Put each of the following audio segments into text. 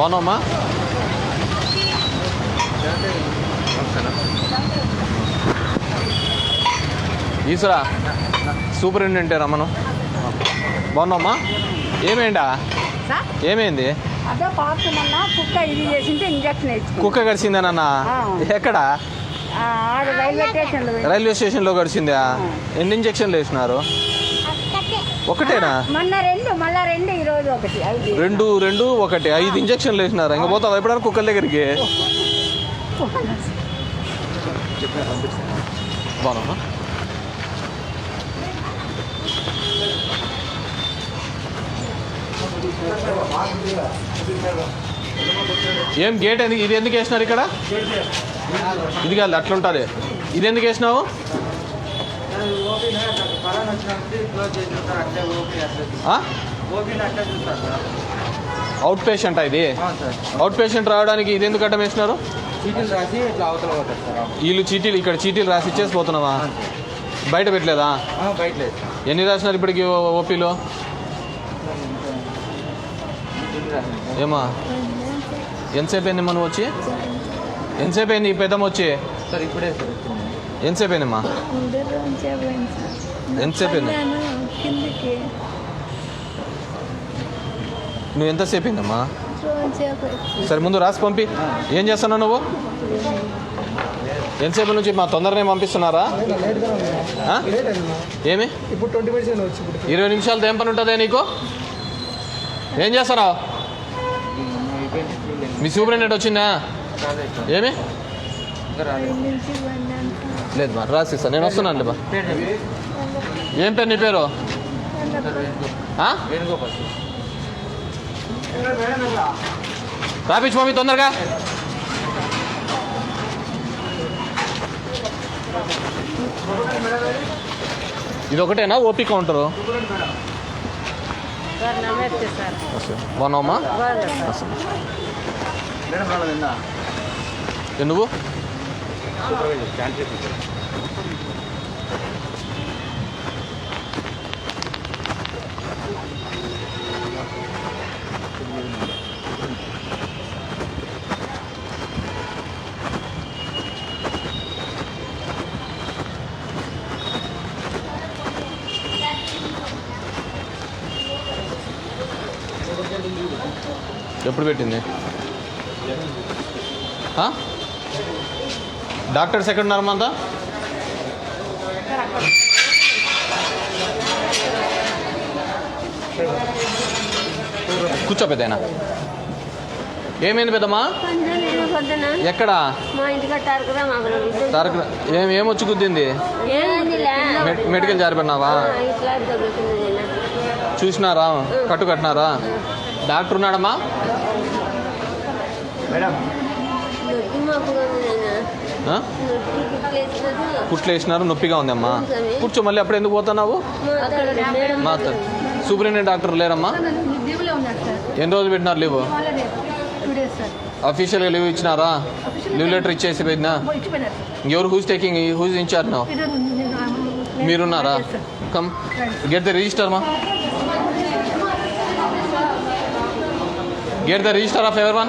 బాగున్నావమ్మా? ఈశ్వరా superintendent రమ్మను. బాగున్నావమ్మా? ఏమైందా? ఏమైంది? అదే పాప మొన్న కుక్క ఇది చేసింటే ఇంజక్షన్ వేసుకుంది. కుక్క కరిచిందేనన్నా? ఎక్కడ? రైల్వే స్టేషన్లో కరిచిందా? ఎన్ని ఇంజక్షన్లు వేసినారు? ఒకటేనా? మళ్ళా రెండు ఈరోజు ఒకటి. రెండు ఒకటి 5 ఇంజక్షన్లు వేసినారు. ఇంకా పోతావా ఎప్పుడైనా కుక్కల దగ్గరికి? బాగున్నా ఏం గేట్ ఎందుకు ఇది ఎందుకు వేసినారు ఇక్కడ? ఇది కాదు అట్లుంటుంది. ఇది ఎందుకు వేసినావు? అవుట్ పేషెంట్ ఇది. అవుట్ పేషెంట్ రావడానికి ఇది ఎందుకు అడ్డం వేసినారు? వీళ్ళు చీటీలు ఇక్కడ చీటీలు రాసి ఇచ్చేసి పోతున్నావా? బయట పెట్టలేదా? ఎన్ని రాసినారు ఇప్పటికి ఓపీలో? ఏమా ఎంతసేపు అయింది మనం వచ్చి? ఎంతసేపు అయింది ఈ పెద్దమ్మ వచ్చి? సార్ ఇప్పుడే సార్. ఎంతసేపు అయిందమ్మా? ఎంతసేపు అయింది? నువ్వు ఎంతసేపు అయిందమ్మా? సరే ముందు రాసి పంపి. ఏం చేస్తున్నావు నువ్వు? ఎంతసేపు నుంచి మా తొందరనే పంపిస్తున్నారా? ఏమి 20 నిమిషాలతో ఏం పని ఉంటుందే నీకు? ఏం చేస్తున్నావు? మీ సూపరింటెండెంట్ వచ్చిందా? ఏమి లేదు మా రాసిస్తా. నేను వస్తున్నాను బా. ఏం పేరు నీ పేరు? రాపించు మమ్మీ తొందరగా. ఇది ఒకటేనా ఓపీ కౌంటరు? బాగున్నావమ్మా? నువ్వు ఎప్పుడు పెట్టింది? డాక్టర్స్ ఎక్కడున్నారు అంతా? కూర్చో పెద్దయినా. ఏమైంది పెద్దమ్మా? ఎక్కడ? ఏమొచ్చి గుద్దింది? మెడికల్ జారిపడినావా? చూసినారా? కట్టు కట్టినారా? డాక్టర్ ఉన్నాడమ్మా? కుట్లు వేసినారు, నొప్పిగా ఉందమ్మా. కూర్చో. మళ్ళీ అప్పుడు ఎందుకు పోతున్నావు? సూపరింటెండెంట్ డాక్టర్ లేరమ్మా? ఎన్ని రోజులు పెట్టినారు లీవ్? అఫీషియల్గా లీవ్ ఇచ్చినారా? లీవ్ లెటర్ ఇచ్చేసి పోయిందా? ఎవరు who's taking who's in charge now? మీరున్నారా? కమ్ గెట్ ద రిజిస్టర్ మా. Get the register of everyone.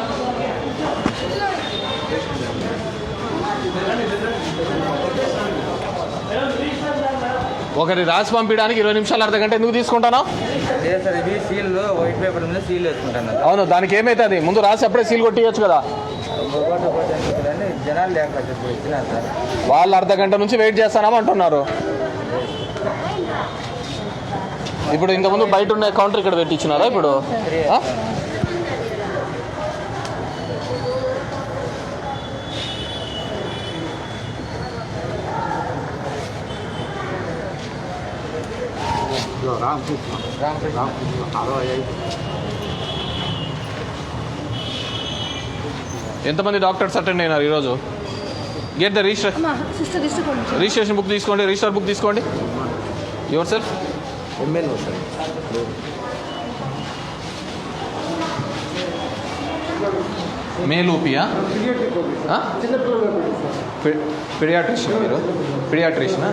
ఒకటి రాసి పంపించడానికి 20 నిమిషాలు అర్ధ గంట ఎందుకు తీసుకుంటాను? అవును, దానికి ఏమైతుంది? ముందు రాసి అప్పుడే సీల్ కొట్టియచ్చు కదా. వాళ్ళు అర్ధ గంట నుంచి వెయిట్ చేస్తానామంటున్నారు. ఇప్పుడు ఇంతకుముందు బయట ఉన్న కౌంటర్ ఇక్కడ పెట్టించినారా? ఇప్పుడు ఎంతమంది డాక్టర్స్ అటెండ్ అయినారు ఈరోజు? గెట్ ద రిజిస్ట్రేషన్ బుక్ తీసుకోండి. రిజిస్టర్ బుక్ తీసుకోండి. యువర్ సెల్ఫ్ మేలూపియా? పిడియాట్రిషియన్. మీరు పిడియాట్రిషియనా?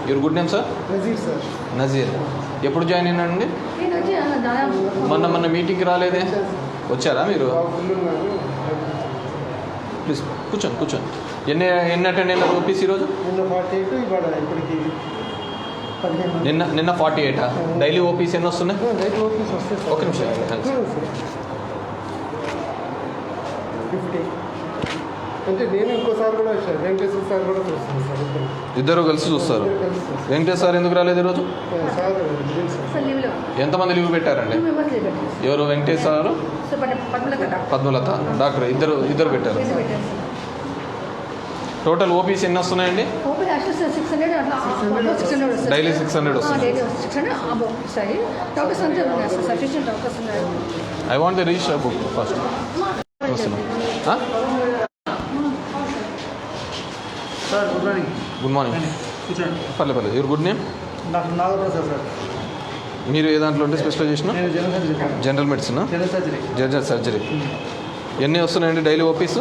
Your good name sir? Nazeer. ఎప్పుడు జాయిన్ అయినాడండి? మొన్న మీటింగ్కి రాలేదే? వచ్చారా మీరు? ప్లీజ్ కూర్చోండి కూర్చోండి. ఎన్ని అటెండ్ అయినారు ఓపీసీ ఈరోజు? నిన్న 48. డైలీ ఓపీసీ ఎన్ని వస్తున్నాయి? ఒక నిమిషం. 50. అంటే నేను ఇంకోసారి కూడా వచ్చాను, వెంకటేశ్వర సార్ కూడా చూస్తాను సార్. ఇద్దరు కలిసి చూస్తారు. వెంకటేశ్వర సార్ ఎందుకు రాలేదు ఈరోజు? సార్ ఎంతమంది లీవ్ పెట్టారండి? ఎవరు? వెంకటేశ్వర పద్మలత డాక్టర్ ఇద్దరు పెట్టారు. టోటల్ ఓపీసీ ఎన్ని వస్తున్నాయండి? డైలీ 600 వస్తుంది. I want the register book first. Sir good morning. Good morning. కూర్చోండి. పర్లేదు. Your good name? Doctor Nagaprasad sir. మీరు ఏ దాంట్లో ఉంటే స్పెషలైజేషన్? నేను జనరల్ మెడిసిన్, జనరల్ సర్జరీ. ఎన్ని వస్తున్నాయండి డైలీ ఓపీస్?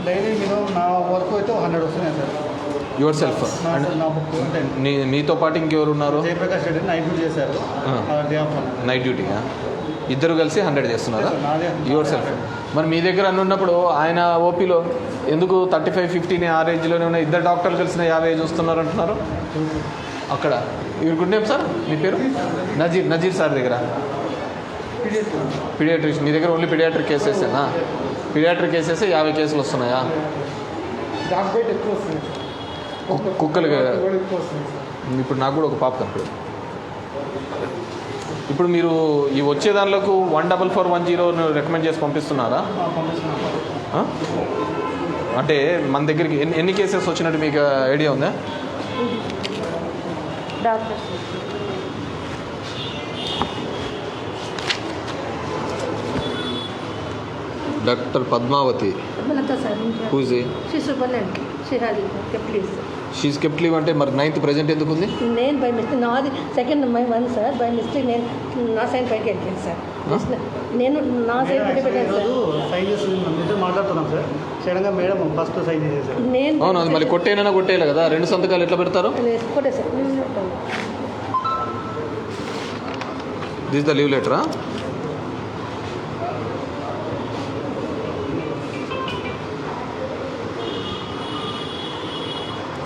డైలీ మినిమం నా వర్క్ అయితే 100 వస్తున్నాయి సార్. Your self? నా బుక్ మీతో పాటు ఇంకెవరు ఉన్నారు? జయప్రకాష్ రెడ్డి నైట్ డ్యూటీ చేశారు. డే ఆఫ్ నైట్ డ్యూటీగా ఇద్దరు కలిసి 100 చేస్తున్నారా? నాదే. Your self. మరి మీ దగ్గర అన్ని ఉన్నప్పుడు ఆయన ఓపీలో ఎందుకు 35-50 ఆ రేంజ్లోనే ఉన్న ఇద్దరు డాక్టర్లు కలిసిన 50 చూస్తున్నారు అంటున్నారు అక్కడ? Your good name sir? మీ పేరు? నజీర్ సార్ దగ్గర పీడియాట్రిషియన్. మీ దగ్గర ఓన్లీ పీడియాట్రిక్ కేసెసేనా? పీడియాట్రిక్ కేసెస్ 50 కేసులు వస్తున్నాయా? డాక్ బైట్ ఎక్కువ వస్తుంది. కుక్కలు ఎక్కువ వస్తుంది సార్. ఇప్పుడు నాకు కూడా ఒక పాప కనిపి. ఇప్పుడు మీరు ఈ వచ్చే దానిలోకి 14410 రికమెండ్ చేసి పంపిస్తున్నారా? పంపిస్తున్నాను. అంటే మన దగ్గరికి ఎన్ని కేసెస్ వచ్చినట్టు మీకు ఐడియా ఉందా? Doctor Padmavathi. She's kept leave అంటే మరి 9th ప్రెజెంట్ ఎందుకు ఉంది? నేను బై మిస్టేక్ నాది second one sir. By mistake నేను నా సైన్ పైకి వెళ్ళాను సార్. నేను నా సైన్ పైకి పెట్టాను సార్. సైన్ చేసి మాట్లాడుతున్నాం సార్. సడన్గా మేడం ఫస్ట్ సైన్ చేసేసారు. నేను అవును, అది మళ్ళీ కొట్టేనా కొట్టేయాలి కదా. 2 సంతకాలు ఎట్లా పెడతారు? కొట్టే సార్. దిస్ ద లీవ్ లెటరా?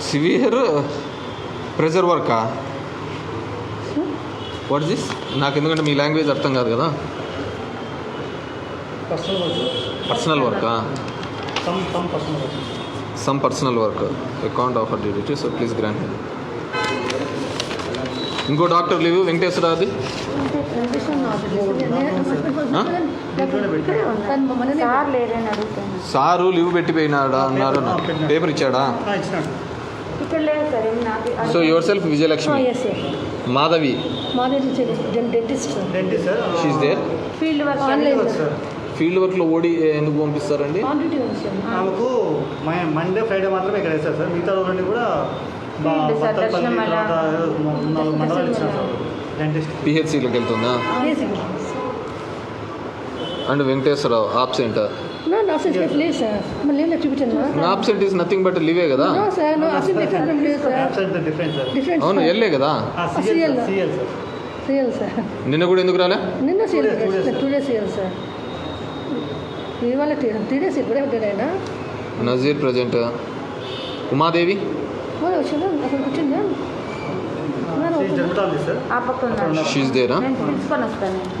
సివియర్ ప్రెజర్ వర్కా? What this? నాకు ఎందుకంటే మీ లాంగ్వేజ్ అర్థం కాదు కదా. పర్సనల్ వర్కా? Some personal work. Account offer duty. So please grant. ఇంకో డాక్టర్ లీవ్ వెంకటేశ్వర అది? సారు లీవ్ పెట్టిపోయినాడా అన్నారు. పేపర్ ఇచ్చాడా? So yourself Vijayalakshmi. Madhavi. She's there. Field వర్క్లో ఓడి ఎందుకు పంపిస్తారండి? ఆమెకు మండే ఫ్రైడే మాత్రమే ఇక్కడ వేస్తారు సార్. మిగతా రోజులన్నీ కూడా మండలాలు ఇచ్చారు సార్. డెంటిస్ట్ పిహెచ్సిలోకి వెళ్తుందా? And Venkateswararao absent. Absent is nothing but లీవే కదా. అవును, వెళ్ళే కదా. నిన్న కూడా ఎందుకు రాలే? నిన్న 2 days సార్. ఇవాళ 3 days ఇప్పుడే ఉంటాడు ఆయన. నజీర్ ప్రజెంట్. ఉమాదేవి వచ్చిందా? షీస్ దేరా?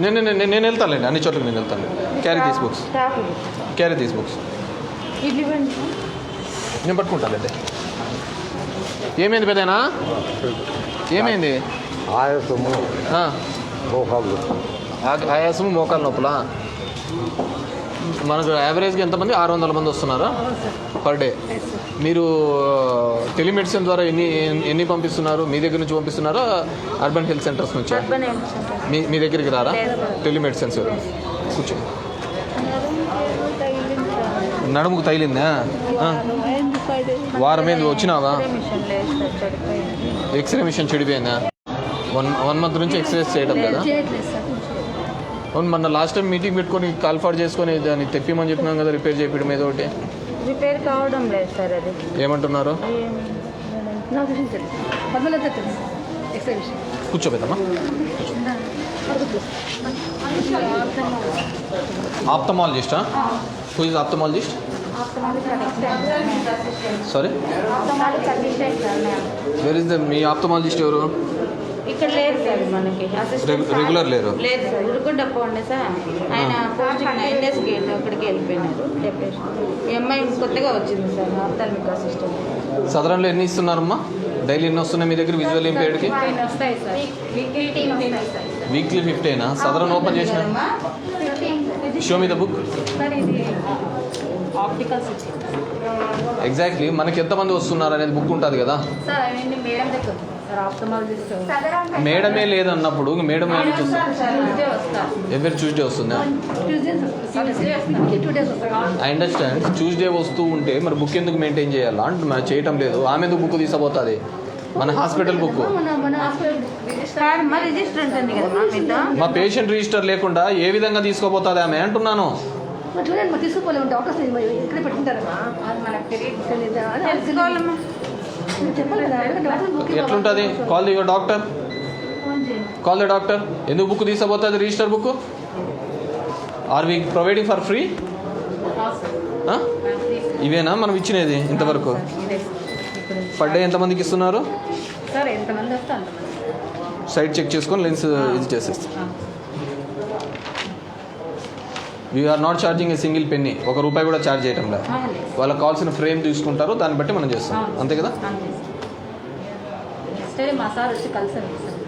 నేను వెళ్తానులేండి, అన్ని చోట్లకి నేను వెళ్తాను. Carry these books. నేను పట్టుకుంటానండి. ఏమైంది పెద్దనా? ఏమైంది? ఆయాసము మోకాలు నొప్పులా? మనకు యావరేజ్గా ఎంతమంది? 600 మంది వస్తున్నారా పర్ డే? మీరు టెలిమెడిసిన్ ద్వారా ఎన్ని పంపిస్తున్నారు? మీ దగ్గర నుంచి పంపిస్తున్నారా అర్బన్ హెల్త్ సెంటర్స్ నుంచి? మీ దగ్గరికి రారా టెలిమెడిసిన్స్? కూర్చో. నడుముకు తగిలిందా? వారం మీద వచ్చినావా? ఎక్స్రే మిషన్ చెడిపోయిందా? 1 month నుంచి ఎక్సర్సైజ్ చేయడం కదా? అవును, మొన్న లాస్ట్ టైం మీటింగ్ పెట్టుకొని కాల్ ఫార్ చేసుకొని దాన్ని తెప్పిమని చెప్పినాం కదా, రిపేర్ చేయడం ఏదో ఒకటి. రిపేర్ కావడం లేదు సార్. అది ఏమంటున్నారు? నాకు కూర్చోబెద్దమ్మా. ఆప్థమాలజిస్టా? Who is ophthalmologist? Sorry, where is the మీ ఆప్థమాలజిస్ట్ ఎవరు? ఇక్కడ లేదు సార్ మనకి రెగ్యులర్ లేరు? లేదు సార్, ఉరుకుండప్ప ఉండే సార్ ఆయన పోస్టింగ్ ఎన్ఎస్ గేట్ అక్కడికి వెళ్ళిపోయినారు డెప్యూటేషన్. ఈ అమ్మాయి కొత్తగా వచ్చింది సార్ ఆప్థాల్మిక్ అసిస్టెంట్. సదరన్లో ఎన్ని ఇస్తున్నారమ్మా? డైలీ ఎన్ని వస్తున్నాయి మీ దగ్గర విజువల్ ఇంపేర్డ్కి? వస్తాయి సార్, వీక్లీ 15. సదరన్ ఓపెన్ చేసిన show me the book. Sir ఇది ఆప్టికల్స్ ఇచ్చింది ఎగ్జాక్ట్లీ మనకి ఎంతమంది వస్తున్నారు అనేది బుక్ ఉంటుంది కదా సార్. అవన్నీ మేడం దగ్గర ఉంది సార్, ఆప్థమాలజిస్ట్ మేడమే లేదన్నప్పుడు మేడం సార్ ట్యూస్డే వస్తారు. ఎవరి ట్యూస్డే వస్తుందా? I understand. ట్యూస్డే వస్తూ ఉంటే మరి బుక్ ఎందుకు మెయింటైన్ చేయాలా అంటే మనం చేయటం లేదు. ఆమె ఎందుకు బుక్ తీసుకుపోతుంది? మన హాస్పిటల్ బుక్, సార్ మా రిజిస్టర్ ఉంటుంది కదా మా మీద. మా పేషెంట్ రిజిస్టర్ లేకుండా ఏ విధంగా తీసుకోపోతుంది ఆమె అంటున్నాను. చూడండి మా తీసుకోలేము, డాక్టర్స్ ఇక్కడ పెట్టుకుంటారమ్మా. అది మనకు తెలియదు, తెలీదా? తెలుసుకోవాలమ్మా. చెప్పలేదా? ఎట్లుంటుంది? Call your doctor, call the doctor. ఎందుకు బుక్ తీసుకుపోతుంది register book? Are we providing for free? ఇవేనా మనం ఇచ్చినది ఇంతవరకు? పర్ డే ఎంతమందికి ఇస్తున్నారు? సార్ ఎంతమంది వస్తే అంతమంది. సైట్ చెక్ చేసుకొని లెన్స్ ఇది చేసేస్తాం. We're not charging a single penny. ₹1 కూడా ఛార్జ్ చేయటం లేదు. వాళ్ళకి కావాల్సిన ఫ్రేమ్ తీసుకుంటారు, దాన్ని బట్టి మనం చేస్తాం. అంతే కదా? నెక్స్ట్ మా సార్ వచ్చి కలిసారు సార్.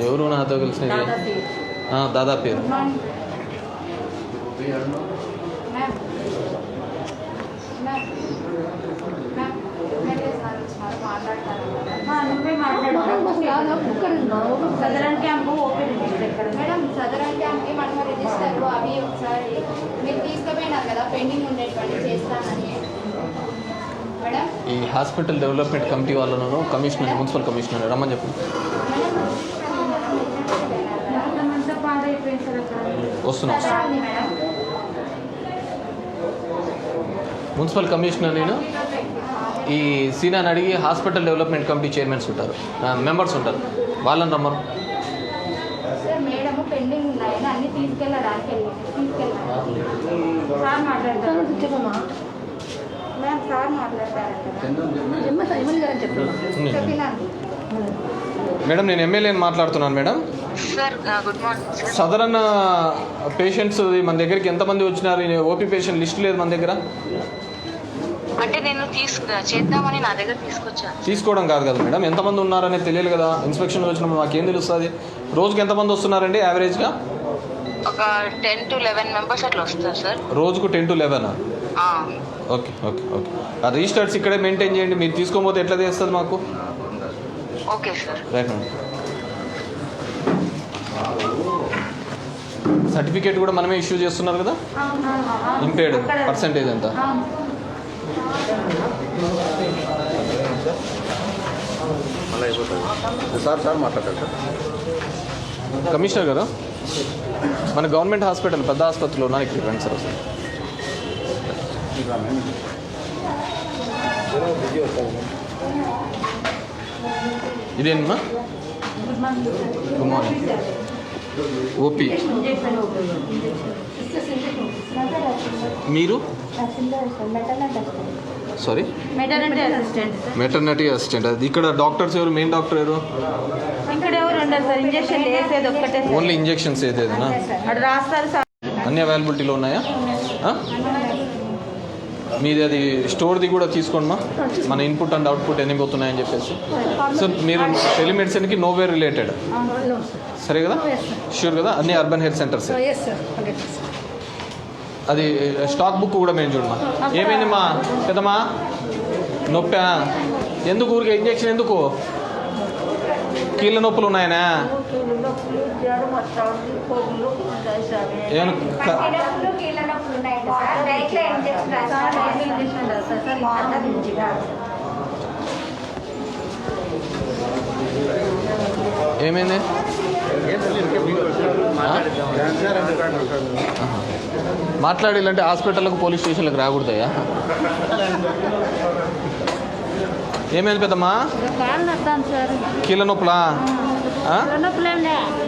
ఎవరు నాతో కలిసినది? దాదా పేరు నువ్వే మాట్లాడుతున్నావు. సదరన్ క్యాంపు ఓపెన్ ఇక్కడ మేడం. సదరన్ క్యాంప్కి మనం రిజిస్టర్ అవి ఒకసారి మీరు తీసుకుపోయినారు కదా పెండింగ్ ఉండేటువంటి చేస్తానని మేడం. ఈ హాస్పిటల్ డెవలప్మెంట్ కమిటీ వాళ్ళను కమిషనర్, మున్సిపల్ కమిషనర్ రమ్మని చెప్పండి. అంతా పాడైపోయింది సార్ అక్కడ. వస్తున్నాం. మున్సిపల్ కమిషనర్ నేను ఈ సీనాని అడిగి హాస్పిటల్ డెవలప్మెంట్ కమిటీ చైర్మన్స్ ఉంటారు, మెంబర్స్ ఉంటారు, వాళ్ళని రమ్మను. సార్ మేడము పెండింగ్ ఉన్నాయని అన్ని తీసుకెళ్ళడానికి సార్ మాట్లాడతారు. చెప్పమ్మా. మేడం సార్ మాట్లాడతారంట చెప్పినాను. మేడం నేను ఎమ్మెల్యేని మాట్లాడుతున్నాను madam. Sir good morning sir. Southern patients మన దగ్గరికి ఎంతమంది వచ్చినారు? ఓపీ పేషెంట్ లిస్ట్ లేదు మన దగ్గర. అంటే నేను చేద్దామని నా దగ్గర తీసుకొచ్చాను. తీసుకోవడం కాదు కదా మేడం, ఎంతమంది ఉన్నారనేది తెలియదు కదా. ఇన్స్పెక్షన్ వచ్చినప్పుడు మాకేం తెలుస్తుంది? రోజుకి ఎంతమంది వస్తున్నారండి యావరేజ్గా? ఒక 10 to 11 మెంబర్స్ అట్లా వస్తారు సార్. రోజుకు 10 to 11? Okay okay okay. ఆ రిజిస్టర్స్ ఇక్కడే మెయింటైన్ చేయండి. మీరు తీసుకోకపోతే ఎట్లా చేస్తుంది మాకు? Okay sir. Right madam. Certificate కూడా మనమే ఇష్యూ చేస్తున్నారు కదా? ఇంపేర్డ్ పర్సంటేజ్ ఎంత? సార్ మాట్లాడారు సార్. కమిషనర్ గారు, మన గవర్నమెంట్ హాస్పిటల్ పెద్ద ఆసుపత్రిలో ఉన్నారు, ఇక్కడ రండి సార్. ఇదేనమ్మా? Good morning. ఓపీ మీరు? Sorry, maternity assistant sir. Maternity assistant. అది ఇక్కడ డాక్టర్స్ ఎవరు? మెయిన్ డాక్టర్ ఎవరు? ఇక్కడ ఎవరు ఉండదు సార్, ఇంజక్షన్ వేసేది ఒక్కటే సార్. Only injections ఏదేనా? అక్కడ రాస్తారు సార్. అన్ని అవైలబిలిటీలో ఉన్నాయా? మీది అది స్టోర్ది కూడా తీసుకోండి మా, మన ఇన్పుట్ అండ్ అవుట్పుట్ ఎన్ని పోతున్నాయని చెప్పేసి. సో మీరు టెలిమెడిసిన్కి నోవేర్ రిలేటెడ్ సరే కదా? ష్యూర్ కదా? అన్ని urban health centres. Yes sir, 100%. అది స్టాక్ బుక్ కూడా మేము చూడమా. ఏమైంది మా పెద్దమ్మా? నొప్పి ఎందుకు? ఊరికే ఇంజెక్షన్ ఎందుకు? కీళ్ళ నొప్పులు ఉన్నాయనా? ఏమైనా ఏమైంది? మాట్లాడాలంటే హాస్పిటల్కి పోలీస్ స్టేషన్లకు రాకూడదయా? ఏమైంది పెద్దమ్మా? కాళ్ళు నొస్తాను సార్. కీళ్ళ నొప్పులా? ఆ?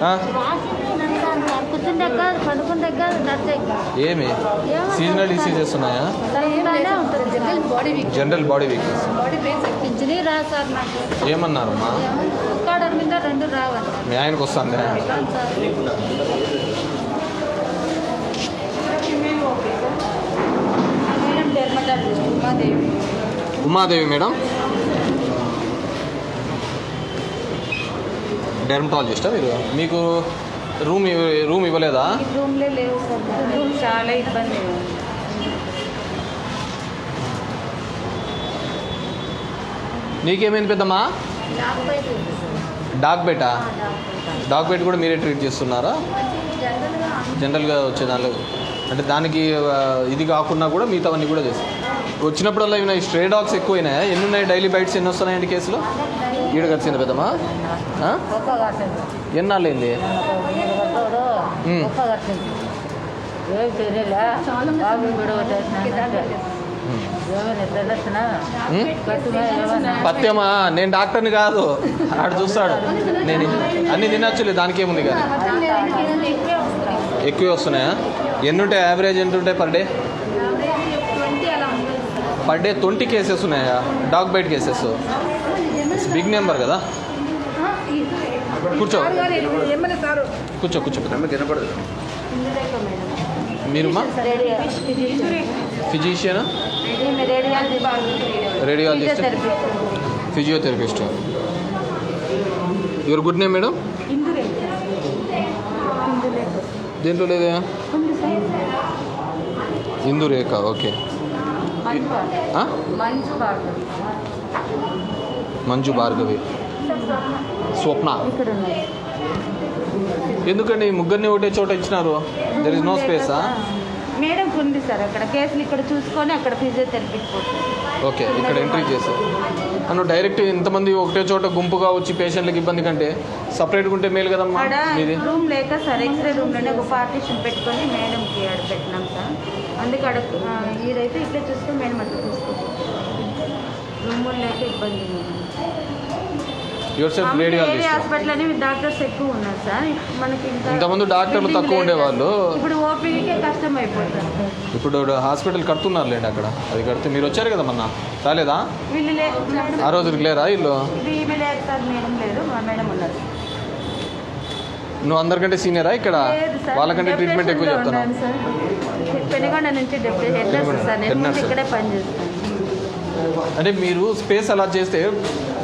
ఆ? కూర్చుని దగ్గర పడుకుని దగ్గర నడిచే ఏమి సీజనల్ డిసీజెస్ ఉన్నాయా? General body weak, general body weakness. Body pains ఎక్కువ. పింఛనీ రాదు సార్ నాకు ఏమన్నారమ్మా? ఒక్కడ మీద 2 రావాలి మీ ఆయనకు వస్తుందా? Madam dermatologist Umadevi. Umadevi madam డెర్మటాలజిస్టా మీరు? మీకు రూమ్ ఇవ్వలేదా? రూమ్లే లేవు సార్, రూమ్ చాలా ఇబ్బంది. నీకేమైంది పెద్దమ్మా? Dog beta? డాగ్ బెట్ కూడా మీరే ట్రీట్ చేస్తున్నారా? జనరల్గా వచ్చేదానిలో అంటే దానికి ఇది కాకుండా కూడా మిగతావన్నీ కూడా చేస్తాం. వచ్చినప్పుడల్లా ఇవి స్ట్రే డాగ్స్ ఎక్కువైనాయా? ఎన్ని ఉన్నాయి? డైలీ బైట్స్ ఎన్ని వస్తున్నాయండి కేసులో? ఈడ కలిసింది పెద్దమ్మా? ఎన్నాళ్ళు అయింది? పత్యమా? నేను డాక్టర్ని కాదు, ఆడు చూస్తాడు. నేను అన్ని తినచ్చులే, దానికి ఏముంది కానీ. ఎక్కువే వస్తున్నాయా? ఎన్ని ఉంటాయి యావరేజ్? ఎంత ఉంటాయి per day? Per day 20 cases ఉన్నాయా dog bite cases? Big number కదా. కూర్చో కూర్చో కూర్చో. మీరుమా ఫిజిషియనా? Radiologist, physiotherapist. Your good name madam? దేంట్లో లేదా? ఇందురేఖ. ఓకే. మంజు భార్గవి. స్వప్న. ఎందుకండి ముగ్గురిని ఒకటే చోట ఇచ్చినారు? దెర్ ఇస్ నో స్పేసా? మేడం ఉంది సార్ అక్కడ కేసులు ఇక్కడ చూసుకొని అక్కడ ఫిజియోథెరపీ పోతుంది. ఓకే, ఇక్కడ ఎంట్రీ చేశారు. అను డైరెక్ట్ ఇంతమంది ఒకటే చోట గుంపుగా వచ్చి పేషెంట్లకు ఇబ్బంది కంటే సపరేట్గా ఉంటే మేలు కదమ్మా. ఇది రూమ్ లేక సార్ ఎక్స్రే రూమ్లోనే ఒక పార్టీషన్ పెట్టుకొని మేడంకి ఆడ పెట్టినాం సార్. అందుకే ఆడ ఈడైతే ఇట్లా చూసుకొని మేడం అట్లా చూసుకుంటాం. రూమ్ లేక ఇబ్బంది. Your self radiologist. హాస్పిటల్ అనేవి డాక్టర్స్ ఎక్కువ ఉన్నారు సార్. మనకి ఇంతమంది డాక్టర్లు తక్కువ ఉండేవాళ్ళు. ఇప్పుడు ఓపీకే కష్టం అయిపోతుంది. ఇప్పుడు హాస్పిటల్ కడుతున్నారు లేండి అక్కడ. అది కడితే మీరు వచ్చారు కదా మొన్న, రాలేదా? వీళ్ళు ఆ రోజుకి లేరా ఇల్లు? ఈమె లేదు సార్, మేడం లేదు, మా మేడం ఉన్నారు. నువ్వు అందరికంటే సీనియరా ఇక్కడ? వాళ్ళకంటే ట్రీట్మెంట్ ఎక్కువ చెప్తాను. పెనుగొండ నుంచి డెప్యూటీ హెడ్ నర్స్ సార్. నేను ఇక్కడే పనిచేస్తాను. అంటే మీరు స్పేస్ అలా చేస్తే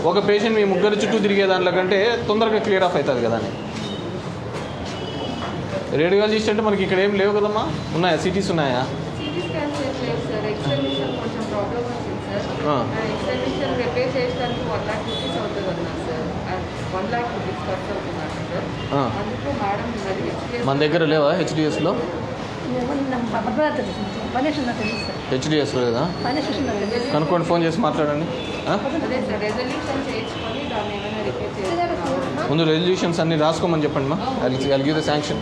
ఒక పేషెంట్ మీ ముగ్గురు చుట్టూ తిరిగే దాంట్లో కంటే తొందరగా క్లియర్ ఆఫ్ అవుతుంది కదా అని. రేడియాలజిస్ట్ అంటే మనకి ఇక్కడ ఏం లేవు కదమ్మా? ఉన్నాయా? సిటీస్ ఉన్నాయా? సిటీ స్కాన్స్ లేవు సార్. ఎక్స్రే మిషన్ కొంచెం ప్రాబ్లం వచ్చింది సార్. ఎక్స్రే మిషన్ రిపేర్ చేయడానికి 1 lakh rupees అవుతుంది అన్నారు సార్. 1 lakh rupees ఖర్చు అవుతున్నారు సార్. అందుకు మేడం మన దగ్గర లేవా హెచ్డిఎస్లో? హెచ్డిఎస్లో లేదా? కనుక్కోండి, ఫోన్ చేసి మాట్లాడండి. అదే సార్ రెజల్యూషన్ చేయించుకొని దాన్ని ఏమైనా రిపేర్ చేయాలి. ముందు రెజల్యూషన్స్ అన్ని రాసుకోమని చెప్పండి మా. I'll give the sanction.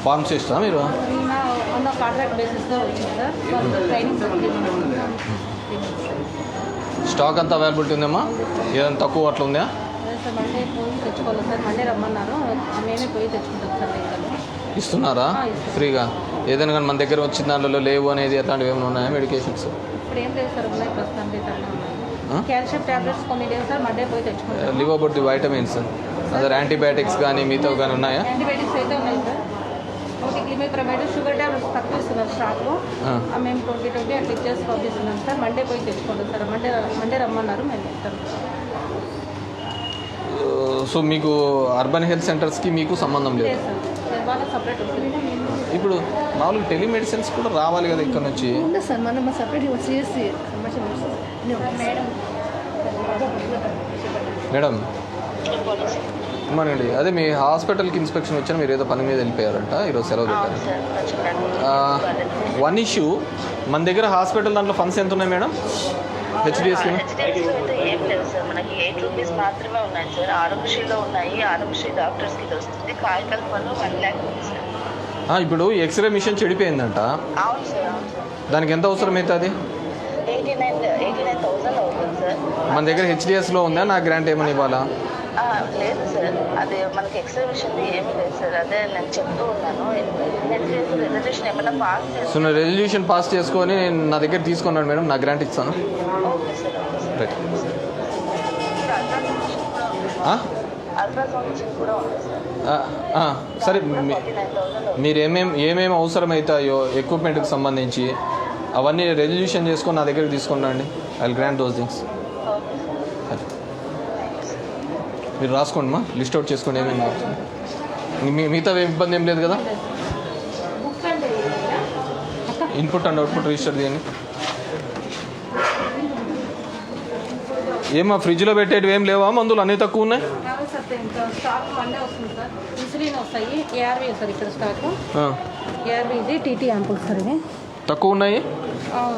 ఫార్మసిస్టా మీరు? కాంట్రాక్ట్ బేసిస్లో వచ్చింది సార్. ట్రైనింగ్ స్టాక్ అంతా అవైలబిలిటీ ఉందమ్మా? ఏదైనా తక్కువ అట్లా ఉందా? సార్ మండే పోయి తెచ్చుకోవాలి సార్. మండే రమ్మన్నారు, మేమే పోయి తెచ్చుకుంటాం సార్. ఇస్తున్నారా ఫ్రీగా? ఏదైనా కానీ మన దగ్గర వచ్చిన దాంట్లో లేవు అనేది అట్లాంటివి ఏమైనా ఉన్నాయా మెడికేషన్స్? ఇప్పుడు ఏం లేదు సార్, ఉన్నాయి ప్రస్తుతానికి. క్యాల్షియం టాబ్లెట్స్ కొన్ని లేదు సార్, మండే పోయి తెచ్చుకుంటాం. Live about the vitamins, other antibiotics కానీ మిగతా కానీ ఉన్నాయా? యాంటీబయాటిక్స్ అయితే ఉన్నాయి సార్. ఒకటి గ్లిమిప్రమైడ్, షుగర్ టాబ్లెట్స్ తక్కువ ఇస్తున్నారు స్టాక్లో. మేము 20 అట్లా ఇచ్చేసి పంపిస్తున్నాం సార్. మండే పోయి తెచ్చుకుంటాం సార్. మండే రమ్మన్నారు, మేము చెప్తాం. సో మీకు అర్బన్ హెల్త్ సెంటర్స్కి మీకు సంబంధం లేదు? లేదు సార్, వాళ్ళకి సపరేట్ వస్తుంది. ఇప్పుడు మామూలుగా టెలిమెడిసిన్స్ కూడా రావాలి కదా ఇక్కడ నుంచి? ఉంది సార్, మనం సపరేట్ సిఎస్సి మేడం మనకండి. అదే మీ హాస్పిటల్కి ఇన్స్పెక్షన్ వచ్చినా మీరు ఏదో పని మీద వెళ్ళిపోయారంట, ఈరోజు సెలవు పెట్టారు. 1 ఇష్యూ, మన దగ్గర హాస్పిటల్ దాంట్లో ఫండ్స్ ఎంత ఉన్నాయి మేడం హెచ్డిఎస్కి? ఏం లేదు సార్, మనకి 8 రూపీస్ మాత్రమే ఉన్నాయి సార్. ఆరోగ్యశ్రీలో ఉన్నాయి. ఆరోగ్యశ్రీ డాక్టర్స్కి వస్తుంది. కాయకల్పంలో 1 lakh ఉంది సార్. ఇప్పుడు ఎక్స్రే మిషన్ చెడిపోయిందంట. అవును సార్, అవును సార్. దానికి ఎంత అవసరం అవుతుంది? 89,000 అవుతుంది సార్. మన దగ్గర హెచ్డిఎస్లో ఉందా? నా గ్రాంట్ ఏమని ఇవ్వాలా? లేదు సార్, అది మనకి ఎక్స్ట్రా విషయం ఏమీ లేదు సార్. అదే నేను చెప్తూ ఉన్నాను. హెచ్డిఎస్ రెజల్యూషన్ ఏమైనా పాస్ సో నేను రెజల్యూషన్ పాస్ చేసుకొని నా దగ్గర తీసుకున్నాను మేడం, నా గ్రాంట్ ఇస్తాను. Okay sir. Right. Ultrasound machine కూడా ఉంది సార్. సరే, 49,000 మీరు ఏమేమి అవసరమవుతాయో ఎక్విప్మెంట్కి సంబంధించి అవన్నీ రెజల్యూషన్ చేసుకొని నా దగ్గరికి తీసుకున్నాండి. I will grant those things. Okay sir. సరే, మీరు రాసుకోండి మా, లిస్ట్ అవుట్ చేసుకోండి ఏమేమి అవసరం. మిగతా ఇబ్బంది ఏం లేదు కదా? బుక్ అంటే ఇన్పుట్ అండ్ అవుట్పుట్ రిజిస్టర్ తీయండి. ఏమా ఫ్రిడ్జ్లో పెట్టేటివి ఏం లేవా? మందులు అన్నీ తక్కువ ఉన్నాయి. సార్ ఇంకా స్టాక్ మండే వస్తుంది సార్. ఇన్సులిన్ వస్తాయి ARV సార్ ఇక్కడ స్టాక్. ARV ఇది TT యాంపుల్స్ సార్. ఇవి తక్కువ ఉన్నాయి.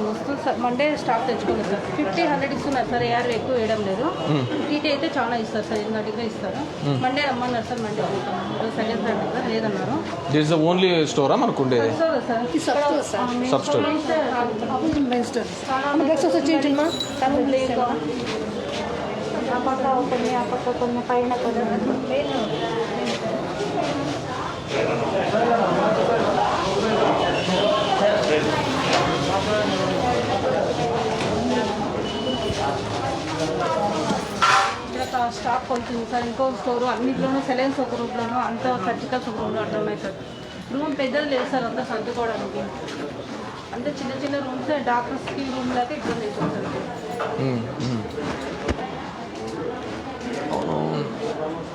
వస్తుంది సార్. మండే స్టాక్ తెచ్చుకుంది సార్. 50-100 ఇస్తున్నారు సార్. ARV ఎక్కువ వేయడం లేదు. TT అయితే చాలా ఇస్తారు సార్. 200 ఇస్తారు. మండే రమ్మన్నారు sir. Monday second sir sir లేదన్నారు. దిస్ ఇస్ ఓన్లీ స్టోరా మనకు ఉండేది? Sub store. ఆ పక్క కొన్ని, ఆ పక్క కొన్ని, పైన కొన్ని. ఇక్కడ స్టాక్ కొలుతుంది సార్. ఇంకో స్టోరు అన్నింటిలోనూ సెలైన్స్ ఒక రూమ్లోనూ, అంతా సర్జికల్స్ ఒక రూమ్లో అట్లా ఉన్నాయి సార్. రూమ్ పెద్దది లేదు సార్, అంతా సర్దుకోవడానికి. అంటే చిన్న చిన్న రూమ్స్ డాక్టర్స్కి రూమ్లో అయితే ఇబ్బంది అవుతుంది సార్.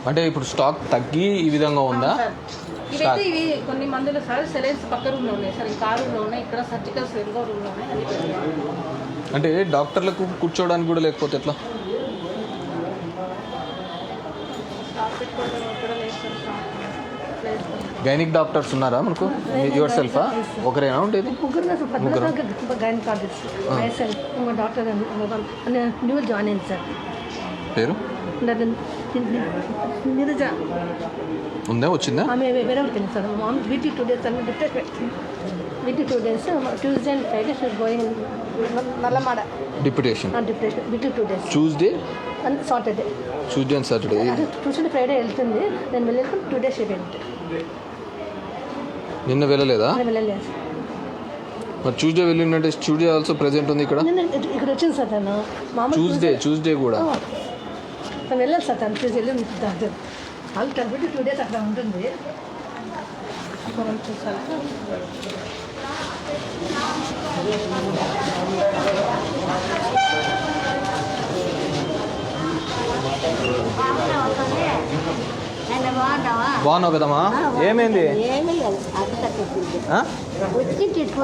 అంటే ఇప్పుడు స్టాక్ తగ్గి ఈ విధంగా ఉందా? ఇవైతే ఇవి కొన్ని మందులు సార్ సెలైన్స్ పక్క రూమ్లో ఉన్నాయి సార్. ఇంకా రూమ్లో ఉన్నాయి. ఇక్కడ సర్జికల్స్ ఇంకో రూమ్లో ఉన్నాయి. అంటే డాక్టర్లకు కూర్చోవడానికి కూడా లేకపోతే ఎట్లా? గైనిక్ డాక్టర్స్ ఉన్నారా మనకు? యువర్ సెల్ఫా ఒకరేనా ఉండేది? డాక్టర్ న్యూ జాయిన్ అయింది సార్. పేరు నిరజ ఉందా? వచ్చిందా? ఆమె వేరే ఉంటుంది సార్. వీక్లీ 2 days అని weekly 2 days Tuesday and Friday she's going Nallamada deputation. Weekly 2 days Tuesday and Saturday. Tuesday and Saturday. Tuesday Friday వెళ్తుంది. నేను వెళ్ళేది 2 days వెళ్తే. నిన్న వెళ్ళలేదా? వెళ్ళలేదు. మరి ట్యూస్డే వెళ్ళిందంటే ట్యూస్డే ఆల్సో ప్రెజెంట్ ఉంది ఇక్కడ. ఇక్కడ వచ్చింది సార్ తను. మామూలు ట్యూస్డే కూడా తను వెళ్ళాలి సార్. తను చూసి వెళ్ళి వాళ్ళు కాబట్టి 2 days అక్కడ ఉంటుంది. చూసాను బాగున్నావు కదమ్మా? ఏమైంది?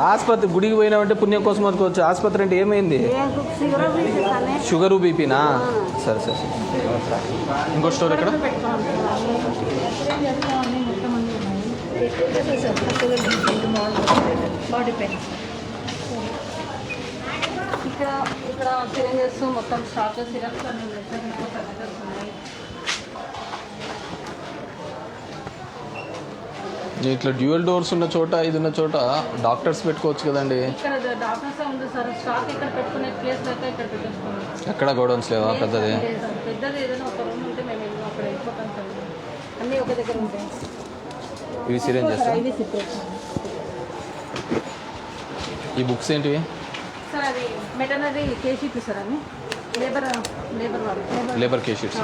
ఆసుపత్రి గుడికి పోయినావంటే పుణ్యం కోసం అనుకోవచ్చు. ఆసుపత్రి అంటే ఏమైంది? షుగరు బీపీనా? సరే సరే సరే. ఇంకో స్టోర్ ఎక్కడ? బాడీ పెయిన్ ఇక్కడ ఇక్కడ చేంజెస్ మొత్తం స్టాక్ సిరప్స్ అన్నీ ఉన్నాయి సార్. ఇంకో సర్జికల్స్ ఉన్నాయి. ఇట్లా డ్యూయల్ డోర్స్ ఉన్న చోట, ఇది ఉన్న చోట డాక్టర్స్ పెట్టుకోవచ్చు కదండి. ఇక్కడ డాక్టర్స్ ఉంది సార్. స్టాక్ ఇక్కడ పెట్టుకునే ప్లేస్ అయితే ఇక్కడ పెట్టేసుకోండి. ఎక్కడ గోడౌన్స్ లేవా? పెద్దది పెద్దది ఏదైనా ఒక రూమ్ ఉంటే మేము వెళ్ళి అక్కడ వెళ్ళిపోతాం సార్. అన్నీ ఒక దగ్గర ఉంటాయి. ఇవి సిరేంజెస్. ఇవి సెపరేట్ ఈ బుక్స్ ఏంటివి సార్? అది మెటనరీ కేషీపీ సార్. అని లేబర్ వాళ్ళు లేబర్ కేస్ షీట్స్.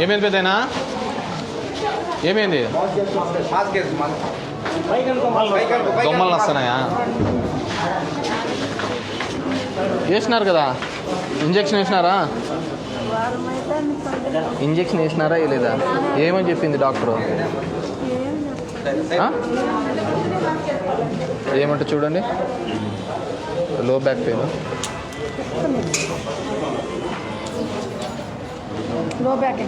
ఏమైంది పెద్దయినా? ఏమైంది? దొమ్మలు వస్తున్నాయా? వేసినారు కదా ఇంజక్షన్? వేసినారా? ఇంజక్షన్ వేసినారా లేదా? ఏమని చెప్పింది డాక్టరు? ఏమంటే చూడండి, లో బ్యాక్ పెయిన్, లో back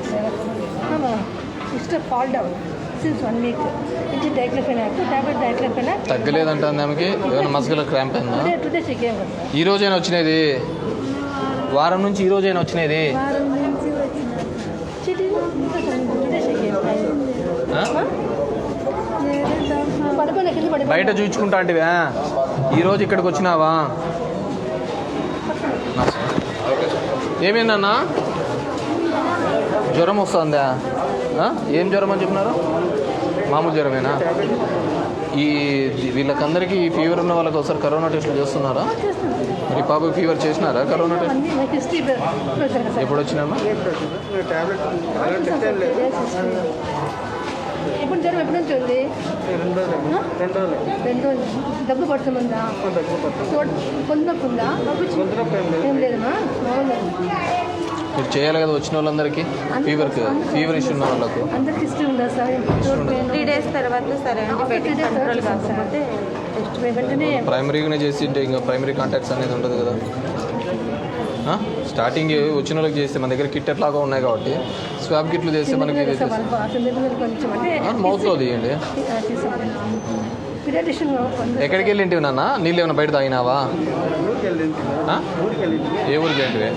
sister fall down since 1 week. ఇది డైక్లోఫెనాక్ టాబ్లెట్. డైక్లోఫెనాక్ తగ్గలేదంట ఆమెకి. ఏమైనా మస్కులర్ క్రాంప్ అయిందా? టుడే చెక్ చేయం కదా. ఈ రోజైనా వచ్చినది? వారం నుంచి ఈ రోజైనా వచ్చినది? వారం నుంచి వచ్చిన టుడే చెక్ చేయం. బయట చూయించుకుంటా అంటే ఈరోజు ఇక్కడికి వచ్చినావా? ఏమైందన్నా? జ్వరం వస్తుందా? ఏం జ్వరం అని చెప్పినారు? మామూలు జ్వరమేనా? ఈ వీళ్ళకందరికీ ఫీవర్ ఉన్న వాళ్ళకి ఒకసారి కరోనా టెస్ట్లు చేస్తున్నారా? మరి పాపకి ఫీవర్ చేసినారా కరోనా టెస్ట్? ఎప్పుడు వచ్చినామా? ఇప్పుడు జ్వరం ఎప్పుడు నుంచి ఉంది? 2 రోజులు. దగ్గు పడుతుందా? పొందనొప్పి ఉందా? ఏం లేదమ్మా. మీరు చేయాలి కదా వచ్చిన వాళ్ళందరికీ ఫీవర్ ఇష్యూ ఉన్న వాళ్ళకు అందరికి ఇష్టం ఉందా సార్? 3 days తర్వాత సరే అండి కంట్రోల్ కాకపోతే టెస్ట్ వెంటనే ప్రైమరీగానే చేసి ఇంకా ప్రైమరీ కాంటాక్ట్స్ అనేది ఉంటుంది కదా. స్టార్టింగ్ వచ్చిన వాళ్ళకి చేస్తే మన దగ్గర కిట్ ఎట్లాగా ఉన్నాయి కాబట్టి స్వాబ్ కిట్లు చేస్తే మనకి మౌత్లో తీయండి. ఎక్కడికి వెళ్ళింటివి నాన్న? నీళ్ళు ఏమైనా బయట తాగినావా? ఏ ఊరికి ఏంటివి?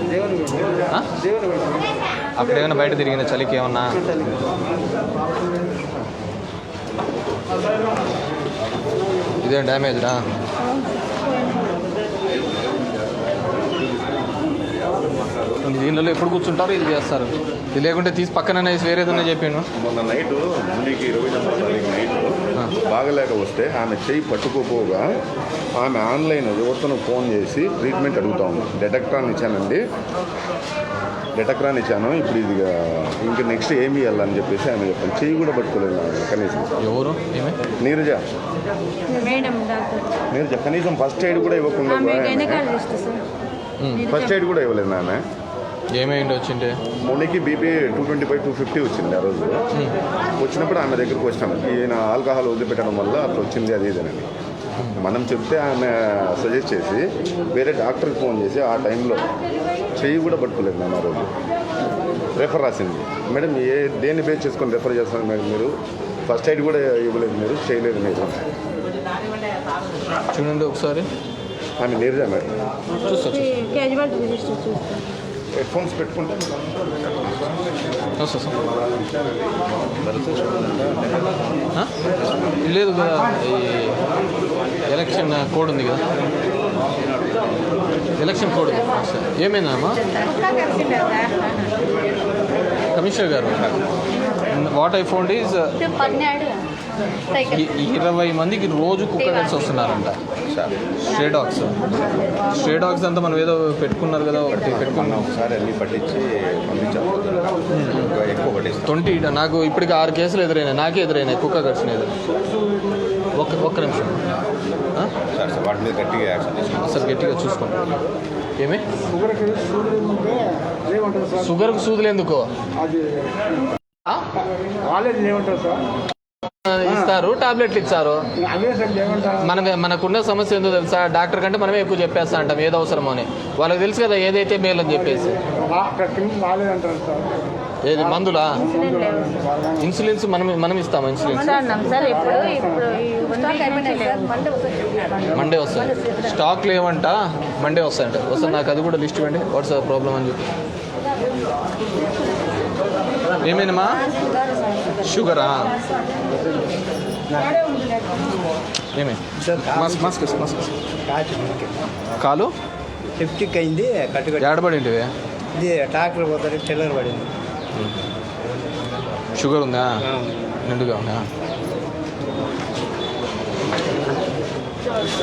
అక్కడ ఏమైనా బయట తిరిగిన చలికి ఏమన్నా? ఇదేం డ్యామేజ్డా? దీనిలో ఎప్పుడు కూర్చుంటారు ఇది చేస్తారు. ఇది లేకుంటే తీసి పక్కన వేరేదన్నా చెప్పాను. మొన్న నైట్ ముందుకి 29వ తారీఖు నైట్ బాగలేక వస్తే ఆమె చెయ్యి పట్టుకోపోగా ఆమె ఆన్లైన్ యువతను ఫోన్ చేసి ట్రీట్మెంట్ అడుగుతా ఉంది. డెటక్ట్రాన్ ఇచ్చానండి, డెటక్రాన్ ఇచ్చాను, ఇప్పుడు ఇది ఇంకా నెక్స్ట్ ఏమి ఇవ్వాలని చెప్పేసి ఆమె చెప్పాను. చెయ్యి కూడా పట్టుకోలేదు కనీసం. ఎవరు? నీరజ మేడం డాక్టర్ నీరజ కనీసం ఫస్ట్ ఎయిడ్ కూడా ఇవ్వకుండా ఫస్ట్ ఎయిడ్ కూడా ఇవ్వలేదు ఆమె. ఏమైంది వచ్చింటే? మొన్నకి బీపీ 225, 250 వచ్చింది ఆ రోజు. వచ్చినప్పుడు ఆమె దగ్గరకు వచ్చినాము, ఈయన ఆల్కహాల్ వదిలిపెట్టడం వల్ల అట్లా వచ్చింది అది ఇదేనని మనం చెప్తే ఆమె సజెస్ట్ చేసి వేరే డాక్టర్కి ఫోన్ చేసి ఆ టైంలో చెయ్యి కూడా పట్టుకోలేదు మేము ఆ రోజు. రెఫర్ రాసింది. మేడం దేన్ని బేస్ చేసుకొని రెఫర్ చేస్తున్నారు మేడం? మీరు ఫస్ట్ ఎయిడ్ కూడా ఇవ్వలేదు, మీరు చేయలేదు మీరు. చూడండి ఒకసారి. ఆమె నీరజా మేడం. క్యాజువాలిటీ రిజిస్టర్ చూస్తాను. హెడ్ ఫోన్స్ పెట్టుకుంటే లేదు కదా, ఈ ఎలక్షన్ కోడ్ ఉంది కదా, ఎలక్షన్ కోడ్ ఏమైందమ్మా? కమిషనర్ గారు, వాట్ ఐ ఫౌండ్ ఈజ్ 20 మందికి రోజు కుక్క కలిసి వస్తున్నారంట. స్ట్రే డాగ్స్ అంతా మనం ఏదో పెట్టుకున్నారు కదా, ఒకటి పెట్టుకున్నాం. ఒకసారి అన్ని పట్టించి పంపించాము, ఎక్కువ పట్టిస్తాం. 20 నాకు ఇప్పటికి 6 కేసులు ఎదురైనాయి, నాకే ఎదురైనాయి కుక్క కరిచినది. ఒక్క నిమిషం సార్, వాటి మీద గట్టిగా యాక్షన్ తీసుకుంటాం. అసలు గట్టిగా చూసుకోండి. ఏమి షుగర్కు సూదులు ఎందుకో ఇస్తారు, టాబ్లెట్లు ఇచ్చారు. మనకున్న సమస్య ఏందో తెలుసా? డాక్టర్ కంటే మనమే ఎక్కువ చెప్పేస్తా అంటాం ఏది అవసరమో అని. వాళ్ళకి తెలుసు కదా ఏదైతే మేలు అని చెప్పేసి. ఏది మందులా? ఇన్సులిన్స్ మనం ఇస్తాము. ఇన్సులిన్స్ మండే వస్తాయి. స్టాక్ లేవంట, మండే వస్తాయంట. వస్తాయి, నాకు అది కూడా లిస్ట్ ఇవ్వండి. వాట్స్ ప్రాబ్లం అని చెప్పి. ఏమైందమ్మా? షుగరా? ఏమే మాస్క్ కాలు 50కి అయింది. ఏడబడింటివి? ఇది ట్రాక్టర్ పోతారు, టెల్లర్ పడింది. షుగర్ ఉందా? నిండుగా ఉందా?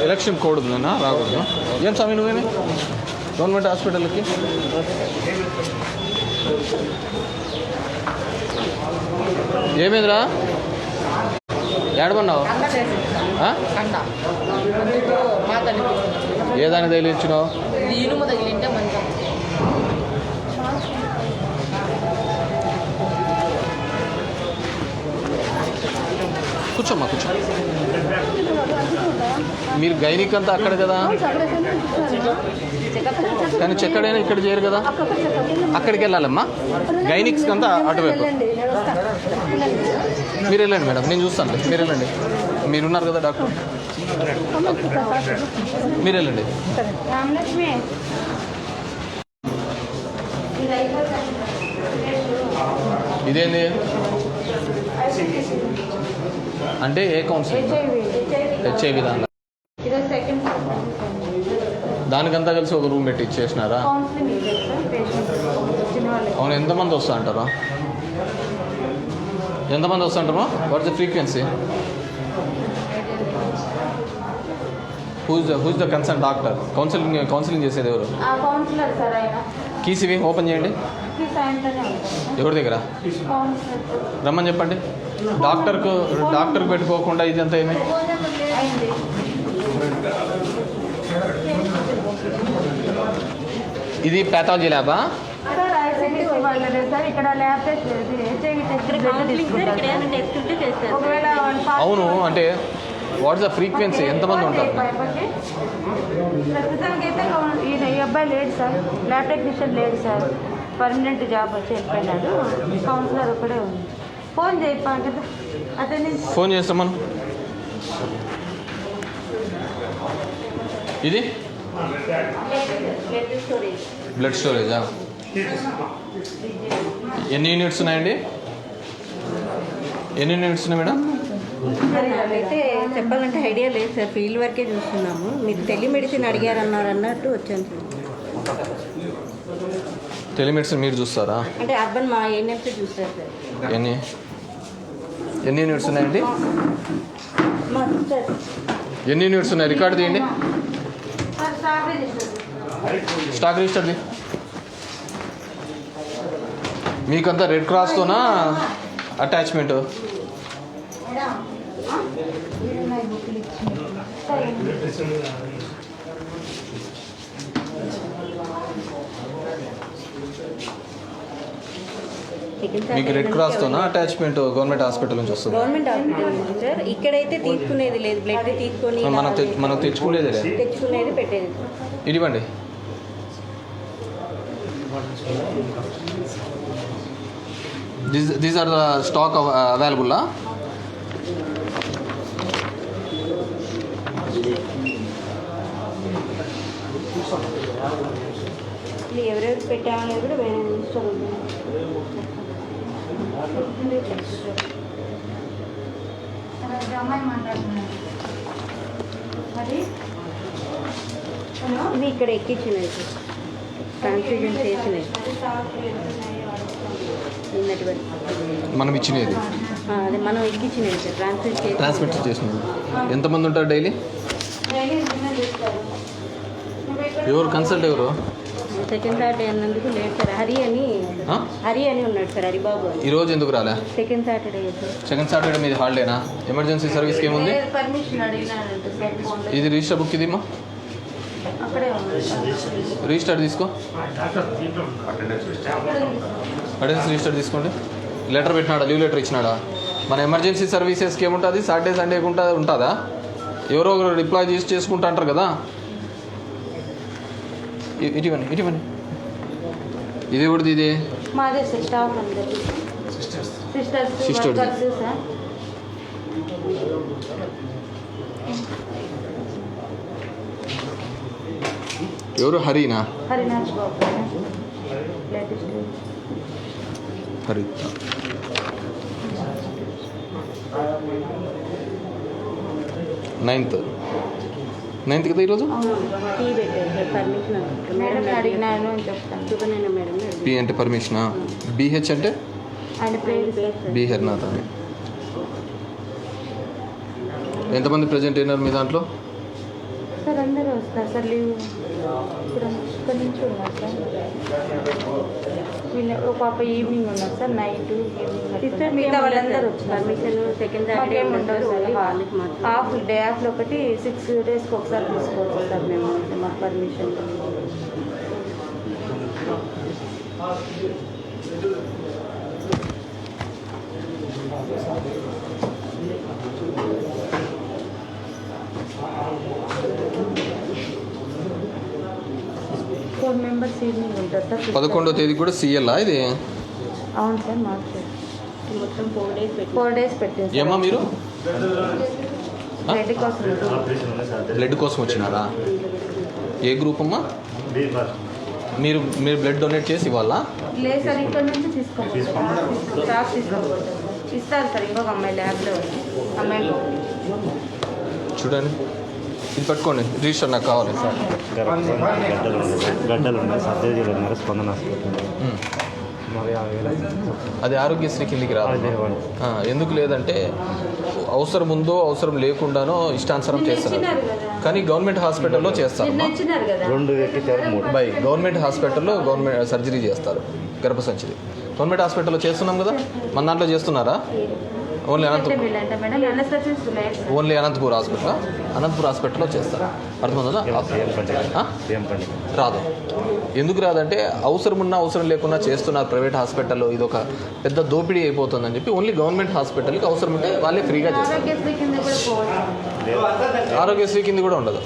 ఎలక్షన్ కోడ్ ఉందన్నా, రాకూడదు. ఏం స్వామి నువ్వేమి గవర్నమెంట్ హాస్పిటల్కి? ఏమైందిరా? ఏడబన్నావు? ఏదాన్ని తగిలించినావు? కూర్చోమ్మా, కూర్చో. మీరు గైనిక్ అంతా అక్కడ కదా, కానీ చెక్కడైనా ఇక్కడ చేయరు కదా, అక్కడికి వెళ్ళాలమ్మా. గైనిక్స్కి అంతా అటువైపు. మీరు వెళ్ళండి మేడం, నేను చూస్తాను. మీరు వెళ్ళండి, మీరున్నారు కదా డాక్టర్, మీరు వెళ్ళండి. ఇదేంది? అంటే ఏ కౌన్సిలింగ్? హెచ్ఐవి దాని ఈరోజు సెకండ్ దానికంతా కలిసి ఒక రూమ్ పెట్టి ఇచ్చేసినారా? కౌన్సిలింగ్ ఇచ్చారు సార్ పేషెంట్ వచ్చిన వాళ్ళకి. అవును, ఎంతమంది వస్తా అంటారా? ఎంతమంది వస్తా అంటారా? What's the frequency? Who's the concern doctor? Counselling చేసేది ఎవరు? ఆ కౌన్సిలర్ సార్ ఆయన కీస్ ఇవి ఓపెన్ చేయండి. సాయంత్రమే ఉంటారు ఎవరి దగ్గర? కౌన్సిలర్ రమ్మని చెప్పండి. డాక్టర్కు పెట్టుకోకుండా ఇదంతా ఏమి? అయింది. ఇది ప్యాథాలజీ ల్యాబా? సార్ ఐసీటీసీ వాళ్ళదే సార్. ఇక్కడ ల్యాబ్ టెస్ట్ హెచ్ఐవి టెస్ట్ ఒకవేళ అవును, అంటే వాట్స్ ద ఫ్రీక్వెన్సీ? ఎంతమంది ఉంటారు? ప్రస్తుతానికి అయితే ఈ అబ్బాయి లేడు సార్, ల్యాబ్ టెక్నీషియన్ లేడు సార్, పర్మనెంట్ జాబ్ వచ్చి వెళ్ళిపోయినాడు. కౌన్సిలర్ ఒకడే ఉంది. ఫోన్ చేయప్పా అంటే అటెండెన్స్ ఫోన్ చేస్తాం మనం. ఇది బ్లడ్ స్టోరేజా? ఎన్ని యూనిట్స్ ఉన్నాయండి? ఎన్ని యూనిట్స్ ఉన్నాయి మేడం? అయితే చెప్పాలంటే ఐడియా లేదు సార్, ఫీల్డ్ వర్కే చూస్తున్నాము. మీరు టెలిమెడిసిన్ అన్నట్టు వచ్చాను సార్. టెలిమెడిసిన్ మీరు చూస్తారా? అంటే అర్బన్ మా ఏఎన్ఎంసీ చూస్తారు సార్. ఎన్ని యూనిట్స్ ఉన్నాయండి? ఎన్ని యూనిట్స్ ఉన్నాయి? రికార్డు తీయండి. స్టాక్ రిజిస్టర్ది. మీకంతా రెడ్ క్రాస్తోనా అటాచ్మెంట్? మీకు రెడ్ క్రాస్తోనా అటాచ్మెంట్ గవర్నమెంట్ హాస్పిటల్ నుంచి వస్తుంది? గవర్నమెంట్ హాస్పిటల్ నుంచి సార్. ఇక్కడైతే తీసుకునేది లేదు, బ్లడ్ తీసుకొని మనం తెచ్చుకునేది లేదు, తెచ్చుకునేది పెట్టేది. ఇవ్వండి. These are the stock available? ఎవరెవరు పెట్టామనేది కూడా వేరే రిజిస్టర్ ఉంది. అమ్మాయి మాట్లాడుతున్నాను అది ఇది ఇక్కడ ఎక్కించినది సార్, ట్రాన్స్ఫ్యూజన్ చేసినది నిన్నటి వరకు. మనం ఇచ్చినది అదే మనం ఎక్కించినది సార్, ట్రాన్స్మిట్ చేసినది. ఎంతమంది ఉంటారు డైలీ? ఎవరు కన్సల్ట్ ఎవరు? సెకండ్ సాటర్డే అన్నందుకు లేదు సార్. హరి అని ఉన్నాడు సార్, హరిబాబు అని. ఈరోజు ఎందుకు రాలే? Second Saturday sir. Second Saturday మీది హాలిడేనా? ఎమర్జెన్సీ సర్వీస్కి ఏముంది? పర్మిషన్ అడిగినానంటే సార్. ఇది రిజిస్టర్ బుక్ ఇదిమ్మా, అక్కడే ఉంది. రిజిస్టర్ తీసుకో. అటెండెన్స్ రిజిస్టర్ తీసుకోండి. లెటర్ పెట్టినాడా? లీవ్ లెటర్ ఇచ్చినాడా? మన ఎమర్జెన్సీ సర్వీసెస్కి ఏముంటుంది? సాటర్డే సండే ఉంటుందా? ఎవరో ఒకరు రిప్లై చేసుకుంటా అంటారు కదా. ఇటువంటి ఇది ఎవరిది? ఇది మాదే సార్, స్టాఫ్ అందరు సిస్టర్స్ వర్కర్స్ సార్. ఎవరు? హరినా? హరినాథ్ బాబు లేటెస్ట్ హరిత. నైన్త్ కదా ఈరోజు? టీ పెట్టారు సార్, పర్మిషన్ మేడం అడిగినాను అని చెప్తాను. సుబ్రహ్మణ్య మేడం. పి అంటే పర్మిషనా? బిహెచ్ అంటే ఆయన పేరు బి హరినాథ్ అని. ఎంతమంది ప్రజెంట్ అయినారు మీ దాంట్లో? సార్ అందరూ వస్తారు సార్. లీవ్ ఇప్పుడు ఇక్కడ నుంచి ఉన్నారు సార్. వీళ్ళు ఒక పాప ఈవినింగ్ ఉన్నారు సార్, నైట్ ఈవినింగ్. మిగతా వాళ్ళందరూ వచ్చారు. పర్మిషన్ సెకండ్ సాటర్డే ఉండదు సార్. హాఫ్ డే ఆఫ్లో ఒకటి 6 డేస్కి ఒకసారి తీసుకోవచ్చు సార్ మేము మాకు పర్మిషన్. ఫోర్ మెంబర్స్ ఈవినింగ్ ఉంటారు సార్. 11వ తేదీ కూడా సిఎల్లా ఇది? అవును సార్, మార్చారు. మొత్తం 4 డేస్ పెట్టేసి ఏమ్మా మీరు రెడ్డి కోసం బ్లడ్ కోసం వచ్చినారా? ఏ గ్రూప్ అమ్మా? మీరు బ్లడ్ డొనేట్ చేసి ఇవ్వాలా? లేదు సార్, ఇక్కడ నుంచి తీసుకోవాలి. స్టాఫ్ తీసుకోవాలి. ఇస్తారు సార్. ఇంకొక అమ్మాయి ల్యాబ్లో అమ్మాయి చూడండి, ఇది పట్టుకోండి, రిజిస్టర్ నాకు కావాలి. గడ్డలు ఉన్నాయి, సర్జరీలు ఉన్నారు, స్పందన హాస్పిటల్. మరి 50,000 అది ఆరోగ్యశ్రీ కిందికి రాదు. ఎందుకు లేదంటే అవసరం ఉందో అవసరం లేకుండానో ఇష్టానుసారం చేస్తారు. కానీ గవర్నమెంట్ హాస్పిటల్లో చేస్తారు. 2 ఎక్కించారు 3 బై గవర్నమెంట్ హాస్పిటల్లో గవర్నమెంట్ సర్జరీ చేస్తారు, గర్భసంచిది. గవర్నమెంట్ హాస్పిటల్లో చేస్తున్నాం కదా, మన దాంట్లో చేస్తున్నారా? Only only Anantapur hospital, Anantapur హాస్పిటల్లో చేస్తారు. అర్థమవుతుందా? రాదు. ఎందుకు రాదంటే అవసరం ఉన్నా అవసరం లేకున్నా చేస్తున్నారు ప్రైవేట్ హాస్పిటల్లో. ఇది ఒక పెద్ద దోపిడీ అయిపోతుందని చెప్పి ఓన్లీ గవర్నమెంట్ హాస్పిటల్కి అవసరం ఉంటే వాళ్ళే ఫ్రీగా చేస్తారు. ఆరోగ్యశ్రీ కింద కూడా ఉండదు.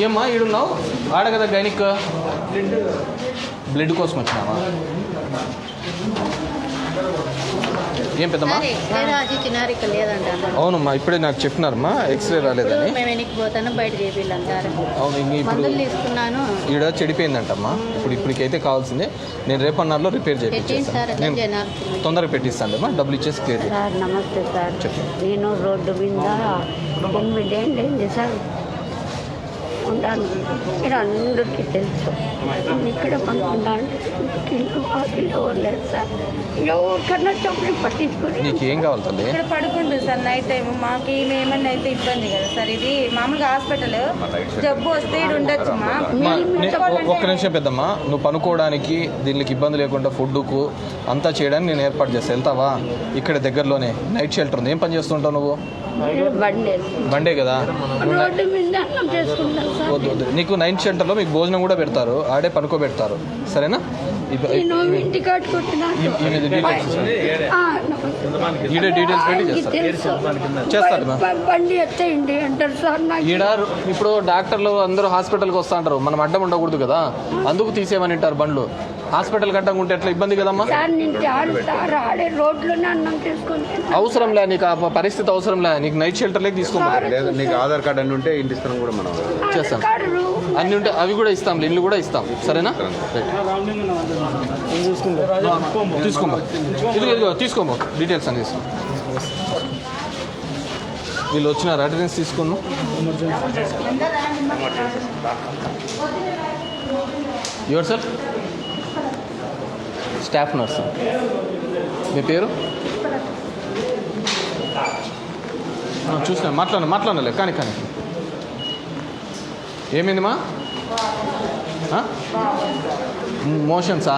ఏమ్మా ఈడున్నావు? ఆడ కదా గైనిక్, బ్లడ్ కోసం వచ్చినావా? ఏం పెద్దమ్మా? అవునమ్మా, ఇప్పుడే నాకు చెప్పినారమ్మా ఎక్స్రే రాలేదని. అవును, ఇప్పుడు ఈడ చెడిపోయిందంటమ్మా. ఇప్పటికైతే కావాల్సిందే. నేను రేపన్నారులో రిపేర్ చేయించేస్తాను. నేను తొందరగా పెట్టిస్తాను అమ్మా, డబ్బులు ఇచ్చేసి క్లియర్ చేస్తాను. సార్ నమస్తే సార్. నేను రోడ్డు మీద 8 ఏళ్ళు సార్ ఉంటాను. ఇక్కడ అందరికీ తెలుసు. ఇక్కడ పనుకుంటాను. ఇల్లు లేదు సార్. ఎవరికన్నా చెప్పి పట్టించుకొని. నీకు ఏం కావాలి తల్లి? ఇక్కడ పడుకుంటుంది సార్ నైట్ టైం. మాకు ఏమన్నా అయితే ఇబ్బంది కదా సార్. ఇది మామూలుగా హాస్పిటల్, జబ్బు వస్తే ఇక్కడ ఉండొచ్చు. ఒక్క నిమిషం పెద్దమ్మా, నువ్వు పనుకోవడానికి దీనికి ఇబ్బంది లేకుండా ఫుడ్కు అంతా చేయడానికి నేను ఏర్పాటు చేస్తాను. వెళ్తావా? ఇక్కడ దగ్గరలోనే నైట్ షెల్టర్ ఉంది. ఏం పని చేస్తుంటావు నువ్వు? బండే కదా. వద్దు వద్దు, నీకు నైట్ షెల్టర్లో మీకు భోజనం కూడా పెడతారు, ఆడే పనుకోబెడతారు. సరేనా? డీటెయిల్స్ పెట్టి చేస్తారు. ఈడ ఇప్పుడు డాక్టర్లు అందరూ హాస్పిటల్కి వస్తూ ఉంటారు, మనం అడ్డం ఉండకూడదు కదా, అందుకు తీసేమని అంటారు బండ్లు. హాస్పిటల్ గంట ఉంటే ఎట్లా ఇబ్బంది కదమ్మా? అవసరం లే, నీకు ఆ పరిస్థితి అవసరం లే. నీకు నైట్ షెల్టర్లోకి తీసుకోవాలి. లేదా నీకు ఆధార్ కార్డు అన్ని ఉంటే ఇంటి స్థలం కూడా మనం చేస్తాం. అన్ని ఉంటే అవి కూడా ఇస్తాం, ఇల్లు కూడా ఇస్తాం. సరేనా? తీసుకోమా, ఇదిగో తీసుకోమా, డీటెయిల్స్ అని తీసుకో. వీళ్ళు వచ్చినారు, అటెండెన్స్ తీసుకున్నాం. Yourself staff nurse. మీ పేరు? చూసినా మాట్లాడలే. కానీ ఏమైందమ్మా? మోషన్సా?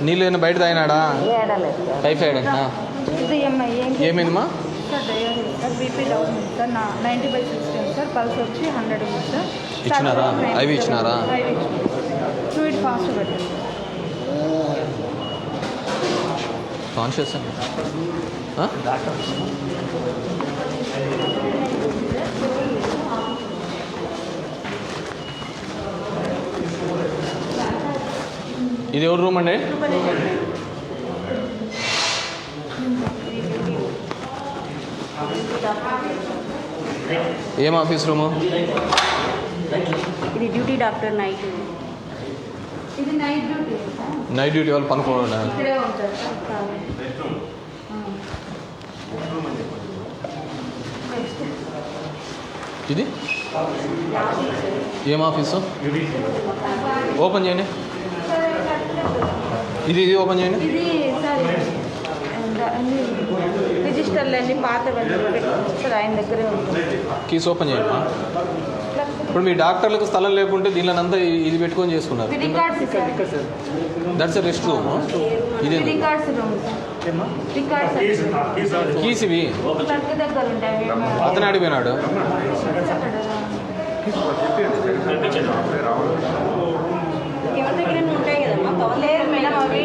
నీళ్ళు ఏమైనా బయట తాగినాడా? టైఫాయిడ్ అంటా? ఏమైందమ్మా? ఇచ్చినారా? అవి ఇచ్చినారా? కాన్షియస్ అండి. ఇది ఎవరు రూమ్ అండి? ఏం ఆఫీస్ రూము? ఇది డ్యూటీ డాక్టర్ నైట్. ఇది నైట్ డ్యూటీ. నైట్ డ్యూటీ వాళ్ళు పనుకోవడం. ఇక్కడే ఉంటారు. ఇది ఏం ఆఫీసు? ఓపెన్ చేయండి. ఇది ఓపెన్ చేయండి. ఇది రిజిస్టర్లు అన్ని పాత సార్ ఆయన దగ్గరే ఉంటుంది. కీస్ ఓపెన్ చేయండి. ఇప్పుడు మీ డాక్టర్లకు స్థలం లేకుంటే దీనిలో అంతా ఇది పెట్టుకొని చేసుకున్నారు. That's rest room. ఇది కీస్ ఇవి అతను అడిగిపోయినాడు. ఎవరి దగ్గర ఉంటాయి కదమ్మా? లేదు మేడం, అవి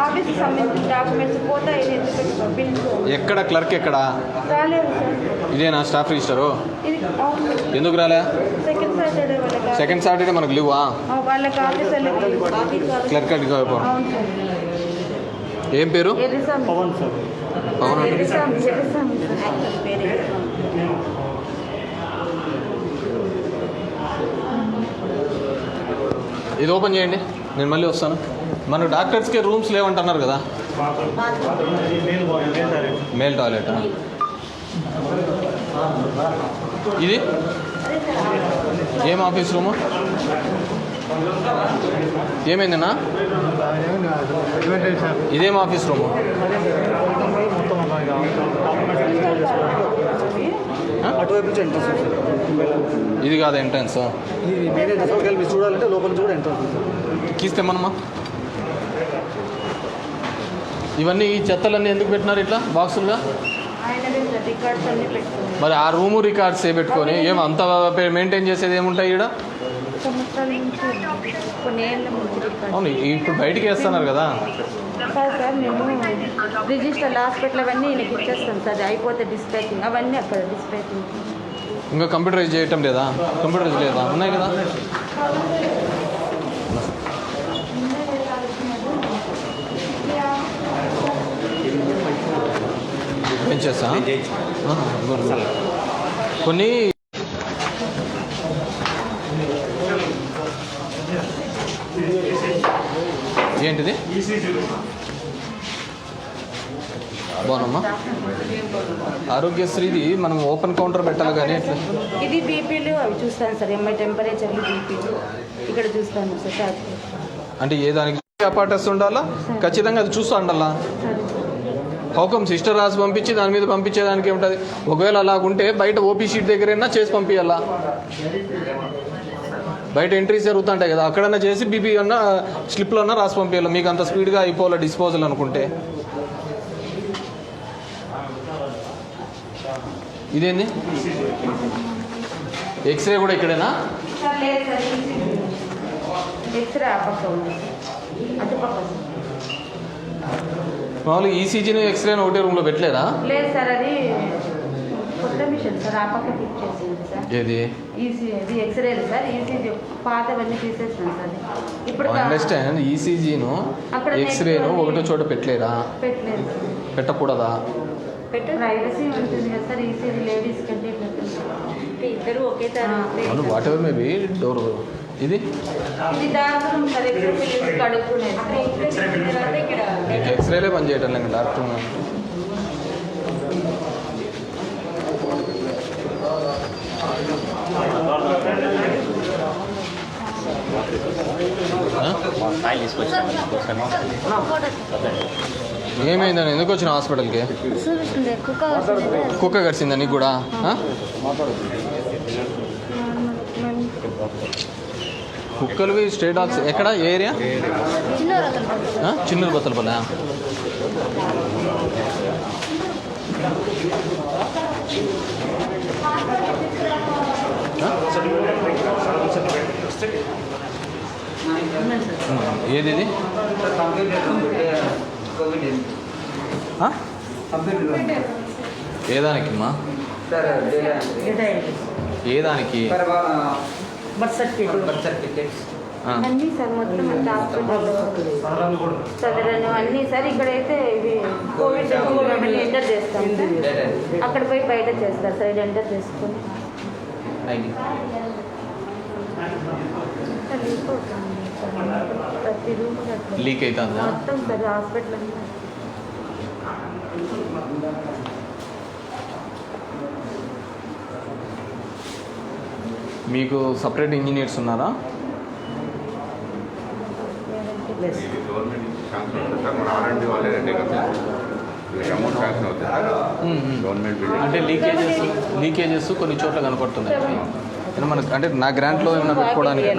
ఆఫీస్కి సంబంధించిన డాక్యుమెంట్స్ పోతాయి. ఎక్కడ క్లర్క్ ఎక్కడ? రాలేదు సార్. ఇదేనా స్టాఫ్ రిజిస్టరు? ఇది ఎందుకు రాలే? సెకండ్ సాటర్డే వాళ్ళకి. సెకండ్ సాటర్డే మనకు లీవా? వాళ్ళకి ఆఫీస్ క్లర్క్ అడిగి. ఏం పేరు? పవన్ సార్. పవన్. ఇది ఓపెన్ చేయండి, నేను మళ్ళీ వస్తాను. మనకు డాక్టర్స్కి రూమ్స్ లేవంటున్నారు కదా, మేల్ టాయిలెట్. ఇది ఏం ఆఫీస్ రూము? ఏమైందన్నా? ఇదేం ఆఫీస్ రూము? ఇది కాదు ఎంట్రన్స్. చూడాలంటే లోపల కూడా ఎంట్రన్స్ కీస్ తెమ్మనమ్మా. ఇవన్నీ ఈ చెత్తలన్నీ ఎందుకు పెట్టినారు ఇట్లా బాక్సులుగా? రికార్డ్స్ అన్ని పెట్టుకున్నాం. మరి ఆ రూము రికార్డ్స్ పెట్టుకొని ఏం అంత మెయింటైన్ చేసేది ఏముంటాయి ఇక్కడ? సంవత్సరాల నుంచి కొన్ని ఏళ్ళ నుంచి రికార్డ్. అవును, ఇప్పుడు బయటికి వేస్తున్నారు కదా. సార్ మేము రిజిస్టర్ హాస్పిటల్ అవన్నీ ఈయనకి ఇచ్చేస్తాం సార్. అయిపోతే డిస్పాచింగ్ అవన్నీ అక్కడ డిస్పాచింగ్. ఇంకా కంప్యూటరైజ్ చేయటం లేదా? కంప్యూటరైజ్ లేదా? ఉన్నాయి కదా. పెంచేస్తా కొన్ని. ఏంటిది? బాగున్నామ్మా. ఆరోగ్యశ్రీది మనం ఓపెన్ కౌంటర్ పెట్టాలి కానీ ఇది బీపీలు అవి చూస్తాను సార్. ఎంఐ టెంపరేచర్లు బీపీలు ఇక్కడ చూస్తాను సార్. అంటే ఏ దానికి అపార్టస్ ఉండాలా ఖచ్చితంగా అది చూస్తూ ఉండాలా. హౌకం సిస్టర్ రాసి పంపించి దాని మీద పంపించేదానికి ఏముంటుంది? ఒకవేళ అలాగుంటే బయట ఓపీ షీట్ దగ్గరైనా చేసి పంపించాలా. బయట ఎంట్రీస్ జరుగుతుంటాయి కదా, అక్కడన్నా చేసి బీపీ అన్నా స్లిప్లో అన్నా రాసి పంపించాలి. మీకు అంత స్పీడ్గా అయిపోవాలి డిస్పోజల్ అనుకుంటే. ఇదేంది? ఎక్స్రే కూడా ఇక్కడేనా? ఎక్స్రే మామూలుగా ఈసీజీని ఎక్స్రేని ఒకటే రూమ్లో పెట్టలేదా? లేదు సార్, అది కొత్త మిషన్ సార్. ఆ పక్క ఫిట్ చేసింది సార్. ఏది? ఇది ఎక్స్రేలు సార్. ఈసీజీ పాతవన్నీ తీసేసినాం సార్. ఇప్పుడు అండర్స్టాండ్. ఈసీజీను ఎక్స్రేను ఒకటో చోట పెట్టలేరా? పెట్టలేదు. పెట్టకూడదా? ప్రైవసీ ఉంటుంది కదా సార్. ఈసీజీ లేడీస్ కంటే ఇద్దరు ఒకే అవును, వాట్ ఎవర్ మేబీ. డోర్ ఇది బాత్రూమ్ సార్. ఎక్స్రే కడుక్కునేది. ఎక్స్రేలే పని చేయటం లేదు డాక్టర్. ఏమైందని ఎందుకు వచ్చిన హాస్పిటల్కి? కుక్క కరిచిందా నీకు కూడా? కుక్కలు స్ట్రే డాగ్స్ ఎక్కడ? ఏ ఏరియా? చిన్నూరు బత్తలపల్లి. ఏది ఇది? ఏదానికి అమ్మా? ఏదానికి? బర్త్ సర్టిఫికేట్ అన్నీ సార్. మొత్తం అంతా హాస్పిటల్ చదరను అన్నీ సార్. ఇక్కడైతే ఇవి కోవిడ్ అవన్నీ ఎంటర్ చేస్తాం సార్. అక్కడ పోయి బయట చేస్తారు సార్. ఇది ఎంటర్ చేసుకొని ప్రతి రూమ్ లీక్ అవుతుందా మొత్తం సార్ హాస్పిటల్ అంతా. మీకు సపరేట్ ఇంజనీర్స్ ఉన్నారా? అంటే లీకేజెస్ కొన్ని చోట్ల కనపడుతున్నాయి. మనకు అంటే నా గ్రాంట్లో ఏమైనా పెట్టుకోవడానికి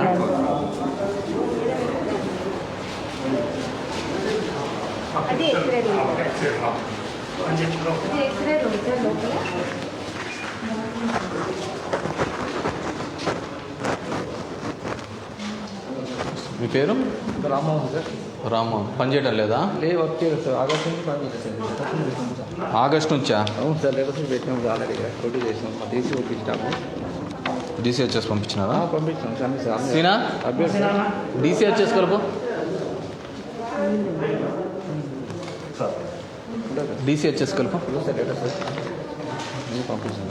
అది ఎక్స్రే రూమ్. ఇది ఎక్స్రే రూమ్ సార్. లోపల మీ పేరు? రామ్మోహన్ సార్. రామ్మోహన్. పని చేయడం లేదా? వర్క్ చేయలేదు సార్. ఆగస్ట్ నుంచి పని చేయలేదు సార్. ఆగస్ట్ నుంచా? అవును సార్. లేకపోతే పెట్టినాము ఆల్రెడీ. కొట్టి చేసినాము. డీసీ పంపించాము. డీసీహెచ్ఎస్ పంపించినారా? పంపించాము సార్. సీనా డీసీహెచ్ఎస్ కలుపు. డీసీహెచ్ఎస్ కలుపు. పంపించాము.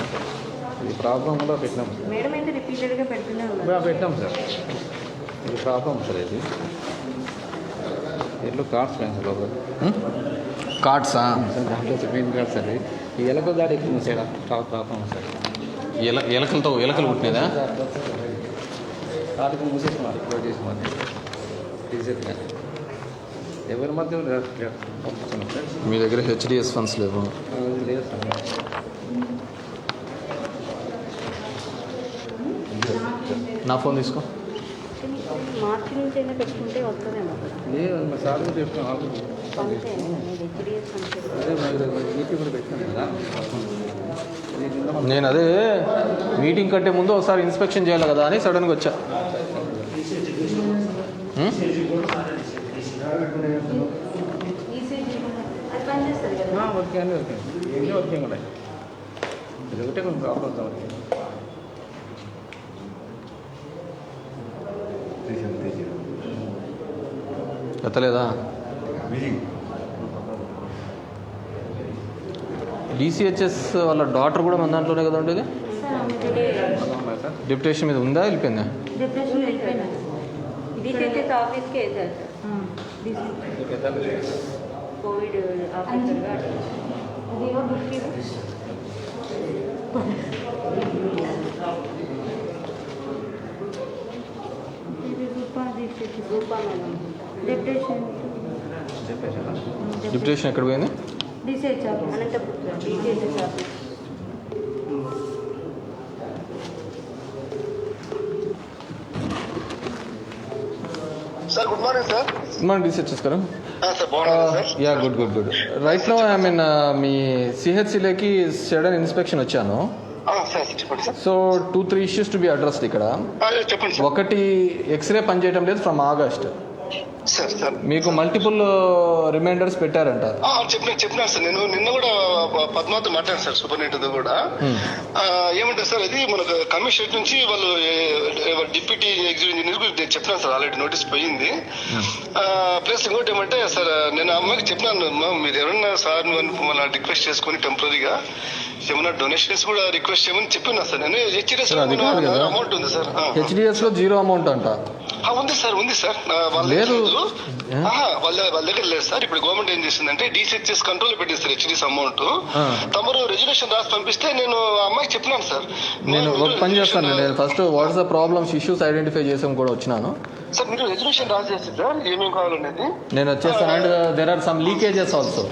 ఈ ప్రాబ్లం కూడా పెట్టినాము. మేడం అయితే రిపీటెడ్గా పెడుతూనే ఉన్నారు. పెట్టాం సార్. ఇది ప్రాబ్లం సార్ ఇది ఎల్లో కార్డ్స్ ఉన్నాయి సార్ లోపల కార్డ్సా? సార్ దాంట్లో మెయిన్ కార్డ్స్ అండి ఈ ఎలకల దాడి ఎక్కువ సార్ ప్రాబ్లం సార్ ఎలకలు పుట్టినదా? కార్డుకు మూసేసినారు క్లోజ్ చేసినారు రీసెంట్గా ఎవరి మధ్య పంపిస్తున్నాం సార్ మీ దగ్గర హెచ్డిఎస్ ఫండ్స్ లేవు? అది లేదు సార్ నా ఫోన్ తీసుకో. మార్చి నుంచి అయినా పెట్టుకుంటే వస్తుందేమో లేదు మా సార్ కూడా చెప్తున్నాం ఆల్రెడీ అంతే హెచ్డిఎస్ అంటే అదే మీటింగ్ కూడా పెట్టినాం కదా నేను అదే మీటింగ్ కంటే ముందు ఒకసారి ఇన్స్పెక్షన్ చేయాలి కదా అని సడన్గా వచ్చా. అది పనిచేస్తుంది కదా. ఓకే అండి ఓకే ఇవన్నీ వర్కింగ్ ఉన్నాయి ఇది ఒకటే కొంచెం ప్రాబ్లం సార్ ఎత్తలేదా? డిసిహెచ్ఎస్ వాళ్ళ డాక్టర్ కూడా మన దాంట్లోనే కదా ఉండేది. సార్ డిప్యుటేషన్ మీద ఉందా, వెళ్ళిపోయిందా? డిప్రెషన్ వెళ్ళిపోయినా డిసిహెచ్ఎస్ ఆఫీస్కే వేశారు సార్ కోవిడ్ ఆఫీసర్గా. అదేమో book Roopa madam depression deputation ఎక్కడ పోయింది? DCH office Anantapuram DCHS office. Sir good morning sir. మనం డిసిహెచ్ఎస్ కదా? సార్ బాగున్నారా sir? Yeah good good good. Right no I mean మీ సిహెచ్సిలోకి సడన్ ఇన్స్పెక్షన్ వచ్చాను. సార్ చెప్పండి sir. So 2-3 issues to be addressed ఇక్కడ. చెప్పండి సార్. ఒకటి, ఎక్స్రే పనిచేయడం లేదు ఫ్రమ్ ఆగస్ట్. సార్ సార్ మీకు మల్టిపుల్ రిమైండర్స్ పెట్టారంట. చెప్పినారు సార్. నేను నిన్న కూడా పద్మాతో మాట్లాడాను సార్, సూపరింటెండెంట్ కూడా. ఏమంటారు సార్, ఇది మనకు కమిషనరేట్ నుంచి వాళ్ళు డిప్యూటీ ఎగ్జిక్యూటివ్ ఇంజనీర్ చెప్పినాను సార్, ఆల్రెడీ నోటీస్ పోయింది. ప్లస్ ఇంకోటి ఏమంటే సార్, నేను అమ్మాయికి చెప్పినాను, మీరు ఎవరన్నా సార్ మన రిక్వెస్ట్ చేసుకుని టెంపరీగా ఏమన్నా డొనేషన్స్ కూడా రిక్వెస్ట్ చేయమని చెప్పినా సార్. నేను హెచ్డిఎస్ అమౌంట్ ఉంది సార్. హెచ్డిఎస్ లో 0 అమౌంట్ అంట. ఉంది సార్, ఉంది సార్. లేదు, వాళ్ళ దగ్గర లేదు సార్. ఇప్పుడు గవర్నమెంట్ ఏం చేసిందంటే డిసిహెచ్ఎస్ కంట్రోల్ పెట్టిస్తారు హెచ్డిఎస్ అమౌంట్. తమరు రెజల్యూషన్ రాసి పంపిస్తే నేను అమ్మాయికి చెప్పినాను సార్. నేను ఒక పని చేస్తాను, నేను first what's the problems issues identify చేసాం కూడా వచ్చినాను సార్. మీరు రెజల్యూషన్ రాసి చేస్తే సార్ ఏమేమి కావాలనేది నేను వచ్చేస్తాను. And there are some leakages also.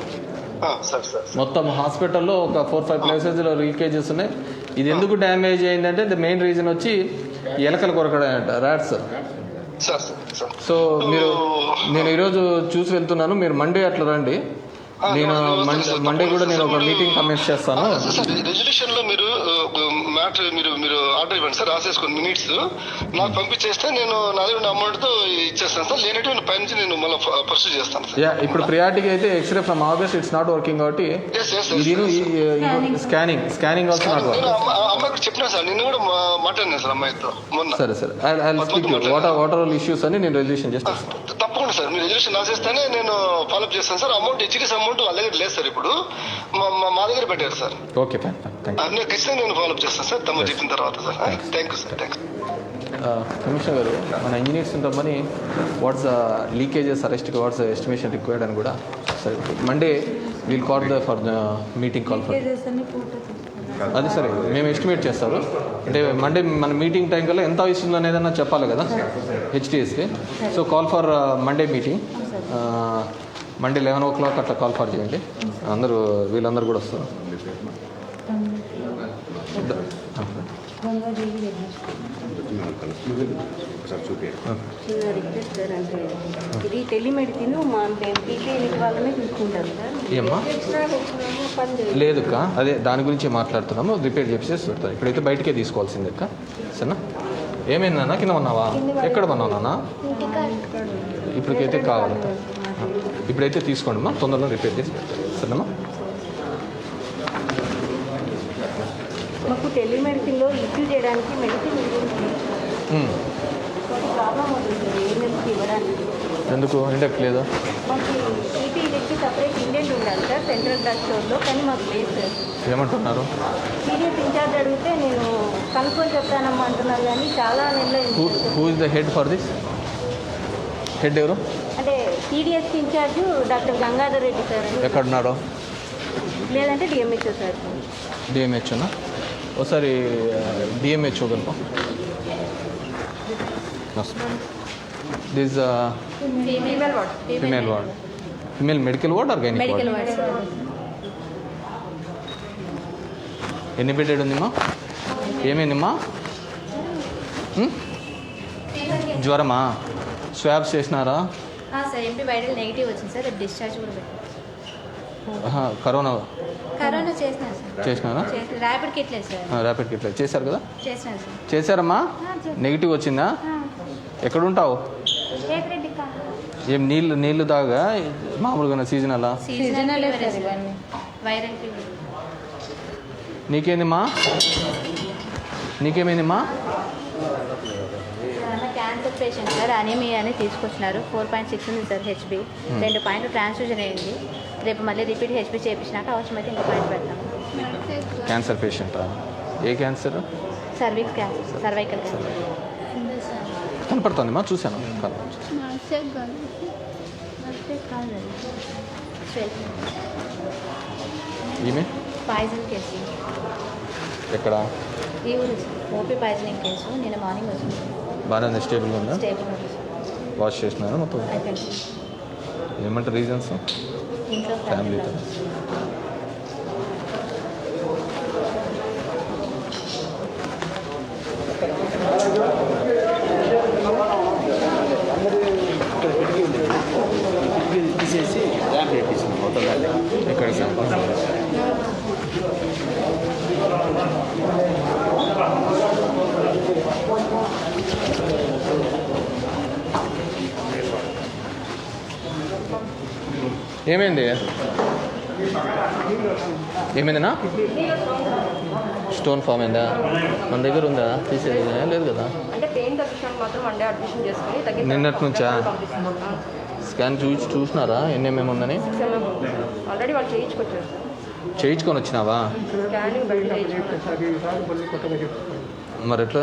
మొత్తం హాస్పిటల్లో ఒక 4-5 ప్లేసెస్లో లీకేజెస్ ఉన్నాయి. ఇది ఎందుకు డ్యామేజ్ అయిందంటే ద మెయిన్ రీజన్ వచ్చి ఎలకలు కొరకడం, ర్యాట్స్. సో నేను ఈరోజు చూసి వెళ్తున్నాను, మీరు మండే అట్లా రండి. నేను మండే కూడా నేను ఒక మీటింగ్ కమెంట్ చేస్తాను. రెజల్యూషన్ లో మీరు మ్యాటర్ మీరు ఆర్డర్ ఇవ్వండి సార్, రాసేసుకుని మినిట్స్ నాకు పంపించేస్తే నేను నా దగ్గర అమౌంట్ తో ఇచ్చేస్తాను సార్. లేనట్టు పై నుంచి నేను మళ్ళీ పర్సూ చేస్తాను సార్. ఇప్పుడు ప్రియారిటీకి అయితే x ray from August it's not working కాబట్టి స్కానింగ్ ఆల్సో నాట్ వర్కింగ్. అమ్మాయికి చెప్పినా సార్, నిన్న కూడా మాట్లాడినా సార్ అమ్మాయితో మొన్న. సరే I speak what are issues అని నేను రెజల్యూషన్ చేస్తాను. తప్పకుండా సార్, మీరు రెజల్యూషన్ రాసేస్తేనే నేను ఫాలోఅప్ చేస్తాను సార్. అమౌంట్ హెచ్డిఎస్ అమౌంట్ వాళ్ళ దగ్గర లేదు సార్, ఇప్పుడు మా దగ్గర పెట్టారు సార్. ఓకే ఫైన్, ఖచ్చితంగా నేను ఫాలోఅప్ చేస్తాను సార్ తమ చెప్పిన తర్వాత sir. Thank you sir. Thanks. Commissioner గారు, మన ఇంజనీర్స్ ఉంటామని వాట్స్ లీకేజెస్ అరెస్ట్కి వాట్స్ ఎస్టిమేషన్ రిక్వైర్డ్ అని కూడా సరే Monday we'll call for the meeting call for అది సరే మేము ఎస్టిమేట్ చేస్తారు. అంటే మండే మన మీటింగ్ టైం కల్లా ఎంత ఇస్తుందో అనేదన్నా చెప్పాలి కదా హెచ్డిఎస్కి. So call for Monday meeting, Monday 11 o'clock అట్లా కాల్ ఫర్ చేయండి. వీళ్ళందరూ కూడా వస్తారు. చిన్న రిక్వెస్ట్ సార్, అంటే ఇది టెలిమెడిసిన్ మా పీపీ వాళ్ళనే చూసుకుంటారు సార్. ఏమ్మా లేదు అక్క, అదే దాని గురించి మాట్లాడుతున్నాము. రిపేర్ చేసేసి పెడతాను. ఇప్పుడైతే బయటకే తీసుకోవాల్సింది అక్క. సరేనా? ఏమైందన్నా, కింద ఉన్నావా? ఎక్కడ ఉన్నావు నాన్న? ఇప్పటికైతే కావాలి, ఇప్పుడైతే తీసుకోండి అమ్మా, తొందరగా రిపేర్ చేసి పెడతాను. సరేనమ్మా? మాకు టెలిమెడిసిన్లో ఇష్యూ చేయడానికి మెడిసిన్ ప్రాబ్లం అవుతుంది సార్, ఏఎన్ఎంకి ఇవ్వడానికి. ఎందుకు ఇండెక్ట్ లేదా? మాకు పీపీకి సపరేట్ ఇండెంట్ ఉండాలి సార్ సెంట్రల్ డ్రగ్ స్టోర్లో, కానీ మాకు లేదు సార్. ఏమంటున్నారు? సీరియస్ ఇన్ఛార్జ్ అడిగితే నేను కనుక్కొని చెప్తానమ్మా అంటున్నారు, కానీ చాలా నెలలు. Who is the head for this? Head ఎవరు? అంటే TDS incharge doctor Gangadhar Reddy sir. ఎక్కడున్నారో? లేదంటే డిఎంహెచ్ఓ సార్. డిఎంహెచ్ఓనా? ఒకసారి డిఎంహెచ్ఓ కనుక. This female ward. Female medical ward or gynaec ward? ఎన్ని బెడెడ్ ఉందిమ్మా? ఏమైందమ్మా? జ్వరమా? స్వాబ్స్ చేసినారా? సార్ ఎంపీ వైరల్ నెగిటివ్ వచ్చింది సార్. రేపు డిశ్చార్జ్ కూడా పెట్టారు. కరోనా చేసినారు సార్. చేసినారా? ర్యాపిడ్ కిట్ లేదు సార్. ర్యాపిడ్ కిట్ చేశారు కదా? చేసినారు సార్. చేశారమ్మా? నెగిటివ్ వచ్చిందా? ఎక్కడుంటావు? ఏం నీళ్ళు తాగా మామూలుగా సీజనలా? Viral fever. నీకేందమ్మా? నీకేమైందమ్మా? Cancer patient sir. అనీమియా అని తీసుకొచ్చినారు. 4.6 ఉంది సార్ హెచ్బి. 2 పాయింట్లు ట్రాన్స్ఫ్యూజన్ అయింది. రేపు మళ్ళీ రిపీట్ హెచ్బి చేయించినాక అవసరమైతే ఇంకో పాయింట్ పెడతాం. క్యాన్సర్ పేషెంటా? ఏ cancer? Cervix cancer, cervical cancer. కనపడుతుందమ్మా, చూశాను. ఈమె పాయిజన్ కేసు. ఎక్కడ? ఈ ఊరు ఓపీ పాయిజనింగ్ కేసు. నేను మార్నింగ్ వచ్చింది. బాగానే స్టేబుల్గా ఉందా? స్టేబుల్ వాష్ చేసినారా మొత్తం? అయిపోయింది. ఏమంటారు రీజన్స్? ఇంట్లో ఫ్యామిలీతో. తీసేసి ర్యాంప్ పెట్టేసింది మొత్తం. ఇక్కడ ఏమైంది? ఏమైందినా? స్టోన్ ఫామ్ అయిందా? మన దగ్గర ఉందా? తీసేది లేదు కదా? అంటే పెయిన్ తగ్గించడానికి మాత్రం వన్ డే అడ్మిషన్ చేసుకుని నిన్నటి నుంచా? స్కాన్ చూసినారా ఎన్ఎంఎం ఉందని? ఆల్రెడీ వాళ్ళు చేయించుకొచ్చారు. చేయించుకొని వచ్చినావా? స్కానింగ్ బయట చేయించుకొచ్చారు. మరి ఎట్లా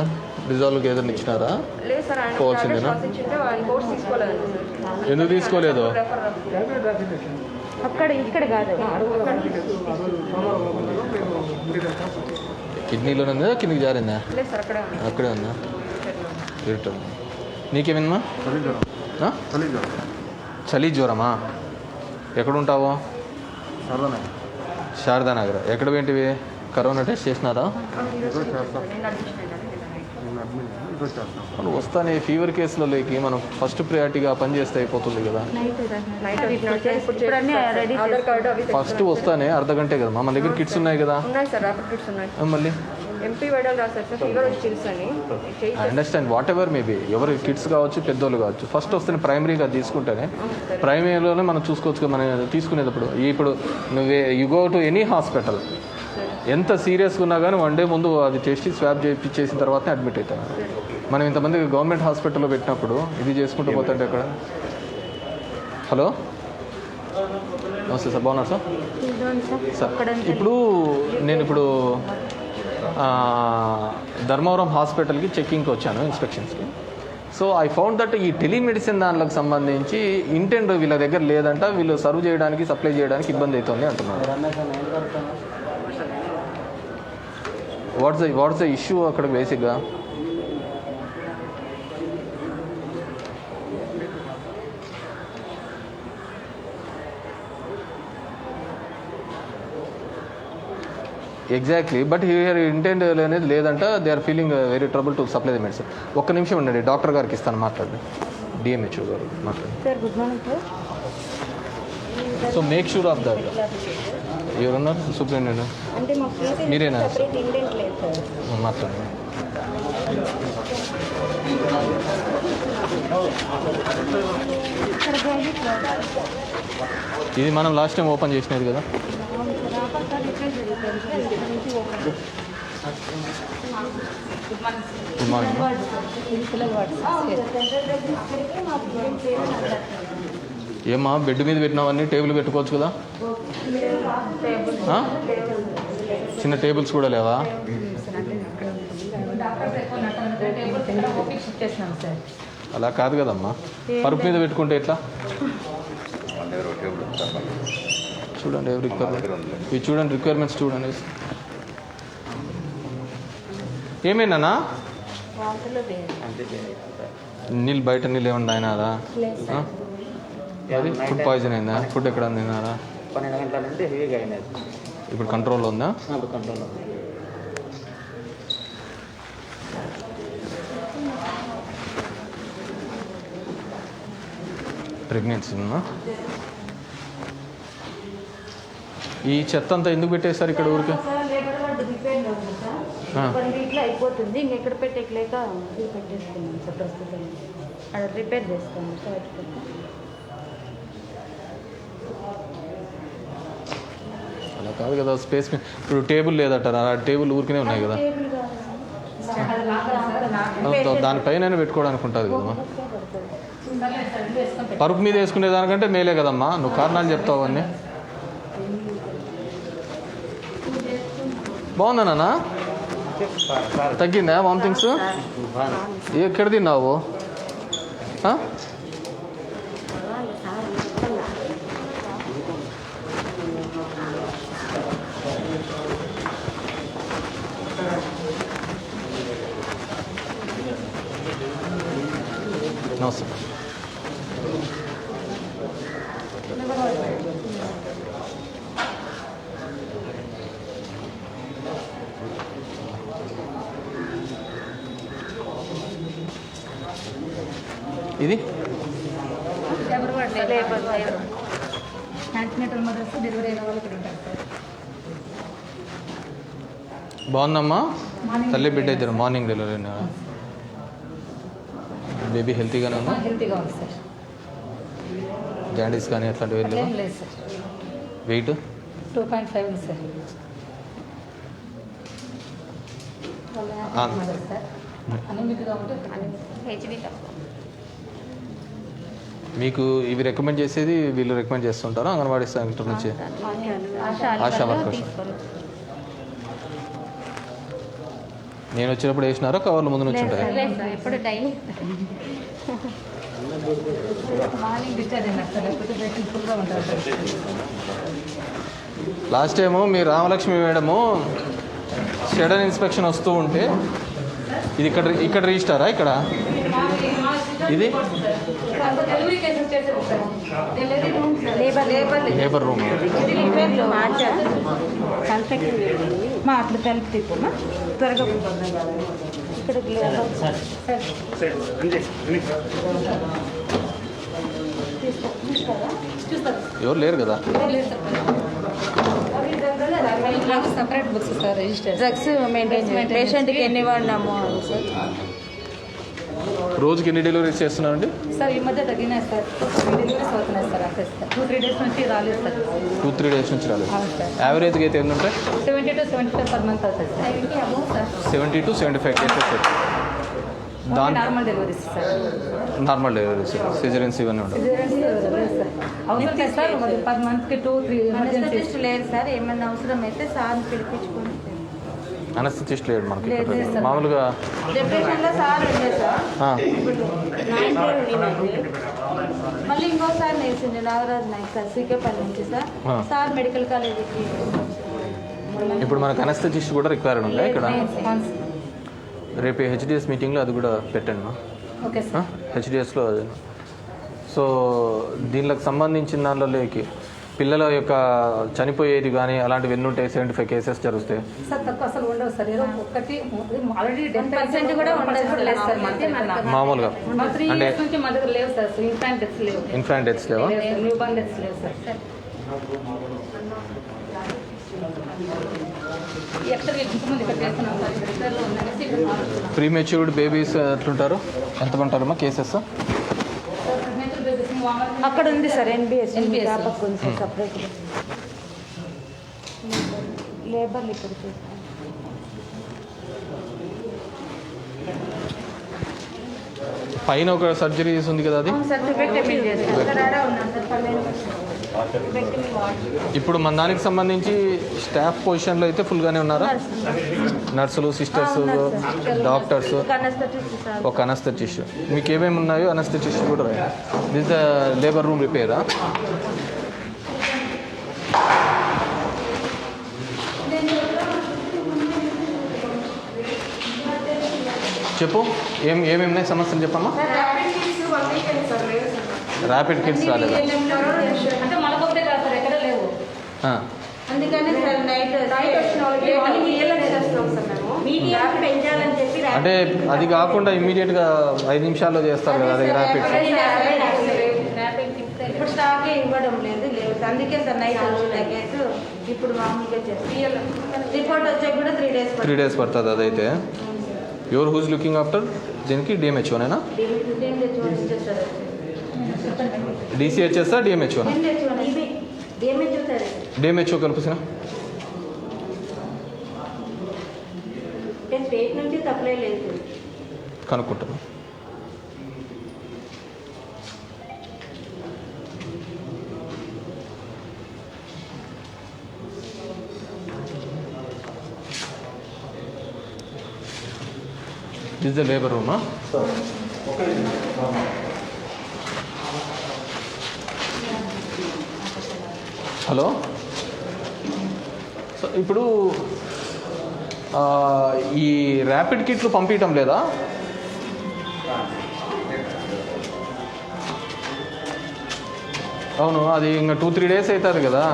రిజాల్వ్కి ఏదైనా ఇచ్చినారా? లేదు సార్. ఆయన పోవాల్సిందేనా? ఇచ్చింటే ఆయన కోర్స్ తీసుకోలేదండి సార్. ఎందుకు తీసుకోలేదు? అక్కడ ఇక్కడ కాదు. కిడ్నీలోనే ఉందా? కిందికి జారిందా? లేదు సార్ అక్కడే అక్కడే ఉందా? ఇరుటల్. నీకేమైందమ్మా? చలి జ్వరమా? ఎక్కడుంటావు? శారదానగర్. ఎక్కడ ఏంటివి? కరోనా టెస్ట్ చేసినారా? మనం వస్తానే ఫీవర్ కేసులలోకి మనం ఫస్ట్ ప్రయారిటీగా పనిచేస్తే అయిపోతుంది కదా. ఫస్ట్ వస్తానే అర్ధ గంటే కదా మన దగ్గర కిట్స్ ఉన్నాయి కదా. ఉన్నాయి సార్. ర్యాపిడ్ కిట్స్ ఉన్నాయి. మళ్ళీ ఎంపీ వైడల్ రాశారు సార్. ఫీవర్ వచ్చి చిల్స్ అని. I understand what ever maybe. ఎవరు కిడ్స్ కావచ్చు, పెద్దోళ్ళు కావచ్చు. ఫస్ట్ వస్తే ప్రైమరీగా తీసుకుంటేనే ప్రైమరీలోనే మనం చూసుకోవచ్చు. మనం తీసుకునేటప్పుడు ఇప్పుడు నువ్వే you go to any hospital, ఎంత సీరియస్గా ఉన్నా కానీ వన్ డే ముందు అది టెస్ట్ స్వాబ్ చేసిన తర్వాతనే అడ్మిట్ అవుతాను. మనం ఇంతమంది గవర్నమెంట్ హాస్పిటల్లో పెట్టినప్పుడు ఇది చేసుకుంటూ పోతుంటే అక్కడ. హలో, నమస్తే సార్, బాగున్నారు సార్? సార్ ఇప్పుడు నేను ధర్మవరం హాస్పిటల్కి చెక్కింగ్కి వచ్చాను, ఇన్స్పెక్షన్స్కి. సో ఐ ఫౌండ్ దట్ ఈ టెలిమెడిసిన్ దానిలకు సంబంధించి ఇంటెంట్ వీళ్ళ దగ్గర లేదంట. వీళ్ళు సర్వ్ చేయడానికి, సప్లై చేయడానికి ఇబ్బంది అవుతుంది అంటున్నారు. వాట్స్ ద ఇష్యూ అక్కడ బేసిక్గా? ఎగ్జాక్ట్లీ, బట్ హియర్ ఇంటెంట్ అనేది లేదంట. They are feeling very trouble to supply the medicine. ఒక్క నిమిషం ఉండండి, డాక్టర్ గారికి ఇస్తాను, మాట్లాడండి. డిఎంహెచ్ఓ గారు మాట్లాడండి. Sir good morning sir. So make sure of that. ఎవరున్నారు? సూపరింటెండెంట్ అంటే మా మీరేనా? ఇండెంట్ లేదు సార్. మాట్లాడండి. ఇది మనం లాస్ట్ టైం ఓపెన్ చేసినది కదా. Good morning. ఏమ్మా బెడ్ మీద పెట్టినావన్నీ టేబుల్ పెట్టుకోవచ్చు కదా? చిన్న టేబుల్స్ కూడా లేవా? అలా కాదు కదమ్మా, పరుపు మీద పెట్టుకుంటే ఎట్లా? మన దగ్గర ఒక టేబుల్ ఉంది సార్. చూడండి ఇవి చూడండి, రిక్వైర్మెంట్స్ చూడండి. ఏమైనా నీళ్ళు బయట నీళ్ళు ఏమన్నా అయినారా? అది ఫుడ్ పాయిజన్ అయిందా? ఫుడ్ ఎక్కడ తిన్నారా? 12 గంటల నుండి హెవీగా అయినది. ఇప్పుడు కంట్రోల్లో ఉందా? ఇప్పుడు కంట్రోల్లో ఉంది. ప్రెగ్నెన్సీ ఉందా? ఈ చెత్త అంతా ఎందుకు పెట్టేశారు ఇక్కడ ఊరికే? లేబర్ వార్డు రిపేర్ ఉంది సార్, 1 వీక్లో అయిపోతుంది. ఇంకెక్కడ పెట్టలేక ఇది పెట్టేసుకున్నాం సార్. ప్రస్తుతం అక్కడ రిపేర్ చేస్తాము సార్. అలా కాదు కదా, స్పేస్ ఇప్పుడు టేబుల్ లేదట, టేబుల్ ఊరికనే ఉన్నాయి కదా, దానిపైన పెట్టుకోవడానికి ఉంటుంది కదమ్మా. పరుపు మీద వేసుకునే దానికంటే మేలే కదమ్మా. నువ్వు కారణాలు చెప్తావు అన్నీ. బాగుందా నాన్న? తగ్గిందా వామిటింగ్స్? ఎక్కడ తిన్నావు? నమస్తే. ఇది బాగుందమ్మా. తల్లి బిడ్డ ఇద్దరు మార్నింగ్ డెలివరీ అయినా? బేబీ హెల్తీగానే ఉందా? హెల్తీగా ఉంది సార్. జాండీస్ కానీ అట్లాంటివి ఏం లేదు సార్. వెయిట్ 2.5 ఉంది సార్. మీకు ఇవి రికమెండ్ చేసేది వీళ్ళు రికమెండ్ చేస్తుంటారా అంగన్వాడీ సెంటర్ నుంచి? ఆశా వర్కర్స్. నేను వచ్చినప్పుడు వేసినారా కవర్లు ముందు నుంచి ఉంటాయి? ఎప్పుడు డైలీ మార్నింగ్ డిశ్చార్జ్ అయినా సార్, లేకపోతే బయట ఫుల్గా ఉంటారు సార్. లాస్ట్ టైము మీ రామలక్ష్మి మేడము షెడన్ ఇన్స్పెక్షన్ వస్తూ ఉంటే ఇది ఇక్కడ రిజిస్టారా? ఇక్కడ ఇది డెలివరీ కేసెస్ చేసేది సార్. Labour room. మా అట్లా కలిపి తిప్పమా త్వరగా ఇక్కడ ఎవరు లేరు కదా? Separate books sir. Register drugs maintain పేషెంట్కి ఎన్ని వాడినాము సార్? రోజుకి ఎన్ని డెలివరీస్ చేస్తున్నారండి? సార్ ఈ మధ్య తగ్గినాయి సార్. డెలివరీస్ అవుతున్నాయి సార్. అంతే సార్. 2-3 డేస్ నుంచి రాలేదు సార్. 2-3 డేస్ నుంచి రాలేదు. అవును సార్. యావరేజ్గా అయితే ఎన్ని ఉంటాయి? 70 to 75 పర్ మంత్ అవుతుంది sir. 70 to 75 cases. Normal deliveries sir. Normal deliveries, caesareans ఇవన్నీ ఉంటాయి. అవుతుంది సార్. మరి పర్ మంత్కి 2-3 ఎమర్జెన్సీస్ లేదు సార్. ఏమన్నా అవసరం అయితే సార్ పిలిపించుకొని అనస్థిస్ట్ లేడు మనకి ఇక్కడ. మామూలుగా డిప్రెషన్లో సార్ ఉండే సార్. మళ్ళీ ఇంకోసారి నేర్చింది నాగరాజ్ నాయక్ సార్, సీకేపల్లి నుంచి సార్. సార్ మెడికల్ కాలేజీకి ఇప్పుడు మనకు అనస్థిస్ట్ కూడా రిక్వైర్డ్ ఉంది ఇక్కడ. రేపు హెచ్డిఎస్ మీటింగ్లో అది కూడా పెట్టండి. Okay sir. హెచ్డిఎస్లో అది. సో దీనికి సంబంధించిన దానిలోకి పిల్లల యొక్క చనిపోయేది కానీ అలాంటివి ఎన్ని ఉంటాయి? 75 కేసెస్ జరుగుతాయి సార్. తక్కువ అసలు ఉండవు సార్. ఏదో ఒకటి ఆల్రెడీ 10% కూడా ఉండదు సార్. మామూలుగా. 3 years నుంచి మా దగ్గర లేవు సార్. ఇన్ఫాంట్ డెత్స్ లేవు. ఇన్ఫాంట్ డెత్స్ లేవా? న్యూ బార్న్ డెత్స్ లేవు సార్. ఎక్కడ ఇంతకుముందు ఇక్కడ చేస్తున్నాం సార్. ఇక్కడ రిపేర్లో ఉన్నాయి. ప్రీ మెచ్యూర్డ్ బేబీస్ ఎట్లుంటారు? ఎంత ఉంటారమ్మా కేసెస్? అక్కడ ఉంది సార్. ఎన్బిఎస్ ఉంది సార్. సపరేట్ లేబర్లు ఇక్కడ చేస్తాం. పైన ఒక సర్జరీస్ ఉంది కదా, అది సర్టిఫికేట్ చేస్తాం సార్. ఉన్నాం సార్. ఇప్పుడు మన దానికి సంబంధించి స్టాఫ్ పొజిషన్లో అయితే ఫుల్గానే ఉన్నారా? నర్సులు, సిస్టర్స్, డాక్టర్స్, ఒక అనస్థెటిస్ట్. మీకు ఏమేమి ఉన్నాయో అనస్థెటిస్ట్ కూడా రాయండి. దిస్ ద లేబర్ రూమ్ రిపేరా? చెప్పు, ఏమేమి ఉన్నాయి సమస్యలు చెప్పమ్మా. ర్యాపిడ్ కిట్స్ రాలేదు. అంటే మనకొకటే కాదు సార్, ఎక్కడ లేవు. అందుకనే సార్ నైట్ వచ్చిన వాళ్ళకి మార్నింగ్ రియలైజ్ చేస్తాం సార్ మేము. మీడియా పెంచాలని చెప్పి అంటే అది కాకుండా ఇమ్మీడియట్గా 5 నిమిషాల్లో చేస్తారు కదా, అది ర్యాపిడ్. ఇప్పుడు స్టాకే ఇవ్వడం లేదు. అందుకే సార్ నైట్ వచ్చిన కేసు ఇప్పుడు మామూలుగా చేస్తారు. రిపోర్ట్ వచ్చాక కూడా 3 days పడుతుంది. అదైతే యువర్ హూజ్ లుకింగ్ ఆఫ్టర్ దీనికి డిఎంహెచ్ఓనేనా? డిసిహెచ్ఎస్ఆ డిఎంహెచ్ఓనా? డిఎంహెచ్ఓ కల్పిసిన స్టేట్ నుంచి సప్లై లేదు కనుక్కుంటాను. Is the labor room? Hello. So ఇప్పుడు ఈ ర్యాపిడ్ కిట్లు పంపించడం లేదా? అవును, అది ఇంకా 2-3 days అవుతుంది కదా.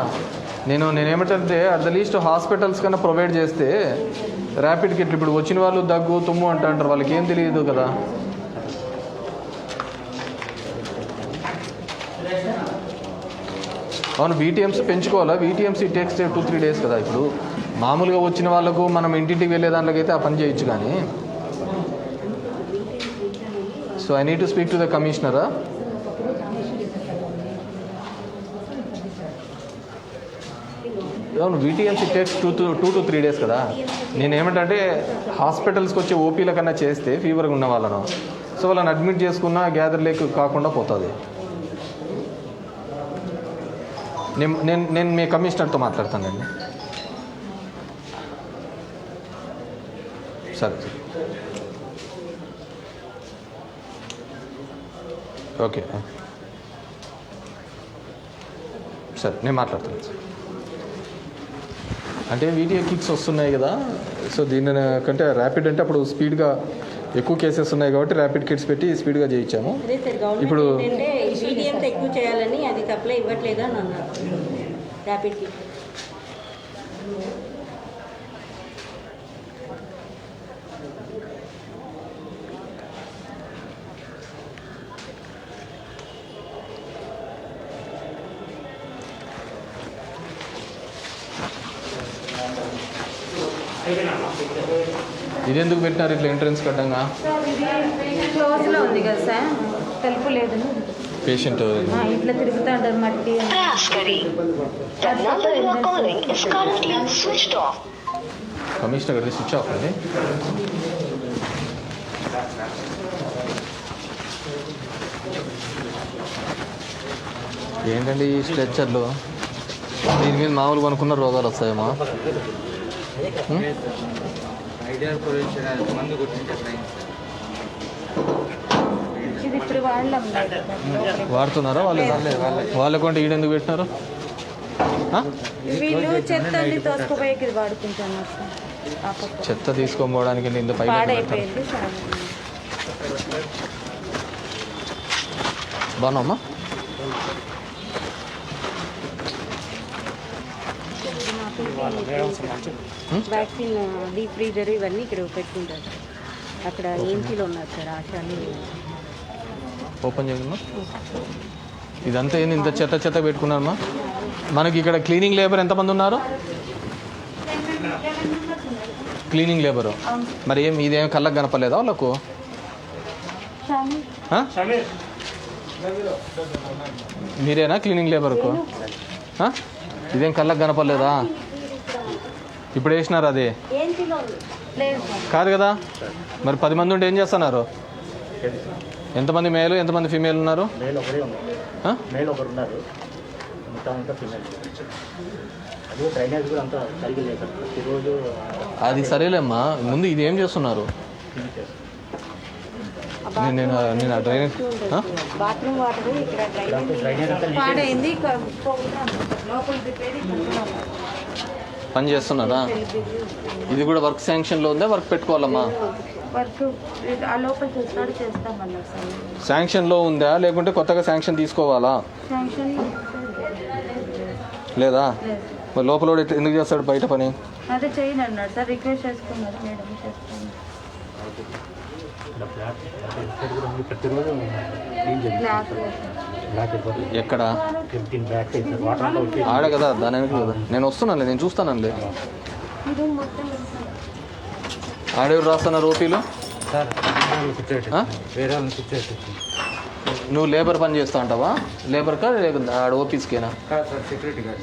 నేనేమంటే అట్ ద లీస్ట్ హాస్పిటల్స్ కన్నా ప్రొవైడ్ చేస్తే ర్యాపిడ్ కిట్లు. ఇప్పుడు వచ్చిన వాళ్ళు దగ్గు తుమ్ము అంటారు, వాళ్ళకి ఏం తెలియదు కదా. అవును, వీటీఎంసీ పెంచుకోవాలా? వీటీఎంసీ టేక్స్ 2-3 days కదా. ఇప్పుడు మామూలుగా వచ్చిన వాళ్ళకు మనం ఇంటింటికి వెళ్ళే దాంట్లోకైతే ఆ పని చేయొచ్చు కానీ. So I need to speak to the కమిషనరా. అవును, వీటీఎంసీ టేక్స్ 2 to 3 days కదా. నేనేమంటే హాస్పిటల్స్కి వచ్చే ఓపీల కన్నా చేస్తే ఫీవర్గా ఉన్న వాళ్ళను, సో వాళ్ళని అడ్మిట్ చేసుకున్న గ్యాదర్ లేక్ కాకుండా పోతుంది. నేను మీ కమిషనర్తో మాట్లాడతానండి. సరే ఓకే, సరే నేను మాట్లాడతాను సార్. అంటే వీడియో కిట్స్ వస్తున్నాయి కదా, సో దీని కంటే ర్యాపిడ్ అంటే అప్పుడు స్పీడ్గా ఎక్కువ కేసెస్ ఉన్నాయి కాబట్టి ర్యాపిడ్ కిట్స్ పెట్టి స్పీడ్గా చేయించాము. ఇప్పుడు ఎక్కువ చేయాలని అది సప్లై ఇవ్వట్లేదు అని అన్నారు. ర్యాపిడ్ కిట్ ఇది ఎందుకు పెట్టినారు ఇట్లా ఎంట్రన్స్ కట్టంగా? క్లోజ్లో ఉంది కదా సార్, తెలుపు లేదు. పేషెంట్ ఇట్లా తిరుగుతూ ఉంటారు మట్టి. కమిషనర్ గారి స్విచ్ ఆఫ్ అండి. ఏంటండి ఈ స్ట్రెచ్చర్లు? దీని మీద మామూలుగా అనుకున్న రోగాలు వస్తాయేమో. వాడుతున్నారా వాళ్ళకంటే ఈడెందుకు పెట్టినారు? వీళ్ళు చెత్త తోసుకుపోయేకి వాడుకుంటున్నారు. చెత్త తీసుకోపోవడానికి ఇంత పై బాగున్నామ్మా. వ్యాక్సిన్ డీప్ ఫ్రీజర్ ఇవన్నీ ఇక్కడ పెట్టుకుంటారు. అక్కడ ఏంటీలో ఉన్నారు సార్ ఆశాలు. ఓపెన్ చేయమ్మా. ఇదంతా ఏంది ఇంత చెత్త పెట్టుకున్నారమ్మా? మనకి ఇక్కడ క్లీనింగ్ లేబర్ ఎంతమంది ఉన్నారు? క్లీనింగ్ లేబరు మరి ఇదేం కళ్ళకు కనపలేదా వాళ్ళకు? మీరేనా క్లీనింగ్ లేబర్కు? ఇదేం కళ్ళకు కనపలేదా? ఇప్పుడు వేసినారు అది కాదు కదా. మరి 10 మంది ఉంటే ఏం చేస్తున్నారు? ఎంతమంది మేలు ఎంతమంది ఫీమేల్ ఉన్నారు? మొత్తం అంతా ఫిమేల్. అదే డ్రైనేజ్ కూడా అంతా సరిగ్గా లేదు సార్. ప్రతిరోజు అది సరేలేమ్మా, ముందు ఇది ఏం చేస్తున్నారు? నేను ఆ డ్రైనేజ్ బాత్రూమ్ వాటర్ ఇక్కడ డ్రైనేజ్ అంతా పాడైంది, లోపల రిపేర్ పని చేస్తున్నారా? ఇది కూడా వర్క్ శాంక్షన్లో ఉందా, వర్క్ పెట్టుకోవాలమ్మా? వర్క్ ఆ లోపల చూస్తాడు చేస్తామన్నారు సార్. శాంక్షన్లో ఉందా లేకుంటే కొత్తగా శాంక్షన్ తీసుకోవాలా? శాంక్షన్ లేదా? మరి లోపల వాడు ఎందుకు చేస్తాడు బయట పని? అదే చేయను అన్నాడు సార్, రిక్వెస్ట్ చేసుకున్నారు మేడం చేస్తాను. ప్రతిరోజు క్లీన్ చేయాలి. బ్లాక్ అయిపోతుంది. ఎక్కడ? 15 బ్లాక్ అయింది సార్. వాటర్ అంతా వచ్చి ఆడ కదా, దాని వెనక కదా. నేను వస్తున్నానులే, నేను చూస్తానండి. ఇది మొత్తం ఆడేవారు రాస్తున్నారు ఓపీలు? సార్ సిచ్యువేషన్ వేరే వాళ్ళని సిచ్యువేషన్ నువ్వు లేబర్ పని చేస్తా అంటావా? లేబర్కా లేకపోతే ఆడ ఓపీస్కేనా? Sir security guard.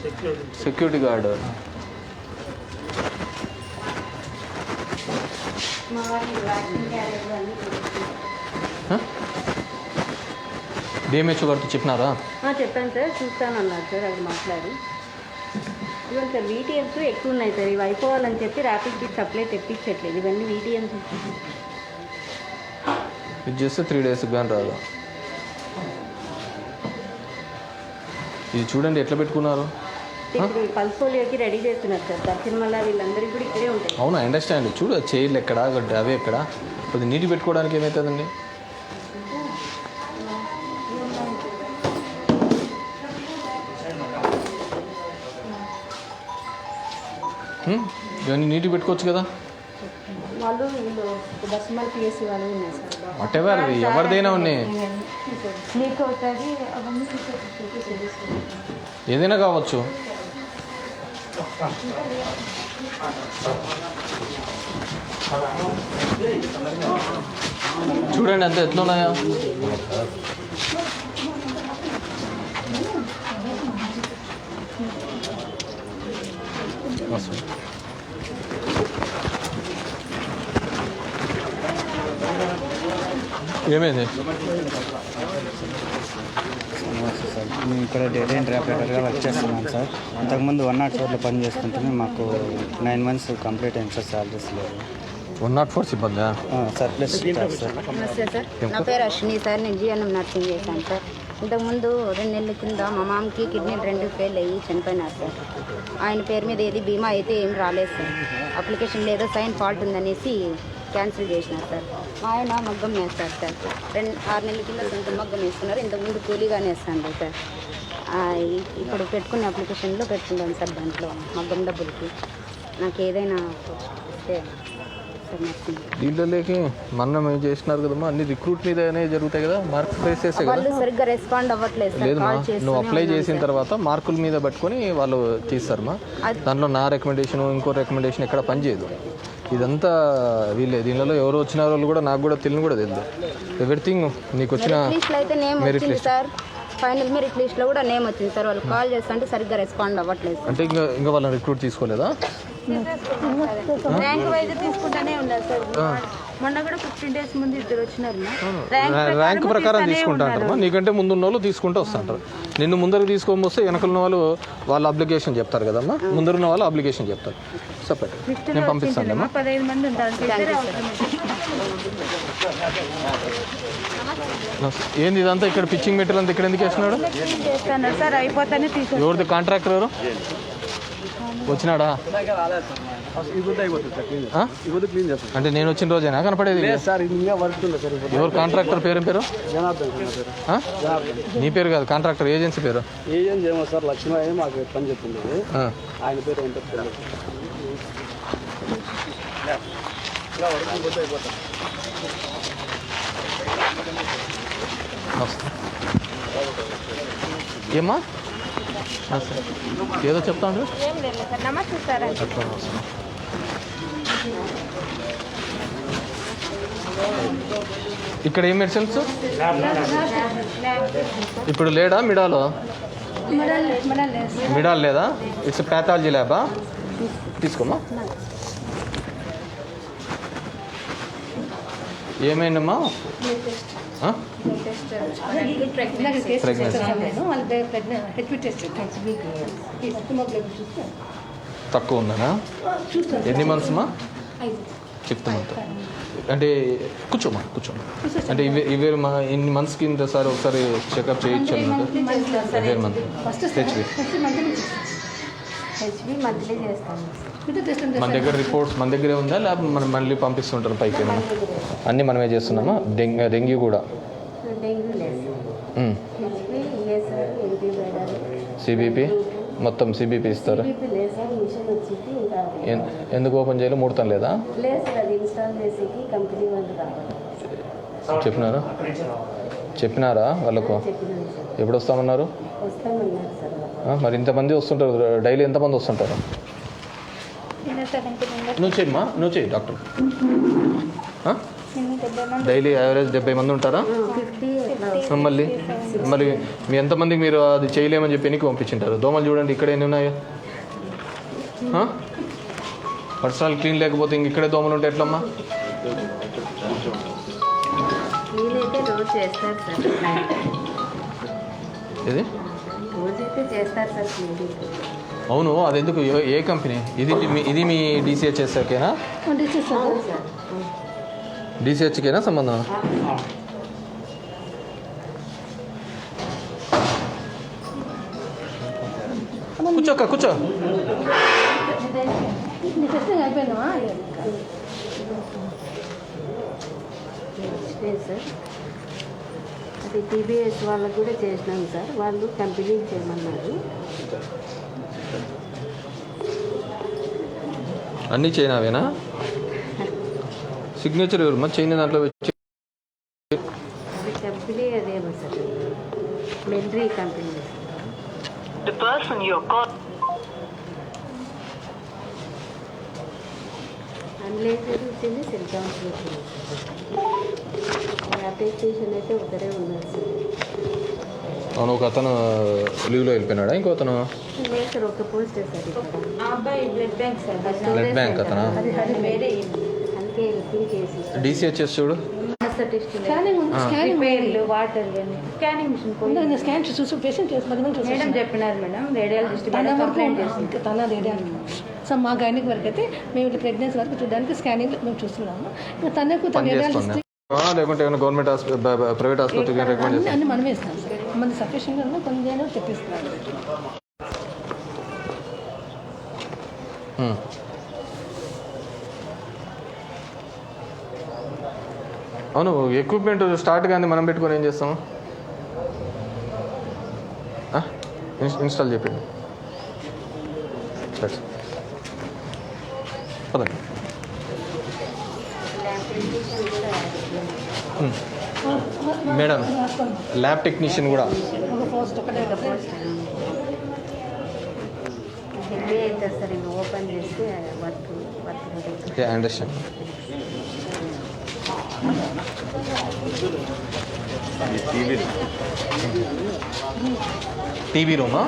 Security guard. మా వారికి వ్యాక్సిన్ క్యారేజ్ అన్నీ డిఎంహెచ్ఓ గారితో చెప్పినారా? చెప్పాను సార్, చూస్తానన్నారు సార్, అది మాట్లాడి. ఇవన్నీ సార్ వీటీఎంస్ ఎక్కువ ఉన్నాయి సార్, ఇవి అయిపోవాలని చెప్పి ర్యాపిడ్ కిట్ సప్లై తెప్పించట్లేదు. ఇవన్నీ వీటీఎంస్ ఇది చేస్తే 3 డేస్కి కానీ రాదు. ఇది చూడండి ఎట్లా పెట్టుకున్నారు. ఇప్పుడు పల్స్ పోలియోకి రెడీ చేస్తున్నారు సార్. దర్శనమల్ల వీళ్ళందరికీ కూడా ఇక్కడే ఉంటాయి. అవునా, అండర్స్టాండ్. చూడు చైర్లు ఎక్కడ, అవి ఎక్కడ, కొద్దిగా నీటి పెట్టుకోవడానికి ఏమవుతుందండి? ఇవన్నీ నీటి పెట్టుకోవచ్చు కదా. వాళ్ళు వీళ్ళు దర్శనమల్ల పిఎస్సి వాళ్ళు ఉన్నాయి సార్. వాట్ ఎవర్, ఎవరిదైనా ఉన్నాయి, లీక్ అవుతుంది అవన్నీ ఏదైనా కావచ్చు. చూడండి అంత ఎట్లున్నాయా. ఏమైంది? సార్ మేము ఇక్కడ డేటా ఎంట్రీ ఆపరేటర్గా వర్క్ చేస్తున్నాం సార్. అంతకుముందు 104లో పని చేస్తుంటే మాకు 9 months కంప్లీట్ అయింది సార్. శాలరీస్ లేదు. 104 సిబ్బందా? Sir plus staff sir. నమస్తే సార్, నా పేరు అశ్విని సార్. నేను జిఎన్ఎం నర్సింగ్ చేశాను సార్. ఇంతకుముందు 2 నెలల కింద మా మామకి కిడ్నీలు 2 ఫెయిల్ అయ్యి చనిపోయినారు సార్. ఆయన పేరు మీద ఏది బీమా అయితే ఏం రాలేదు సార్. అప్లికేషన్ లేదో సైన్ ఫాల్ట్ ఉందనేసి క్యాన్సిల్ చేసినారు సార్. మా ఆయన మగ్గం వేస్తారు సార్. 6 నెలల కింద సొంత మగ్గం వేస్తున్నారు. ఇంతకుముందు కూలీగానే వేస్తాను సార్. ఇప్పుడు పెట్టుకునే అప్లికేషన్లో పెట్టుకుంటాను సార్. దాంట్లో మగ్గం డబ్బులకి నాకు ఏదైనా ఇస్తే సార్ నచ్చింది. దీంట్లోకి మనం ఏం చేసినారు కదమ్మా, అన్ని రిక్రూట్ మీదనే జరుగుతాయి కదా, మార్క్స్ బేస్ చేసే కదా. వాళ్ళు సరిగ్గా రెస్పాండ్ అవ్వట్లేదు సార్. లేదమ్మా, కాల్ చేస్తూనే నువ్వు అప్లై ఉన్నాను చేసిన సార్. తర్వాత మార్కుల మీద పట్టుకొని వాళ్ళు చేస్తారమ్మా. దాంట్లో నా రికమెండేషన్ ఇంకో రికమెండేషన్ ఎక్కడ పనిచేయదు. ఇదంతా వీళ్ళే. దీనిలో ఎవరు వచ్చిన వాళ్ళు కూడా నాకు కూడా తెలియని కూడా తెలియదు. ఎవ్రీథింగ్ నీకు వచ్చిన మెరిట్ లిస్ట్లో అయితే నేమ్ మెరిట్ వచ్చింది లిస్ట్ సార్. ఫైనల్ మెరిట్ లిస్ట్లో కూడా నేమ్ వచ్చింది సార్. వాళ్ళు కాల్ చేస్తుంటే సరిగ్గా రెస్పాండ్ అవ్వట్లేదు సార్. అంటే ఇంకా వాళ్ళని రిక్రూట్ తీసుకోలేదా? ర్యాంక్ వైజ్ తీసుకుంటానే ఉన్నారు సార్. మొన్న కూడా 15 days ముందు 2 వచ్చినారు. ర్యాంక్ ప్రకారం తీసుకుంటా అంటారమ్మా. నీకంటే ముందు ఉన్న వాళ్ళు తీసుకుంటూ వస్తుంటారు. నిన్ను ముందరకు తీసుకొని వస్తే వెనకలున్న వాళ్ళు అప్లికేషన్ చెప్తారు కదమ్మా. ముందరున్న వాళ్ళు అప్లికేషన్ చెప్తారు. సపరేట్ నేను పంపిస్తాను అమ్మా. 15 మంది ఉంటారు. ఏంది ఇదంతా ఇక్కడ పిచ్చింగ్ మెటీరియల్ అంతా ఇక్కడ ఎందుకు వేసినాడు? చేస్తాను సార్, అయిపోతానే తీసుకు. ఎవరిది కాంట్రాక్టర్ ఎవరు వచ్చినాడా? అంటే నేను వచ్చిన రోజేనా కనపడేది? ఎవరు కాంట్రాక్టర్ పేరు? నీ పేరు కాదు, కాంట్రాక్టర్ ఏజెన్సీ పేరు. ఏజెన్సీ ఏమో సార్, లక్ష్మీ మాకు పని చెప్తుంది. ఆయన పేరు ఏంటో ఏమ్మా ఏదో చెప్తా ఉండ్రు. నమస్తే సార్. ఇక్కడ ఏం మెడిసిన్స్ ఇప్పుడు లేడా? మిడాల్ లేదా? ఇట్స్ ప్యాథాలజీ ల్యాబా? తీసుకోమ్మా. ఏమైందమ్మా? ప్రెగ్నెన్సీ తక్కువ ఉందనా? ఎన్ని మంత్స్ మా? 5th month. అంటే కూర్చోమా. అంటే ఇవేరు మా ఎన్ని మంత్స్ కింద సార్ ఒకసారి చెకప్ చేయొచ్చు అన్నట్టు? every month. హెచ్బి మంత్లీ చేస్తాము. మన దగ్గర రిపోర్ట్స్ మన దగ్గరే ఉందా లేకపోతే మనం మళ్ళీ పంపిస్తుంటారు పైకి ఏమైనా? అన్నీ మనమే చేస్తున్నామా? డెంగ్యూ కూడా? డెంగ్యూ లేదు. హెచ్బి సార్, ఎల్బీ మేడాలు, సిబిపి మొత్తం సిబిపి ఇస్తారా? లేదు సార్, మిషన్ వచ్చింది ఇంకా ఎందుకు ఓపెన్ చేయాలి? ముహూర్తం లేదా? లేదు సార్, అది ఇన్స్టాల్ చేసేకి కంపెనీ వాళ్ళు రావాలి. చెప్పినారా వాళ్ళకు? చెప్పినాను సార్, ఎప్పుడు వస్తామన్నారు? వస్తామన్నారు సార్. మరి ఇంతమంది వస్తుంటారు, డైలీ ఎంతమంది వస్తుంటారు? నువ్వు చెయ్యి డాక్టర్. డైలీ యావరేజ్ 70 మంది ఉంటారా? 50 మళ్ళీ మీ ఎంతమందికి మీరు అది చేయలేమని చెప్పి ఎన్నికి పంపించింటారు? దోమలు చూడండి ఇక్కడ ఎన్ని ఉన్నాయో. పర్సనల్ క్లీన్ లేకపోతే ఇంక ఇక్కడే దోమలు ఉంటే ఎట్లమ్మా? నేనైతే రోజు చేస్తారు సార్. ఇది రోజైతే చేస్తారు సార్ క్లినిక్. అవును, అది ఎందుకు? ఏ కంపెనీ ఇది? మీ DCHSకేనా? DCHకేనా సంబంధం? కూర్చో. సార్ అది TBS వాళ్ళకు కూడా చేసినాం సార్. వాళ్ళు కంపెనీ చేయమన్నారు. అన్నీ చైనావేనా? సిగ్నేచర్ ఎవరు చైనా దాంట్లో వచ్చి? అది కంపెనీ అదేమో సార్, మెల్రీ కంపెనీ. అన్లేటెడ్ వచ్చింది, సెల్ కౌన్సిల్ వచ్చింది. అటెస్టేషన్ అయితే ఒకరే ఉన్నారు సార్. అవును, ఒక అతను లీవ్లో వెళ్ళిపోయినాడా? ఇంకో అతను? లేదు సార్, ఒక పోస్ట్ సార్ ఇక్కడ. ఆ అబ్బాయి blood bank sir. Blood bank అతనా? అది వేరే అందుకే హెల్పింగ్ కేసు. DCHS చూడు. వాటర్ స్కానింగ్ మిషన్ స్కాన్ చూసి పేషెంట్ మేడం చెప్పినారు మేడం, రేడియాలజిస్ట్ కంప్లైంట్ చేస్తుంది. తన రేడియాలజిస్ట్. సో మా గైనిక్ వరకు అయితే మేము ప్రెగ్నెన్సీ వరకు చూడడానికి స్కానింగ్ మేము చూస్తున్నాము. తనకు రేడియాలజిస్ట్ లేకుంటే ఏమైనా గవర్నమెంట్ ప్రైవేట్ ఆసుపత్రికి రికమెండ్ చేస్తాం? అన్ని మనమే ఇస్తాం సార్. మన సఫిషియెంట్గా కొంచెం తెప్పిస్తున్నారు. అవును, ఎక్విప్మెంట్ స్టార్ట్ కానీ మనం పెట్టుకొని ఏం చేస్తాము? ఇన్స్టాల్ చేయండి. పదండి. మేడం, ల్యాబ్ టెక్నీషియన్ కూడా ఒక పోస్ట్ ఒకటే హెవీ అవుతుంది సార్. ఇవి ఓపెన్ చేస్తే వర్క్ అండర్స్టాండ్. టీవీ రూమా?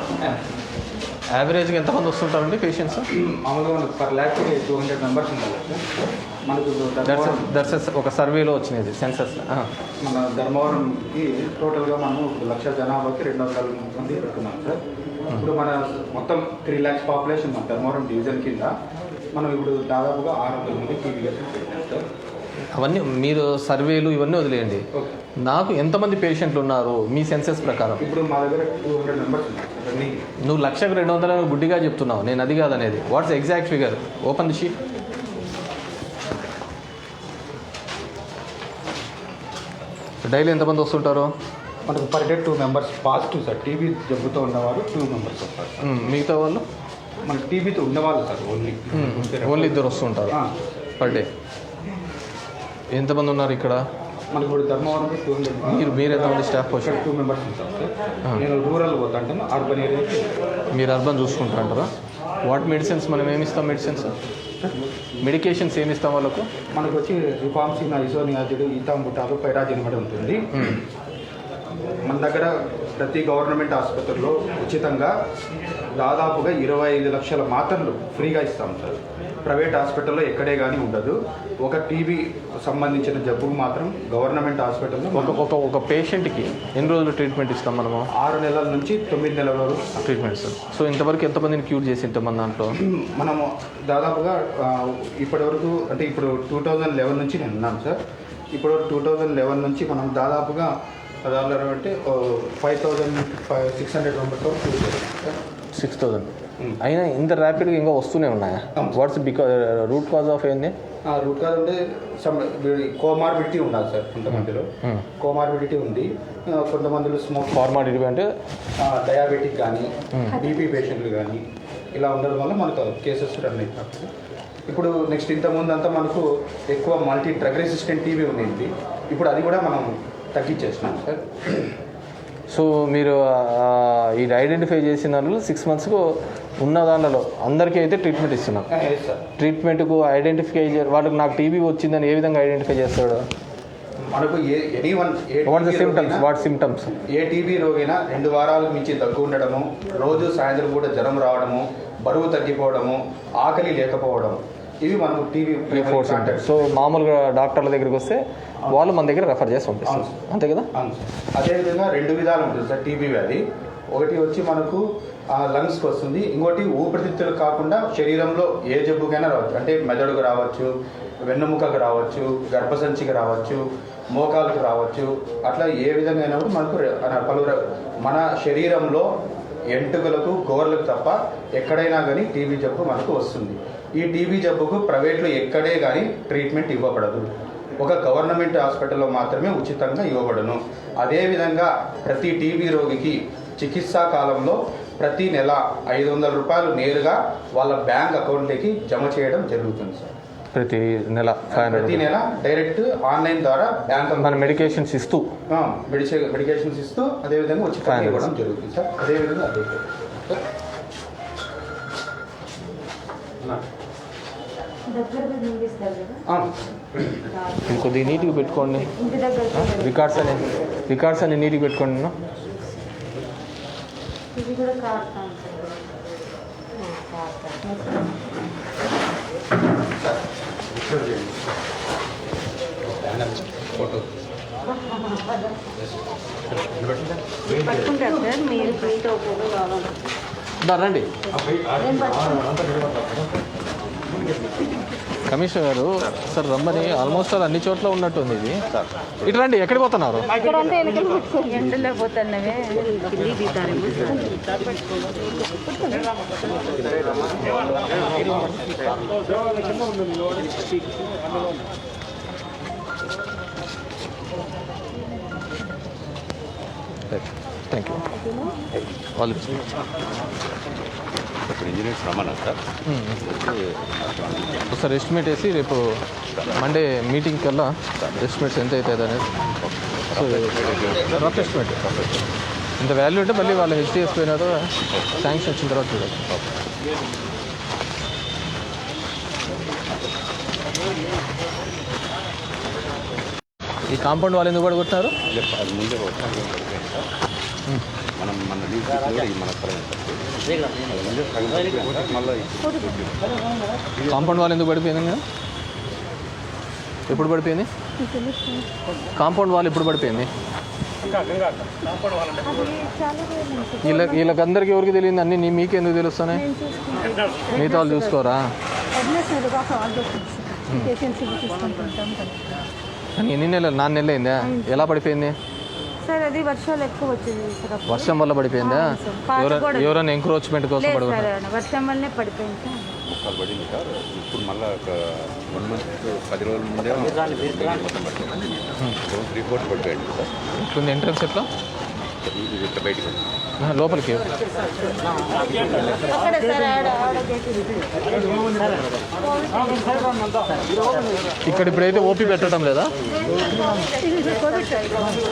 యావరేజ్గా ఎంతమంది వస్తుంటారండి పేషెంట్స్? మామూలుగా మనకు పర్ ల్యాక్ 200 మెంబర్స్ ఉండాలి మనకు. దర్శస్ ఒక సర్వేలో వచ్చినది సెన్సస్. మన ధర్మవరంకి టోటల్గా మనము 1,00,000 జనాభాకి 200 మంది పెట్టుకున్నాం సార్. ఇప్పుడు మన మొత్తం 3 lakhs పాపులేషన్ మన ధర్మవరం డివిజన్ కింద మనం ఇప్పుడు దాదాపుగా 600 మంది టీవీగా పెట్టాం సార్. అవన్నీ మీరు సర్వేలు ఇవన్నీ వదిలేయండి. నాకు ఎంతమంది పేషెంట్లు ఉన్నారు మీ సెన్సెస్ ప్రకారం? ఇప్పుడు మా దగ్గర 200 మెంబర్స్ ఉన్నారు. నువ్వు 1,200 గుడ్డిగా చెప్తున్నావు, నేను అది కాదనేది. What's exact figure? Open the sheet. Daily ఎంతమంది వస్తుంటారు? మనకు per day 2 members positive sir. TB జబ్బుతో ఉన్నవారు 2 మెంబర్స్ వస్తారు. మిగతా వాళ్ళు? మనకు టీబీతో ఉన్నవాళ్ళు సార్ ఓన్లీ 2 వస్తుంటారు పర్ డే. ఎంతమంది ఉన్నారు ఇక్కడ? మనకు ఇప్పుడు ధర్మవరం 200. మీరు ఎంతమంది స్టాఫ్ వచ్చి? 2 మెంబర్స్ ఉంటారు సార్. నేను రూరల్ పోతా అంటాను, అర్బన్ ఏరియా. మీరు అర్బన్ చూసుకుంటారంటారా? వాట్ మెడిసిన్స్ మనం ఏమి ఇస్తాం? మెడిసిన్స్ మెడికేషన్స్ ఏమి ఇస్తాం వాళ్ళకు? మనకు వచ్చి రిఫార్మ్సిన్, ఐసోనియాజిడ్, ఈథాంబుటాల్, పైరాజిన్ కూడా ఉంటుంది. మన దగ్గర ప్రతి గవర్నమెంట్ ఆసుపత్రిలో ఉచితంగా దాదాపుగా 25 లక్షల మాత్రలు ఫ్రీగా ఇస్తాం సార్. ప్రైవేట్ హాస్పిటల్లో ఎక్కడే కానీ ఉండదు. ఒక టీబీ సంబంధించిన జబ్బుకు మాత్రం గవర్నమెంట్ హాస్పిటల్లో ఒక పేషెంట్కి ఎన్ని రోజులు ట్రీట్మెంట్ ఇస్తాం మనము? 6 నెలల నుంచి 9 నెలల వరకు ట్రీట్మెంట్ సార్. సో ఇంతవరకు ఎంతమందిని క్యూర్ చేసి ఇంతమంది దాంట్లో? మనము దాదాపుగా ఇప్పటి వరకు అంటే ఇప్పుడు 2011 నుంచి నేను ఉన్నాను సార్. ఇప్పుడు 2011 నుంచి మనం దాదాపుగా దాదాపు అంటే 5,600 మెంబర్స్ వరకు క్యూర్ చేస్తాం సార్. 6,000 అయినా ఇంత ర్యాపిడ్గా ఇంకా వస్తూనే ఉన్నాయా? వాట్స్ రూట్ కాజ్ ఆఫ్ ఏంది? రూట్ కాజ్ అంటే కోమార్బిడిటీ ఉండాలి సార్. కొంతమందిలో కోమార్బిడిటీ ఉంది, కొంతమందిలో స్మోక్. ఫార్మాలిటీ అంటే డయాబెటిక్ కానీ బీపీ పేషెంట్లు కానీ ఇలా ఉండడం వల్ల మనకు కేసెస్ రన్ అవుతాయి. ఇప్పుడు నెక్స్ట్ ఇంతకుముందు అంతా మనకు ఎక్కువ మల్టీ డ్రగ్ రెసిస్టెంట్ టీబీ ఉంది. ఇప్పుడు అది కూడా మనం తగ్గించేస్తున్నాం సార్. సో మీరు ఇది ఐడెంటిఫై చేసిన దాంట్లో 6 monthsకు ఉన్న దాంట్లో అందరికీ అయితే ట్రీట్మెంట్ ఇస్తున్నాం. ట్రీట్మెంట్కు ఐడెంటిఫై వాళ్ళకి నాకు టీబీ వచ్చిందని ఏ విధంగా ఐడెంటిఫై చేస్తాడు? మనకు వాట్ సిమ్టమ్స్? ఏ టీబీ రోగైనా 2 వారాల నుంచి దగ్గు ఉండడము, రోజు సాయంత్రం కూడా జ్వరం రావడము, బరువు తగ్గిపోవడము, ఆకలి లేకపోవడం, ఇవి మనకు టీబీ 4 symptoms. సో మామూలుగా డాక్టర్ల దగ్గరికి వస్తే వాళ్ళు మన దగ్గర రెఫర్ చేసి పంపిస్తారు, అంతే కదా? అదేవిధంగా 2 విధాలు ఉంటుంది సార్ టీబీ వ్యాధి. ఒకటి వచ్చి మనకు లంగ్స్కి వస్తుంది, ఇంకోటి ఊపిరితిత్తులు కాకుండా శరీరంలో ఏ జబ్బుకైనా రావచ్చు. అంటే మెదడుకు రావచ్చు, వెన్నుముకకు రావచ్చు, గర్భసంచికి రావచ్చు, మోకాలకు రావచ్చు. అట్లా ఏ విధంగా అయినా కూడా మనకు పలువురు మన శరీరంలో ఎంటుకలకు గోర్లకు తప్ప ఎక్కడైనా కానీ టీబీ జబ్బు మనకు వస్తుంది. ఈ టీబీ జబ్బుకు ప్రైవేట్లో ఎక్కడే కానీ ట్రీట్మెంట్ ఇవ్వబడదు. ఒక గవర్నమెంట్ హాస్పిటల్లో మాత్రమే ఉచితంగా ఇవ్వబడును. అదేవిధంగా ప్రతి టీబీ రోగికి చికిత్సా కాలంలో ప్రతి నెల 500 రూపాయలు నేరుగా వాళ్ళ బ్యాంక్ అకౌంట్లోకి జమ చేయడం జరుగుతుంది సార్. ప్రతి నెల 500. ప్రతి నెల డైరెక్ట్ ఆన్లైన్ ద్వారా బ్యాంక్ మన మెడికేషన్స్ ఇస్తూ అదేవిధంగా ఉచితంగా ఇవ్వడం జరుగుతుంది సార్. అదేవిధంగా అదే కొద్దిగా నీట్గా పెట్టుకోండి. రికార్డ్స్ అని నీట్గా పెట్టుకోండి. ఇది కూడా కాస్తాం పట్టుకుంటారు సార్. మీరు ప్రింట్ అవుతారు కావాలి రండి. కమిషనర్ గారు సార్ రమ్మని ఆల్మోస్ట్ అన్ని చోట్ల ఉన్నట్టుంది. ఇది ఇటు రండి. ఎక్కడికి పోతున్నారు? ఎండలో పోతున్నవే థ్యాంక్ యూ. వాళ్ళు ఇంజనీర్స్ రమ్మన్నారు సార్. ఒకసారి ఎస్టిమేట్ వేసి రేపు మండే మీటింగ్ కల్లా ఎస్టిమేట్స్ ఎంత అవుతుంది అనేది. సో రఫ్ ఎస్టిమేట్ ఇంత వాల్యూ అంటే మళ్ళీ వాళ్ళు హెచ్డిఎస్ పోయినారో శాంక్షన్ వచ్చిన తర్వాత చూడాలి. ఈ కాంపౌండ్ వాళ్ళు ఎందుకు పడగొట్టినారు? అది ముందే మనం మన కాంపౌండ్ వాళ్ళు ఎందుకు పడిపోయింది కదా? ఎప్పుడు పడిపోయింది కాంపౌండ్ వాళ్ళు? ఎప్పుడు పడిపోయింది? వీళ్ళకందరికీ ఎవరికి తెలియదు అన్నీ మీకు ఎందుకు తెలుస్తున్నాయి? మిగతా వాళ్ళు చూసుకోరా? ఎన్ని నెలలు? 4 నెలలు అయిందా? ఎలా పడిపోయింది సార్? అది వర్షాలు ఎక్కువ వచ్చింది సార్. వర్షం వల్ల పడిపోయిందా? ఎవరైనా ఎంక్రోచ్మెంట్ కోసం పడిపోయిందా? వర్షం వల్లనే పడిపోయింది సార్. పడింది సార్. ఇప్పుడు మళ్ళీ ఒక 1 month 10 రోజుల ముందే 3 foot పడిపోయాడు సార్. ఇట్లుంది ఎంట్రన్స్ ఎట్లా? ఇట్లా బయటికి లోపలికి ఇక్కడ ఇప్పుడైతే ఓపీ పెట్టడం లేదా?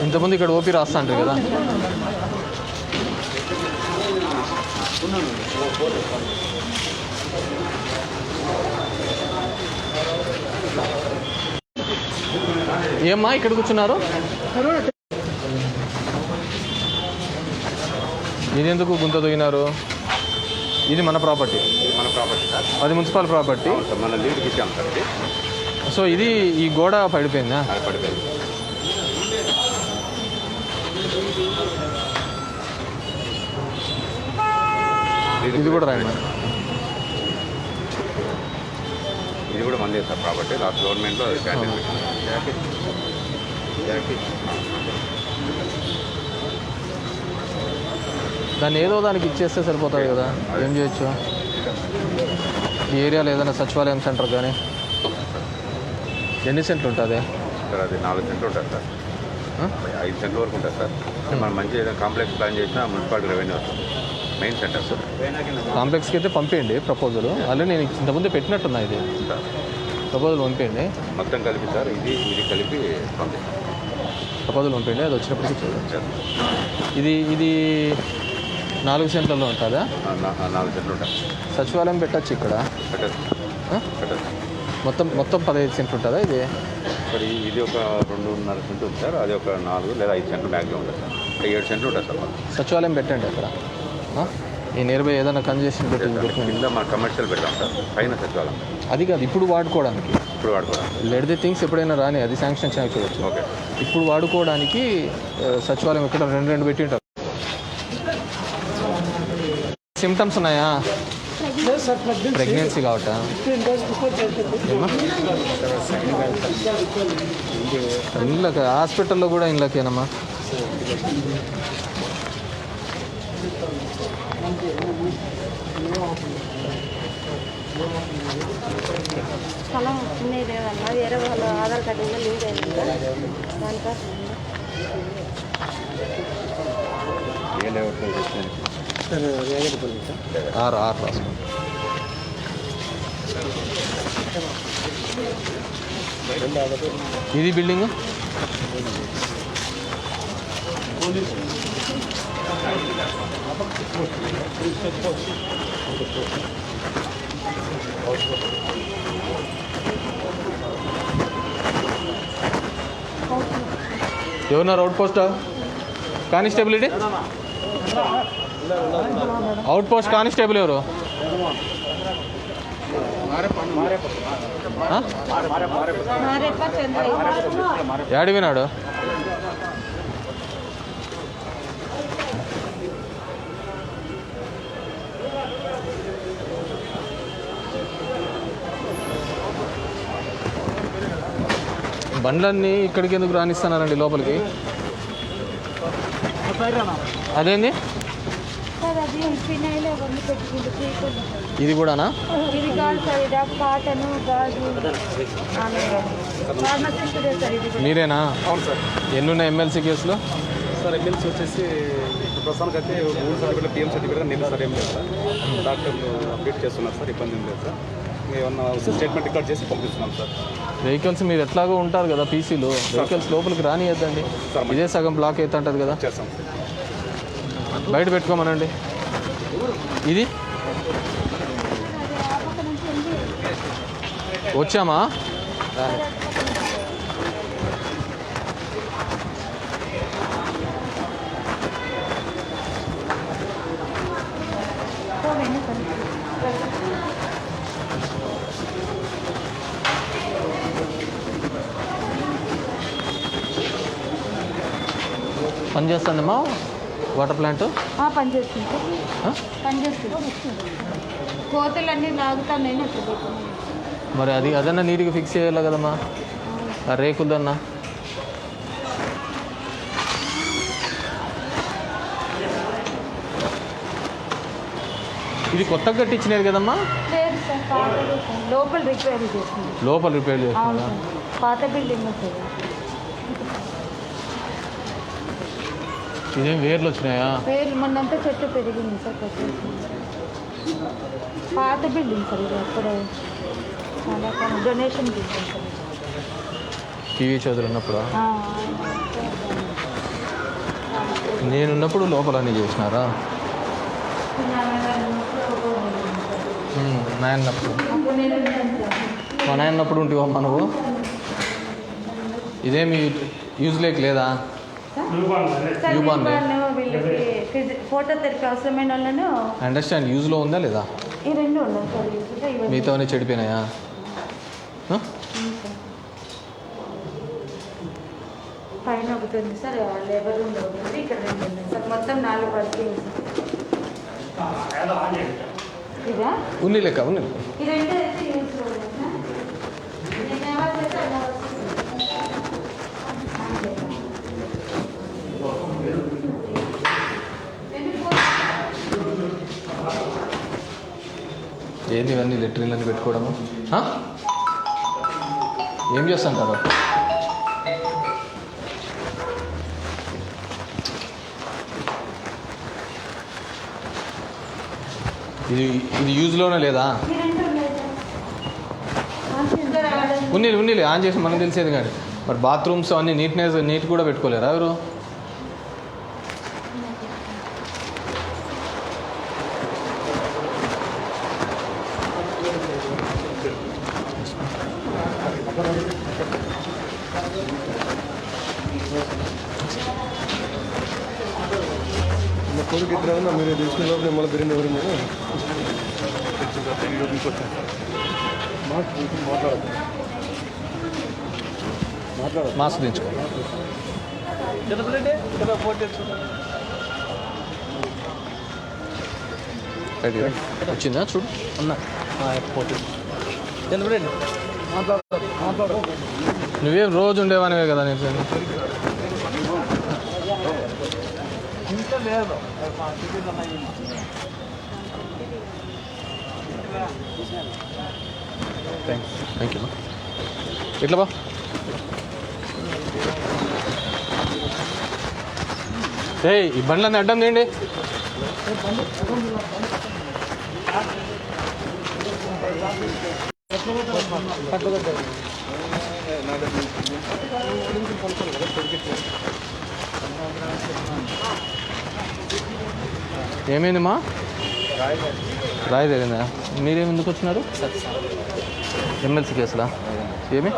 ఇంతకుముందు ఇక్కడ ఓపీ రాస్తా అంటారు కదా. ఏమ్మా ఇక్కడ కూర్చున్నారు? ఇది ఎందుకు గుంత తొగినారు? ఇది మన ప్రాపర్టీ, మన ప్రాపర్టీ సార్, అది మున్సిపల్ ప్రాపర్టీ. మన లీడ్కి ఇచ్చాం సార్ ఇది. సో ఇది ఈ గోడ పడిపోయిందా? అది పడిపోయింది. ఇది కూడా రాయండి. ఇది కూడా మందే సార్ ప్రాపర్టీ. లాస్ట్ గవర్నమెంట్లో క్యాంటీన్ దాన్ని ఏదో దానికి ఇచ్చేస్తే సరిపోతుంది కదా, ఏం చేయొచ్చు? ఈ ఏరియాలో ఏదైనా సచివాలయం సెంటర్ కానీ ఎన్ని సెంట్లు ఉంటుంది సార్? అది 4 సెంట్లు ఉంటుంది సార్, 5 సెంట్ల వరకు ఉంటుంది సార్. మనం మంచి ఏదైనా కాంప్లెక్స్ ప్లాన్ చేసినా మున్సిపాలిటీ రెవెన్యూ వస్తుంది. Main centre sir. కాంప్లెక్స్కి అయితే పంపేయండి ప్రపోజల్. అలాగే నేను ఇంతకుముందు పెట్టినట్టున్నా, ఇది ప్రపోజల్ పంపేయండి. మొత్తం కలిపి సార్, ఇది కలిపి పంపిస్తాం. ప్రపోజల్ పంపేయండి, అది వచ్చినప్పటికీ చూడండి. ఇది 4 సెంట్లలో ఉంటుందా? 4 సెంట్లు ఉంటుంది. సచివాలయం పెట్టచ్చు ఇక్కడ? మొత్తం 15 సెంట్లు ఉంటుందా ఇది? సార్ ఇది ఒక 2.5 సెంట్లు ఉంది సార్, అది ఒక 4 లేదా 5 సెంట్లు మ్యాక్సిమం ఉంటుంది సార్. 7 సెంట్లు ఉంటుంది సార్. సచివాలయం పెట్టండి అక్కడ. ఈ నియర్ బై ఏదైనా కన్జెషన్ పెట్టి కింద మా కమర్షియల్ పెడతాం సార్, పైన సచివాలయం. అది కాదు, ఇప్పుడు వాడుకోవడానికి. లెట్ ది థింగ్స్ ఎప్పుడైనా రాని, అది శాంక్షన్ చూడొచ్చు. ఓకే, ఇప్పుడు వాడుకోవడానికి సచివాలయం ఇక్కడ 2 పెట్టి ఉంటారు. సిమ్టమ్స్ ఉన్నాయా? ప్రెగ్నెన్సీ కావట ఇంట్లోకి, హాస్పిటల్లో కూడా ఇంట్లోకేనమ్మా. స్థలం చిన్నది లేదన్నా, వేరే వాళ్ళ ఆధార్ కార్డు కూడా లింక్ అయింది దానికా. ఆరు రాసుకోండి. ఇది బిల్డింగ్ ఎవరున్నారు? అవుట్ పోస్టా? కానిస్టేబిలిటీ అవుట్ పోస్ట్ కానిస్టేబుల్ ఎవరు? యాడి వినాడు? బండ్లన్నీ ఇక్కడికి ఎందుకు రానిస్తున్నారండి లోపలికి? అదేంది ఇది కూడానా? ఇది కాదు సార్, ఇది కాటన్ గాజు. మీరేనా? అవును సార్. ఎన్ని ఉన్నాయి ఎమ్మెల్సీ కేసులు? సార్ ఎమ్మెల్సీ వచ్చేసి ప్రస్తుతానికి అయితే 3 సర్టిఫికేట్ పిఎం సర్టిఫికేట్ నేను సార్ ఏం లేదు సార్. డాక్టర్లు అప్డేట్ చేస్తున్నారు సార్, ఇబ్బంది ఏం లేదు సార్. ఏమన్నా స్టేట్మెంట్ రికార్డ్ చేసి పంపిస్తున్నాం సార్. వెహికల్స్ మీరు ఎట్లాగో ఉంటారు కదా పీసీలు, వెహికల్స్ లోపలికి రానియద్దండి. ఇదే సగం బ్లాక్ అవుతా ఉంటుంది కదా, చేస్తాం. బయట పెట్టుకోమనండి. ఇది వచ్చామా? పనిచేస్తుందమ్మా వాటర్ ప్లాంట్? పనిచేస్తుంది, కోతలు అన్నీ లాగుతాను. మరి అదన్నా నీట్గా ఫిక్స్ చేయాలి కదమ్మా, ఆ రేకులదన్నా. ఇది కొత్తగా కట్టించినది కదమ్మా? లోపల రిపేర్ చేస్తుంది. లోపల రిపేర్ చేస్తుందా? పాత బిల్డింగ్ సార్. ఇదేం వేర్లు వచ్చినాయా? వేర్లు మొన్నంతా చెట్టు పెరిగింది సార్. పాత బిల్డింగ్ సార్, ఇది అప్పుడు చాలా donation building sir. TV Chowdary ఉన్నప్పుడు నేనున్నప్పుడు లోపల అన్నీ చేసినారా? నాయన్నప్పుడు, మా నాయన్నప్పుడు ఉంటివమ్మా నువ్వు? ఇదేమి యూజ్ లేక లేదా? Sir Newborn. వీళ్ళకి ఫోటో థెరపీ అవసరమైన వాళ్ళను అండర్స్టాండ్ యూజ్లో ఉందా లేదా? ఈ రెండు ఉన్నాయి సార్ ఇవన్నీ మిగతావన్నీ చెడిపోయినాయా? పైన ఒకటి ఉంది సార్, లేబర్ రూమ్ ఒకటి ఉంది, ఇక్కడ రెండు ఉన్నాయి సార్, మొత్తం 4 వర్కింగ్. ఇదా ఉంది లెక్క ఉంది. ఈ రెండు అయితే యూస్లో ఉన్నాయి సార్. నేను ఎవరు చేస్తే అలా వస్తుంది. ఏంది ఇవన్నీ లెట్రిన్లని పెట్టుకోవడము? ఏం చేస్తుంటారు? ఇది యూజ్లోనే లేదా? ఈ రెండు ఉన్నాయి సార్. ఉన్నీలే ఆన్ చేసి మనకు తెలిసేది కానీ మరి బాత్రూమ్స్ అన్నీ నీట్ కూడా పెట్టుకోలేరా ఎవరు? కొడుకు ఇద్దరు మీరు తీసుకున్న లోపల మిమ్మల్ని తిరిగి ఎవరు మీరు మాస్క్ దించుకో. వచ్చిందా చూడు అన్న. నువ్వేం రోజు ఉండేవానివే కదా నేను థ్యాంక్ యూ. ఇట్లా బా ఈ బండ్లన్నీ అడ్డం తీయండి. ఏమైందమ్మా? రాయి తేలిందా? మీరేమి ఎందుకు వచ్చినారు? ఎమ్మెల్సీ కేసులా? ఏమి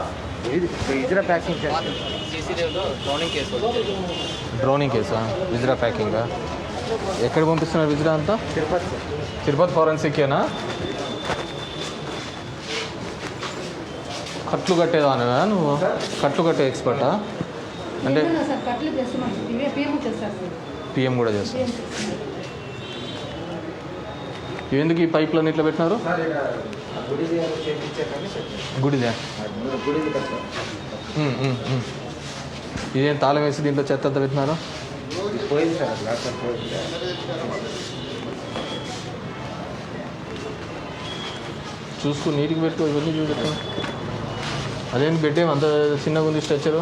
డ్రోనింగ్ కేసా? విజ్రా ప్యాకింగా? ఎక్కడ పంపిస్తున్నారు విజ్రా అంతా? తిరుపతి ఫారెన్సికేనా? కట్లు కట్టేదానివా నువ్వు? కట్లు కట్టే ఎక్స్పర్టా? అంటే పిఎం కూడా చేస్తా. ఎందుకు ఈ పైప్లను ఇట్లా పెట్టినారు? గుడిదే. ఇదేం తాళం వేసి దీంట్లో చెత్త అంతా పెట్టినారు? చూసుకుని నీటికి పెట్టు, ఇవన్నీ చూపెట్టు. అదేంటి బెడ్ ఏమి అంత చిన్నగా ఉంది స్ట్రెచ్చరు?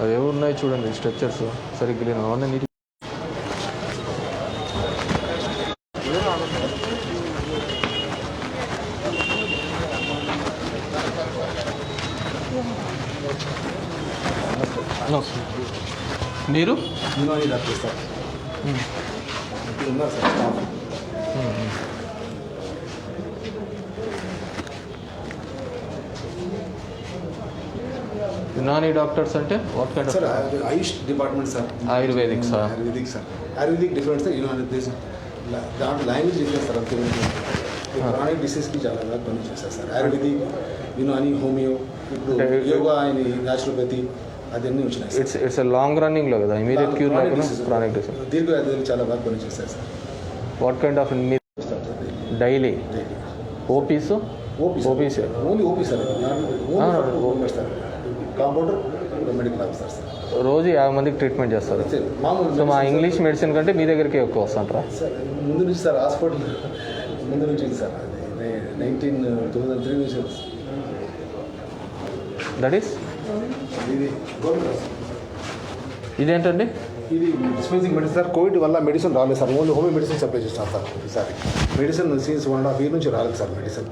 అవి ఎవరు ఉన్నాయి చూడండి స్ట్రక్చర్స్ సరిగ్గా లేను. అవన్నీ నీటి మీరు యునాని డాక్టర్స్ అంటే what kind of? Ayush department sir. Ayurvedic sir? Ayurvedic sir. Ayurvedic difference sir. Unani దాంట్లో లాంగ్వేజ్ డిఫరెన్స్ సార్. అంతే క్రానిక్ డిసీజ్కి చాలా బాగా పనిచేస్తారు సార్. ఆయుర్వేదిక్, యునాని, హోమియో, ఇప్పుడు యోగా అని న్యాచురోపతి అదన్నీ వచ్చినాయి. ఇట్స్ లాంగ్ రన్నింగ్లో కదా, ఇమీడియట్ క్యూర్ లేకుండా క్రానిక్ డిసీజ్. దీర్ఘ వ్యాధులు చాలా బాగా పనిచేస్తారు sir. What kind of daily OPs? OPs only OP sir. OP sir. Compounder, medical officer sir. రోజు 50 మందికి ట్రీట్మెంట్ చేస్తారు. సో మా ఇంగ్లీష్ మెడిసిన్ కంటే మీ దగ్గరికి ఎక్కువ వస్తుంటారా? సార్ ముందు నుంచి సార్, హాస్పిటల్ ముందు నుంచి సార్. అది 2003 నుంచి. దట్ ఈస్ ఇది గవర్నమెంట్. ఇదేంటండి? ఇది డిస్పెన్సింగ్ మెడిసిన్ సార్. కోవిడ్ వల్ల మెడిసిన్ రాలేదు sir. Only homeo medicine supply చేస్తాం సార్. ఈసారి మెడిసిన్ సీన్స్ 1.5 year నుంచి రాలేదు సార్ మెడిసిన్.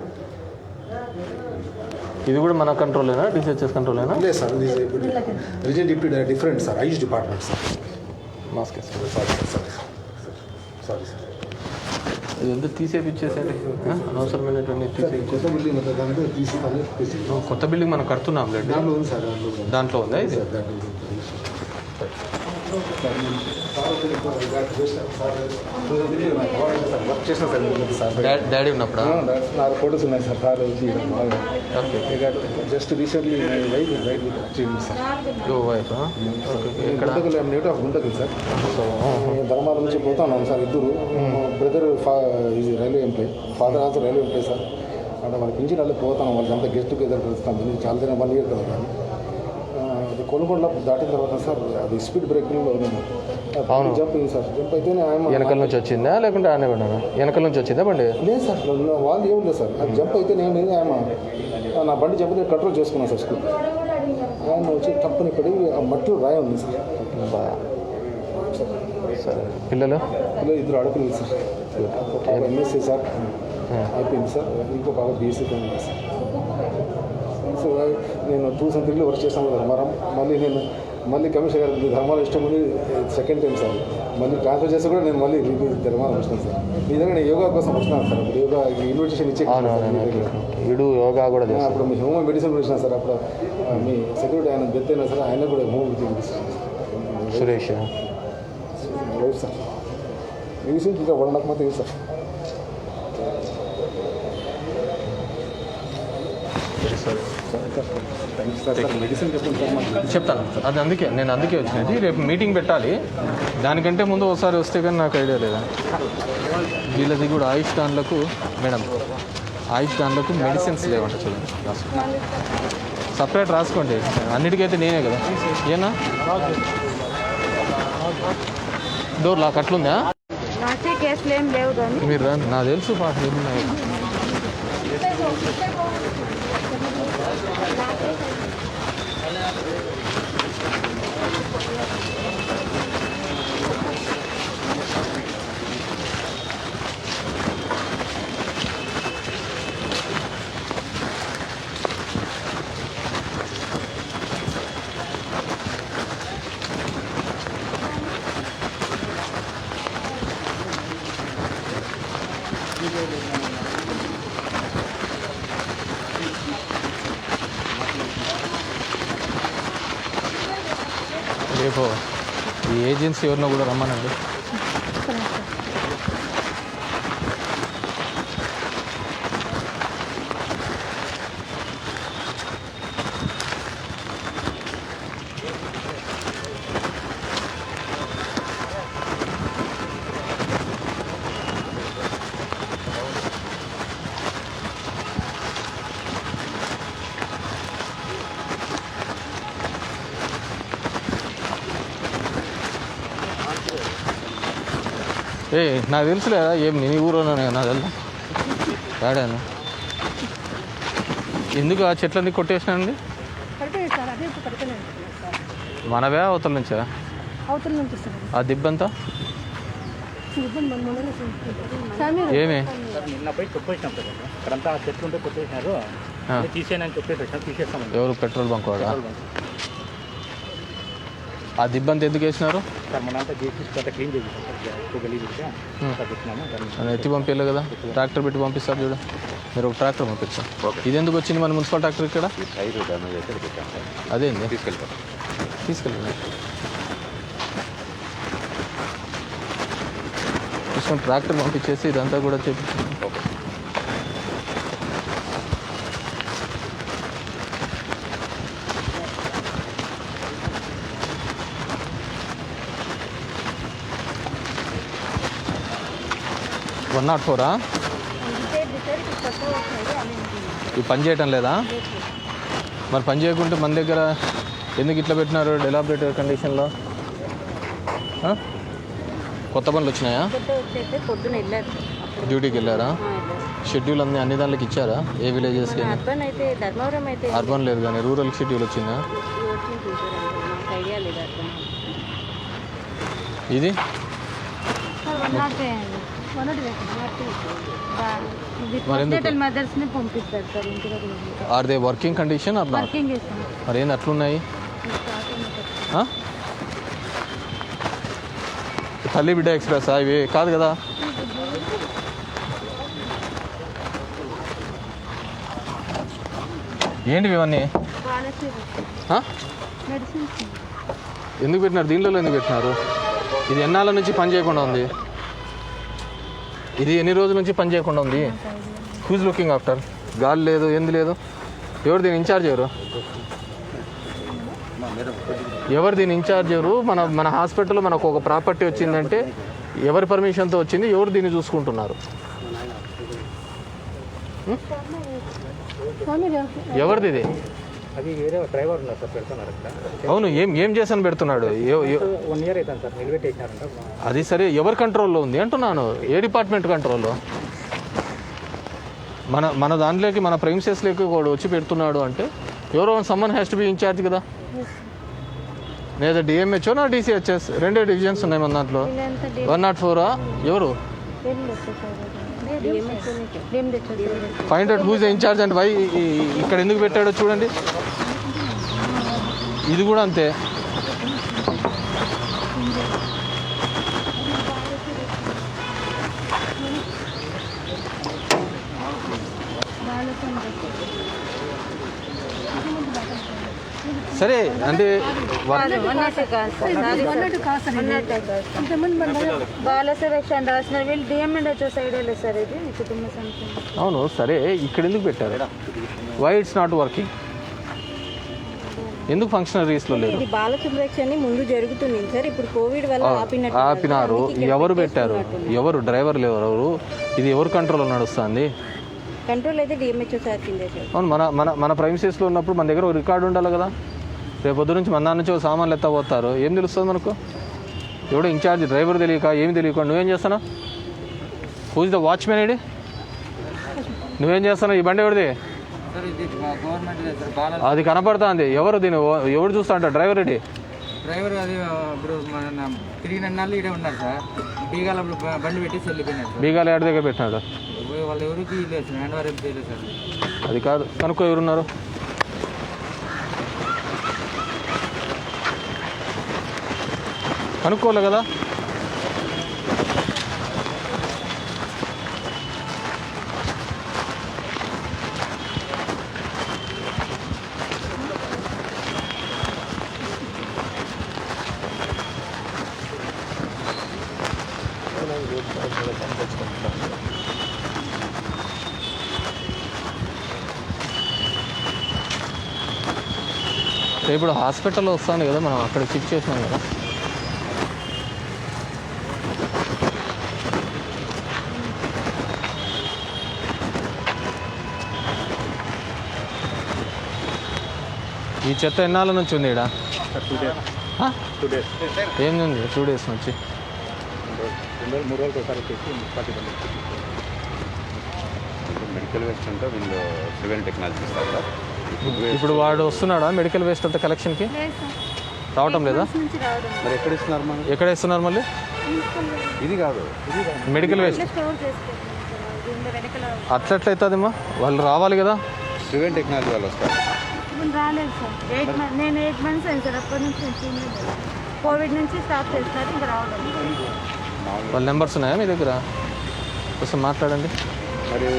ఇది కూడా మన కంట్రోలేనా? డిసిహెచ్ఎస్ కంట్రోలేనా? లేదు సార్. ఇది ఇప్పుడు reason different sir. AYUSH department sir. Mask sorry sir. Sorry sir. ఇదంతా తీసేపిచ్చేసండి, అనవసరమైనటువంటి కొత్త బిల్డింగ్ ఉంటుంది, దాంట్లో తీసి కొత్త బిల్డింగ్ మనం కడుతున్నాం లేండి. దాంట్లో ఉంది సార్, దాంట్లో ఉందా ఇది? వర్క్ చేసిన సార్ డాడీ ఉన్నప్పుడు నా ఫోటోస్ ఉన్నాయి సార్. Sir just recently wife achievement sir. Guntakal native of Guntakal sir. ధర్మాల నుంచి పోతా ఉన్నాం సార్. ఇద్దరు బ్రదర్ ఇది railway employee, father also railway employee sir. అంటే వాళ్ళ పింఛన్ వాళ్ళు పోతాం, వాళ్ళంతా గెస్ట్ టుగెదర్ కలుస్తాం. చాలా దిన 1 year కదా. అది కొనుగోళ్ళ దాటిన తర్వాత సార్ అది స్పీడ్ బ్రేకింగ్లో జంప్ అయింది సార్. జంప్ అయితేనే ఆయన వెనకాల నుంచి వచ్చిందా లేకుంటే ఆనే పడ్డా? వెనకాల నుంచి వచ్చిందా బండి? లేదు సార్, వాళ్ళు ఏం లేదు సార్. అది జంప్ అయితే నేను ఆయన నా బండి జంప్ నేను కంట్రోల్ చేసుకున్నాను సార్. స్కూల్ ఆయన వచ్చి తప్పని పడి ఆ మట్టిలో రాయి ఉంది సార్. సరే, పిల్లలు ఇద్దరు ఆడపిల్లలు సార్. ఒక ఎంఎస్సీ సార్ అయిపోయింది సార్, ఇంకో బాగా బీఎస్సీ ఉంది సార్. సో నేను 2 సంవత్సరాలు వర్క్ చేస్తాను ధర్మారం. మళ్ళీ కమిషనర్ గారు ధర్మారం ఇష్టం ఉంది, సెకండ్ టైం సార్. మళ్ళీ ట్రాన్స్ఫర్ చేస్తే కూడా నేను మళ్ళీ ధర్మారం వచ్చినాను సార్. మీ దగ్గర నేను యోగా కోసం వచ్చినాను సార్. అప్పుడు యోగా ఇన్విటేషన్ ఇచ్చే వీడు యోగా కూడా అప్పుడు మీ హోమ్ మెడిసిన్ కూడా ఇచ్చినా సార్. అప్పుడు మీ సెక్యూరిటీ ఆయన డెత్ అయినా సార్, ఆయన కూడా home Suresh right sir. Medicine ఇంకా 1.5 month అయింది సార్. చెప్తాను. అది అందుకే వచ్చినది. రేపు మీటింగ్ పెట్టాలి. దానికంటే ముందు ఒకసారి వస్తే కానీ నాకు ఐడియా లేదా. వీళ్ళది కూడా ఆయుష్ దాన్లకు మేడం, ఆయుష్ దాన్లకు మెడిసిన్స్ లేవంట. చూడండి, సపరేట్ రాసుకోండి. అన్నిటికైతే నేనే కదా. ఏనా డోర్ లాక్ అట్లుందా? కేసులు ఏం లేవు కానీ మీరు రండి, నాకు తెలుసు ఏమున్నాయి. రేపు ఈ ఏజెన్సీ ఎవరినో కూడా రమ్మనండి. నాకు తెలుసులేదా ఏం నీ ఊరోనే నాకు తెలుసు. రాడాను ఎందుకు ఆ చెట్లన్నీ కొట్టేసినానండి? మనవే అవతల నుంచా? ఆ దిబ్బంతా ఏమి ఎవరు పెట్రోల్ బంక్ వాడా? ఆ దిబ్బంతా ఎందుకు వేసినారు? ఎత్తి పంపించలే కదా, ట్రాక్టర్ పెట్టి పంపిస్తారు చూడు. మీరు ఒక ట్రాక్టర్ పంపించారు. ఇది ఎందుకు వచ్చింది మన మున్సిపల్ ట్రాక్టర్ ఇక్కడ? అదేంది తీసుకెళ్ళండి. ట్రాక్టర్ పంపించేసి ఇదంతా కూడా చేపించాను. వన్ 104 ఈ పని చేయటం లేదా? మరి పని చేయకుంటే మన దగ్గర ఎందుకు ఇట్లా పెట్టినారు డెలాబరేటరీ కండిషన్లో? కొత్త పనులు వచ్చినాయా? డ్యూటీకి వెళ్ళారా? షెడ్యూల్ అన్ని దాంట్లోకి ఇచ్చారా? ఏ విలేజెస్కి? అర్బన్ లేదు కానీ రూరల్ షెడ్యూల్ వచ్చిందా? ఇది are they working condition or not? మరి ఏంది అట్లున్నాయి? తల్లి బిడ్డ ఎక్స్ప్రెస్ ఇవి కాదు కదా? ఏంటివి ఇవన్నీ ఆ? ఎందుకు పెట్టినారు దీనిలో ఎందుకు పెట్టినారు? ఇది ఎన్నాళ్ళ నుంచి పని చేయకుండా ఉంది? ఇది ఎన్ని రోజుల నుంచి పని చేయకుండా ఉంది? Who's looking after? గాలి లేదు, ఏంది లేదు. ఎవరు దీని ఇన్ఛార్జ్ ఎవరు? ఎవరు దీని ఇన్ఛార్జ్ ఎవరు? మన హాస్పిటల్లో మనకు ఒక ప్రాపర్టీ వచ్చిందంటే ఎవరి పర్మిషన్తో వచ్చింది? ఎవరు దీన్ని చూసుకుంటున్నారు? ఎవరిది ఇది? అది వేరే డ్రైవర్ ఉన్నారు సార్, పెడుతున్నారు ఇక్కడ. అవును, ఏం చేసాను పెడుతున్నాడు? 1 year అవుతుంది సార్, నిలబెట్టేసినారంట. అది సరే, ఎవరి కంట్రోల్లో ఉంది అంటున్నాను? ఏ డిపార్ట్మెంట్ కంట్రోల్లో? మన దాంట్లోకి, మన ప్రైమ్సెస్లోకి కూడా వచ్చి పెడుతున్నాడు అంటే ఎవరో someone has to be incharge కదా. లేదా డిఎంహెచ్ఓ నా డిసిహెచ్ఎస్, 2 డివిజన్స్ ఉన్నాయి మన దాంట్లో. 104 ఎవరు? Find out who's incharge and why ఇక్కడ ఎందుకు పెట్టాడో చూడండి. ఇది కూడా అంతే. సరే అంటే బాలసురక్షణ రాసిన వీళ్ళు డిఎంఎండ్హెచ్ఓ సైడ్ వెళ్ళే సార్ ఇది కుటుంబ సంక్షేమ. అవును సరే, ఇక్కడ ఎందుకు పెట్టారు? Why it's not working? ఎందుకు ఫంక్షనరీస్లో లేదు? ఇది బాల సురక్షణ ముందు జరుగుతుంది సార్, ఇప్పుడు కోవిడ్ వల్ల ఆపినారు. ఎవరు పెట్టారు? ఎవరు డ్రైవర్లు? ఎవరు? ఇది ఎవరు కంట్రోల్లో నడుస్తుంది? కంట్రోల్ అయితే డిఎంహెచ్ఓ సార్ కిందే సార్. అవును, మన ప్రైమసీస్లో ఉన్నప్పుడు మన దగ్గర ఒక రికార్డు ఉండాలి కదా. రేపు పొద్దు నుంచి మన దాని నుంచి సామాన్లు ఎత్తపోతారు, ఏం తెలుస్తుంది మనకు? ఎవడో ఇన్ఛార్జ్ డ్రైవర్ తెలియక, ఏమి తెలియక నువ్వేం చేస్తున్నావు? హూజ్ ద వాచ్మెన్ ఇది? నువ్వేం చేస్తున్నావు? ఈ బండి ఎవరిది? అది కనపడుతుంది. ఎవరు దీన్ని ఎవరు చూస్తా అంటారు? డ్రైవర్ ఇది? డ్రైవర్ అది ఇప్పుడు మన 3 నెలలు ఇడే ఉన్నారు సార్. బీగాల బండి పెట్టి వెళ్ళిపోయినారు. బీగాలు ఎవరి దగ్గర పెట్టినాడు? వాళ్ళు ఎవరికి లేదు సార్, హ్యాండ్ ఓవర్ ఏం చేయలేదు సార్. అది కాదు, కనుక్కో ఎవరున్నారు. కనుక్కోలే కదా. ఇప్పుడు హాస్పిటల్లో వస్తాను కదా, మనం అక్కడ చెక్ చేసినాం కదా. ఈ చెత్త ఎన్నాళ్ళ నుంచి ఉంది ఇక్కడ? 2 days. ఏంది 2 days నుంచి? 3 రోజులకు ఒకసారి వచ్చేసి మున్సిపాలిటీ మెడికల్ వేస్ట్ అంటే వీళ్ళు సివిల్ టెక్నాలజీ ఇస్తారు కదా. ఇప్పుడు వాడు వస్తున్నాడా మెడికల్ వేస్ట్ అంతా కలెక్షన్కి? రావటం లేదా? మరి ఎక్కడ ఇస్తున్నారు? ఎక్కడ ఇస్తున్నారు మళ్ళీ? ఇది కాదు, మెడికల్ వేస్ట్ అట్లట్లయితుందేమో. వాళ్ళు రావాలి కదా. సివిల్ టెక్నాలజీ వాళ్ళు వస్తారు. రాలేదు సార్, నేను 8 months అయింది సార్. అప్పటి నుంచి కోవిడ్ నుంచి స్టార్ట్ చేస్తారు, ఇంకా రావడం. వాళ్ళ నెంబర్స్ ఉన్నాయా మీ దగ్గర? కొంచెం మాట్లాడండి. మరి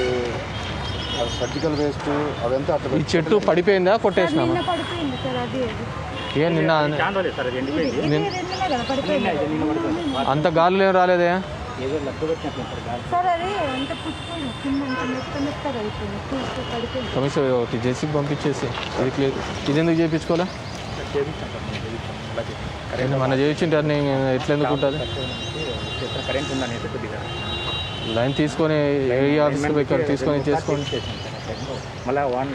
సర్జికల్ వేస్ట్ అదంతా అట్లా. ఈ చెట్టు పడిపోయిందా, కొట్టేసినామా? పడిపోయింది సార్. అది ఏం నిన్న అంత గాలులు ఏం రాలేదే సార్? అది అంత పుట్టుకోండి కింద మెత్తగా అయిపోయింది, పడిపోయింది. కమిషన్ ఒకటి జేసీకి పంపించేసి ఇది క్లియర్. ఇది ఎందుకు చేయించుకోలే? మన చేయించుంటే అన్నీ ఎట్లెందుకు ఉంటుంది? కరెంట్ ఉందనేది కొద్దిగా లైన్ తీసుకొని ఏ ఆఫీస్కి పోయి తీసుకొని చేసుకోండి. మళ్ళీ వాన్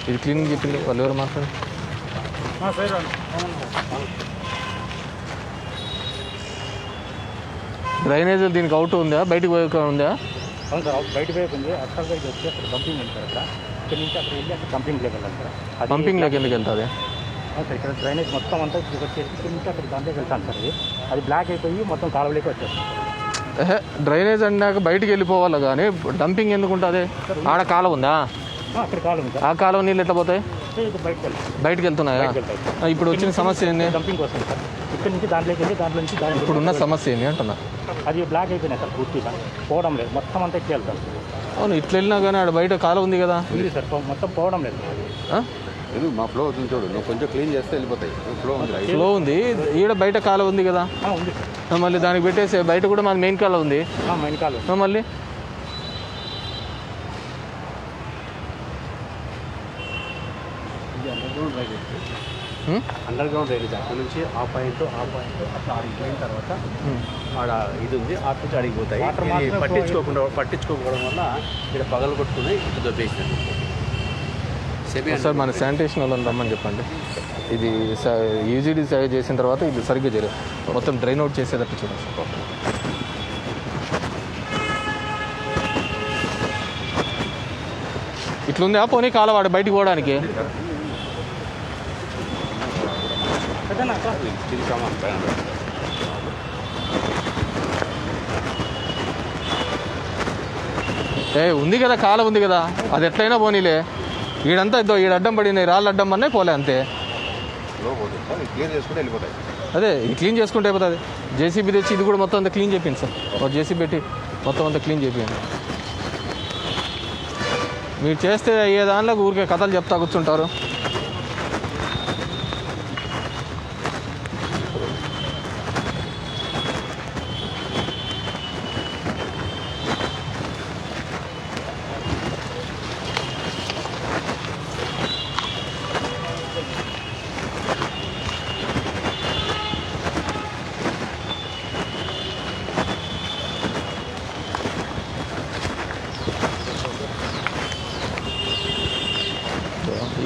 ఇది క్లీనింగ్ చెప్పింది వాళ్ళు ఎవరు మాట్లాడు? డ్రైనేజీలు దీనికి అవుట్ ఉందా, బయటకు పోయే ఉందా? అవును సార్, బయట పోయింది. అక్కడ వచ్చి అక్కడ పంపింగ్ ఉంది సార్. అక్కడ ఇక్కడ నుంచి అక్కడ వెళ్ళి అక్కడ పంపింగ్లోకి వెళ్ళాలి సార్. పంపింగ్లోకి ఎందుకు వెళ్తుంది? అవును సార్, ఇక్కడ డ్రైనేజ్ మొత్తం అంతా ఇక్కడ వచ్చేసి ఇక్కడ నుంచి అక్కడ దాంట్లోకి వెళ్తాను సార్. అది బ్లాక్ అయిపోయి మొత్తం కాలువలోకి వచ్చేస్తుంది. డ్రైనేజ్ అన్నాక బయటికి వెళ్ళిపోవాలి కానీ డంపింగ్ ఎందుకు ఉంటుంది? ఆడ కాలువ ఉందా? అక్కడ కాలువ ఉంది. ఆ కాలువ నీళ్ళు ఎట్లా పోతాయి? వస్తే ఇది బయటకు వెళ్తున్నాయా? ఇప్పుడు వచ్చిన సమస్య ఏంది? డంపింగ్ వస్తుంది సార్. ఇక్కడ నుంచి దాంట్లోకి వెళ్ళి దాంట్లో నుంచి ఇప్పుడు ఉన్న సమస్య ఏంటి అంటున్నా? అది బ్లాక్ అయిపోయినాయి సార్, పూర్తిగా పోవడం లేదు, మొత్తం అంతా ఎక్కి వెళ్తాం. అవును, ఇట్లా వెళ్ళినా కానీ ఆడ బయట కాలువ ఉంది కదా? ఉంది సార్, మొత్తం పోవడం లేదు. ఇది మా ఫ్లో అవుతుంది చూడు, నువ్వు కొంచెం క్లీన్ చేస్తే వెళ్ళిపోతాయి. ఫ్లో ఉంది, ఈడ బయట కాలువ ఉంది కదా? ఉంది. మళ్ళీ దానికి పెట్టేసి బయట కూడా మన మెయిన్ కాలువ ఉంది. మెయిన్ కాలువ మళ్ళీ అండర్ గ్రౌండ్ రైల్వేజ్ అక్కడ నుంచి ఆ పాయింట్ అట్లా ఆడికి పోయిన తర్వాత ఆడ ఇది ఉంది, ఆ నుంచి అడిగిపోతాయి. పట్టించుకోకపోవడం వల్ల ఇక్కడ పగలు కొట్టుకుని ఇటు దొబ్బేసినారు. సార్ మన శానిటేషన్ వాళ్ళని రమ్మని చెప్పండి. ఇది యూజీడీ సేవ చేసిన తర్వాత ఇది సరిగ్గా చేయలేదు, మొత్తం డ్రైన్ అవుట్ చేసేటట్టు చూడండి. ఇట్లుంది ఆ పోనీ కాలవాడు బయటికి పోవడానికి? ఉంది కదా, కాలం ఉంది కదా, అది ఎట్లయినా పోనీలే. ఈడంతా ఇద్దో ఈడ అడ్డం పడినాయి, రాళ్ళు అడ్డం అన్నీ పోలే అంతే. అదే ఇది క్లీన్ చేసుకుంటే అయిపోతుంది. జేసీబీ తెచ్చి ఇది కూడా మొత్తం అంతా క్లీన్ చేయండి సార్. ఒక జేసీబీ పెట్టి మొత్తం అంతా క్లీన్ చేయండి. మీరు చేస్తే అయ్యే దానిలో ఊరికే కథలు చెప్తా కూర్చుంటారు.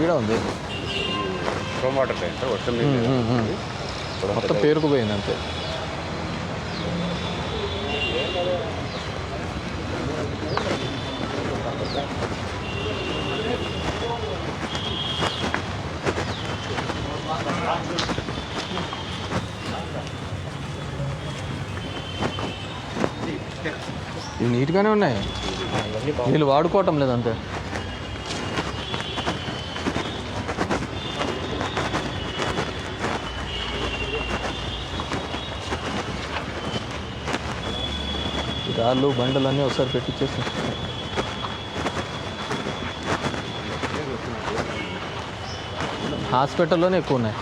ఈడ ఉంది స్టోమ్ వాటర్ ట్యాంక్ వర్షం మొత్తం పేరుకుపోయింది అంతే. ఇవి నీట్గానే ఉన్నాయి, వీళ్ళు వాడుకోవటం లేదంతే. రాళ్ళు బండలు అన్నీ ఒకసారి పెట్టించేసి హాస్పిటల్లోనే ఎక్కువ ఉన్నాయి.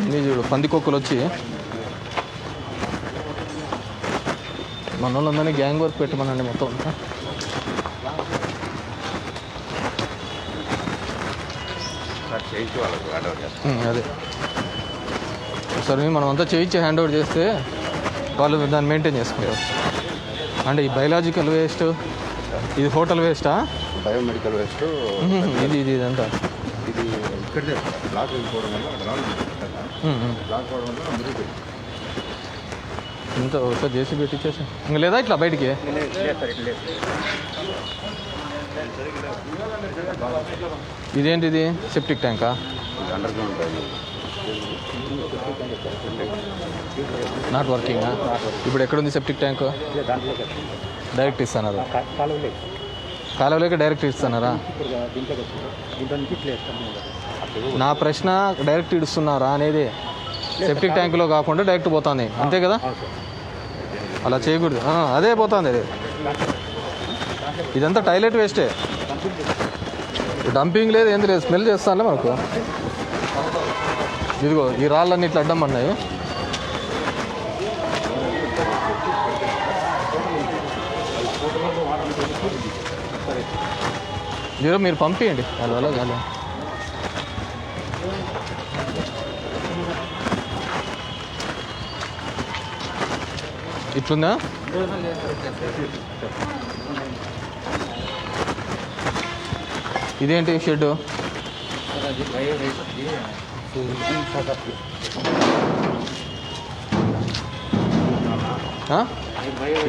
అన్నీ చూడు పందికొక్కులు వచ్చి మన వాళ్ళందరినీ గ్యాంగ్ వర్క్ పెట్టమనండి మొత్తం. అదే సరే మనం అంతా చేయించి హ్యాండ్ ఓవర్ చేస్తే వాళ్ళు దాన్ని మెయింటైన్ చేసుకుంటారు. అంటే ఈ బయలాజికల్ వేస్ట్, ఇది హోటల్ వేస్టా? బయోమెడికల్ వేస్ట్ ఇది ఇదంతా ఇది ఇక్కడే బ్లాక్ వెళ్ళిపోవడం వల్ల బ్లాక్ అవడం వల్ల మీరు ఇంత ఒకసారి చేసి పెట్టించేసి ఇంకా లేదా ఇట్లా బయటికి. ఇదేంటిది సెప్టిక్ ట్యాంకా? Underground not working. ఇప్పుడు ఎక్కడుంది సెప్టిక్ ట్యాంక్? డైరెక్ట్ ఇస్తున్నారు కాలువలోకి డైరెక్ట్ ఇస్తున్నారా? నా ప్రశ్న డైరెక్ట్ ఇస్తున్నారా అనేది. సెప్టిక్ ట్యాంకులో కాకుండా డైరెక్ట్ పోతుంది అంతే కదా? అలా చేయకూడదు. అదే పోతుంది అది. ఇదంతా టాయిలెట్ వేస్టే, డంపింగ్ లేదు ఏంది లేదు, స్మెల్ చేస్తానులే మనకు. ఇదిగో ఈ రాళ్ళన్నీ ఇట్లా అడ్డం పడినాయి. జీరో మీరు పంపించండి వాళ్ళ కాదు. ఇట్లుందా? ఇదేంటి షెడ్?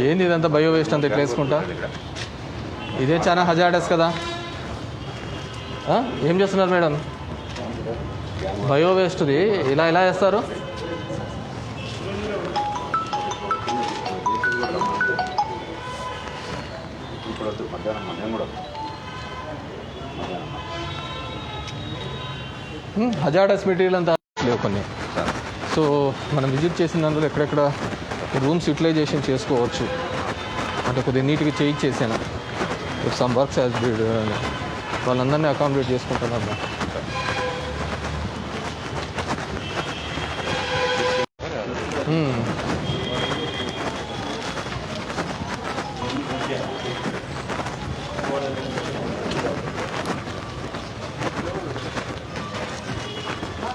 ఏంది ఇదంతా బయో వేస్ట్ అంతా ఇట్లా వేసుకుంటా? ఇదే చాలా హజార్డస్ కదా. ఏం చేస్తున్నారు మేడం? బయో వేస్ట్ది ఇలా ఎలా వేస్తారు? హజార్డస్ మెటీరియల్ అంతా లేవు కొన్ని. సో మనం విజిట్ చేసిన దాంట్లో ఎక్కడెక్కడ రూమ్స్ యూటిలైజేషన్ చేసుకోవచ్చు అంటే కొద్దిగా నీట్గా చేయించేసాను. సమ్ వర్క్స్ యాజ్ బిడ్ వాళ్ళందరినీ అకామిడేట్ చేసుకుంటున్నారు.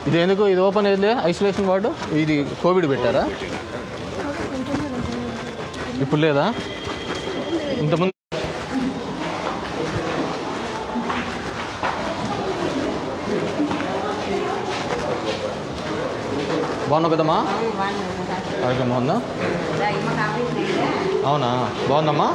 ఇది ఎందుకు ఇది ఓపెన్ అయింది? ఐసోలేషన్ వార్డు ఇది కోవిడ్ పెట్టారా? ఇప్పుడు లేదా? ఇంతకుముందు బాగున్నావు కదమ్మా? ఆరోగ్యం బాగుందా? అవునా, బాగుందమ్మా.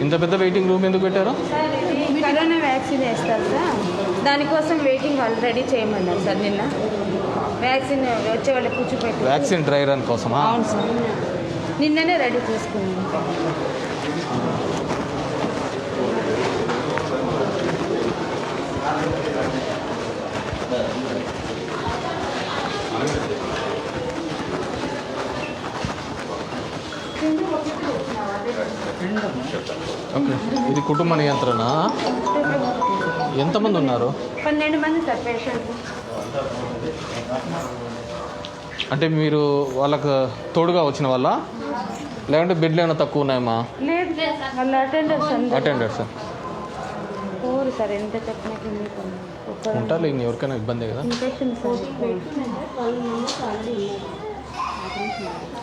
ఇంత పెద్ద వెయిటింగ్ రూమ్ ఎందుకు పెట్టారు? సార్ ఇది కరోనా వ్యాక్సిన్ వేస్తారు సార్, దానికోసం వెయిటింగ్ వాళ్ళు రెడీ చేయమన్నారు సార్. నిన్న వ్యాక్సిన్ వచ్చే వాళ్ళకి కూర్చోపెట్టి వ్యాక్సిన్ డ్రై రన్ కోసమా? అవును సార్, నిన్ననే రెడీ చేసుకున్నాం. ఓకే, ఇది కుటుంబ నియంత్రణ. ఎంతమంది ఉన్నారు? 12 మంది సార్ పేషెంట్. అంటే మీరు వాళ్ళకు తోడుగా వచ్చిన వాళ్ళ, లేకుంటే బెడ్లు ఏమైనా తక్కువ ఉన్నాయమ్మా? లేదు వాళ్ళ అటెండర్స్ ఊరు సార్, ఎంత చెప్పినా ఉంటారు. ఇంక ఎవరికైనా ఇబ్బంది కదా. ఇన్ఫెక్షన్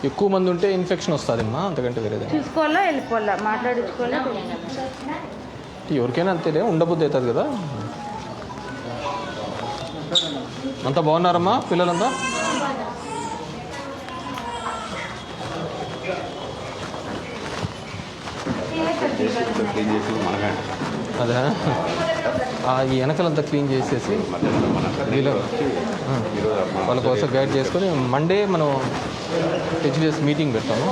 ఎక్కువ మంది ఉంటే ఇన్ఫెక్షన్ వస్తుందమ్మా, అంతకంటే వేరేదే. చూసుకోవాలా, వెళ్ళిపోవాలా, మాట్లాడించుకోవాలా. ఎవరికైనా అంతేలే, ఉండబుద్ధి అవుతుంది కదా. అంతా బాగున్నారమ్మా పిల్లలంతా? అదే ఈ వెనకలంతా క్లీన్ చేసేసి వీళ్ళు వాళ్ళ కోసం గైడ్ చేసుకొని మండే మనం హెచ్డిఎస్ మీటింగ్ పెడతాము.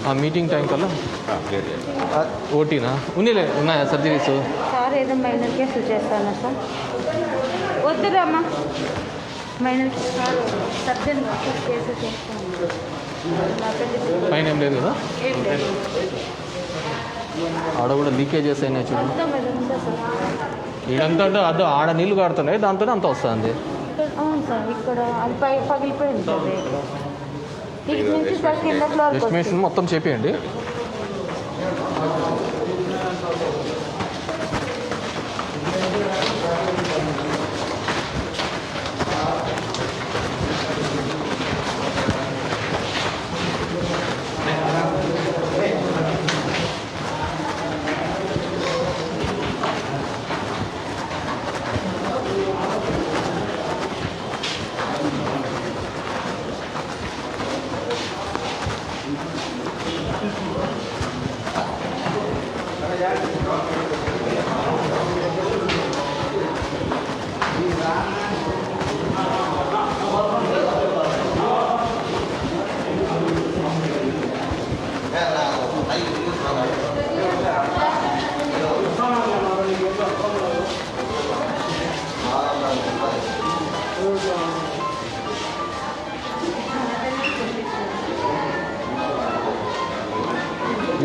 ఆ మీటింగ్ టైం కల్లా ఓటీనా ఉన్నాయా సర్జరీస్? సార్ ఏదో మైనర్ కేసు చేస్తాను సార్. వద్దురామ్మా, మైనర్ సార్ సర్జన్ కేసు చేస్తాను. పైన ఏం లేదు కదా? ఏం లేదు. ఆడ కూడా లీకేజెస్ అయినాయి చూడు. సార్ ఈడంతా అంటే అది ఆడ నీళ్ళు కాడుతున్నాయి, దాంతోనే అంత వస్తుంది. అవును సార్, ఇక్కడ అది పగిలిపోయింది సార్. ఇటు నుంచి సార్ కింద ఫ్లోర్ ఎస్టిమేషన్ మొత్తం చెప్పేయండి.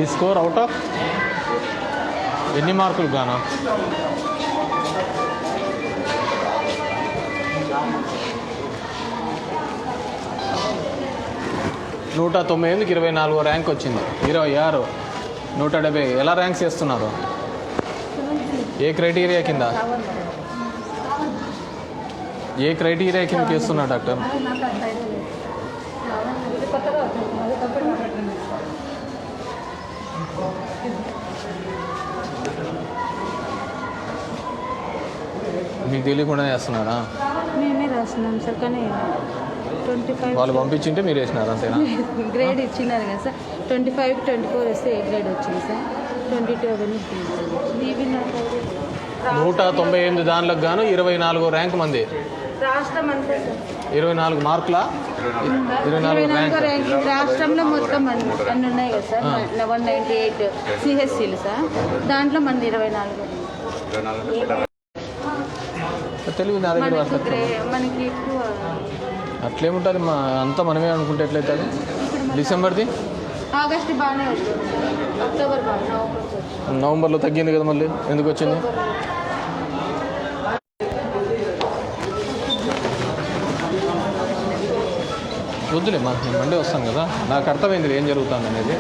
ఈ స్కోర్ అవుట్ ఆఫ్ ఎన్ని మార్కులు గాను? 190కి 24వ ర్యాంక్ వచ్చింది. 26, 170 ఎలా ర్యాంక్స్ చేస్తున్నారు? ఏ క్రైటీరియా కింద చేస్తున్నారు డాక్టర్? కొత్తగా వచ్చింది అది కంప్యూటర్ మీకు తెలియకుండా చేస్తున్నారా? మేమే రాస్తున్నాం సార్, కానీ 25 వాళ్ళు పంపించింటే మీరు వేసినారు అంతేనా? గ్రేడ్ ఇచ్చినారు కదా సార్. 25, 24 వస్తే ఏ గ్రేడ్ వచ్చింది సార్. 22 అవన్నీ ఇవి నాకు 198 దానిలకు గాను 24 ర్యాంక్ మంది. రాష్ట్రం అంతే సార్. 24 మార్కుల 24 ర్యాంక్. రాష్ట్రంలో మొత్తం అన్ని ఉన్నాయి కదా సార్. 198 సిహెచ్సీలు సార్. దాంట్లో మంది 24. తెలుగు నా దగ్గర మనకి ఎక్కువ అట్లేముంటుంది అంతా మనమే అనుకుంటే ఎట్లయితుంది? డిసెంబర్ది ఆగస్టు బాగానే వచ్చింది, అక్టోబర్ బాగా, నవంబర్లో తగ్గింది కదా, మళ్ళీ ఎందుకు వచ్చింది? వద్దులే నేను మండే వస్తాను కదా, నాకు అర్థమైంది ఏం జరుగుతుంది అనేది.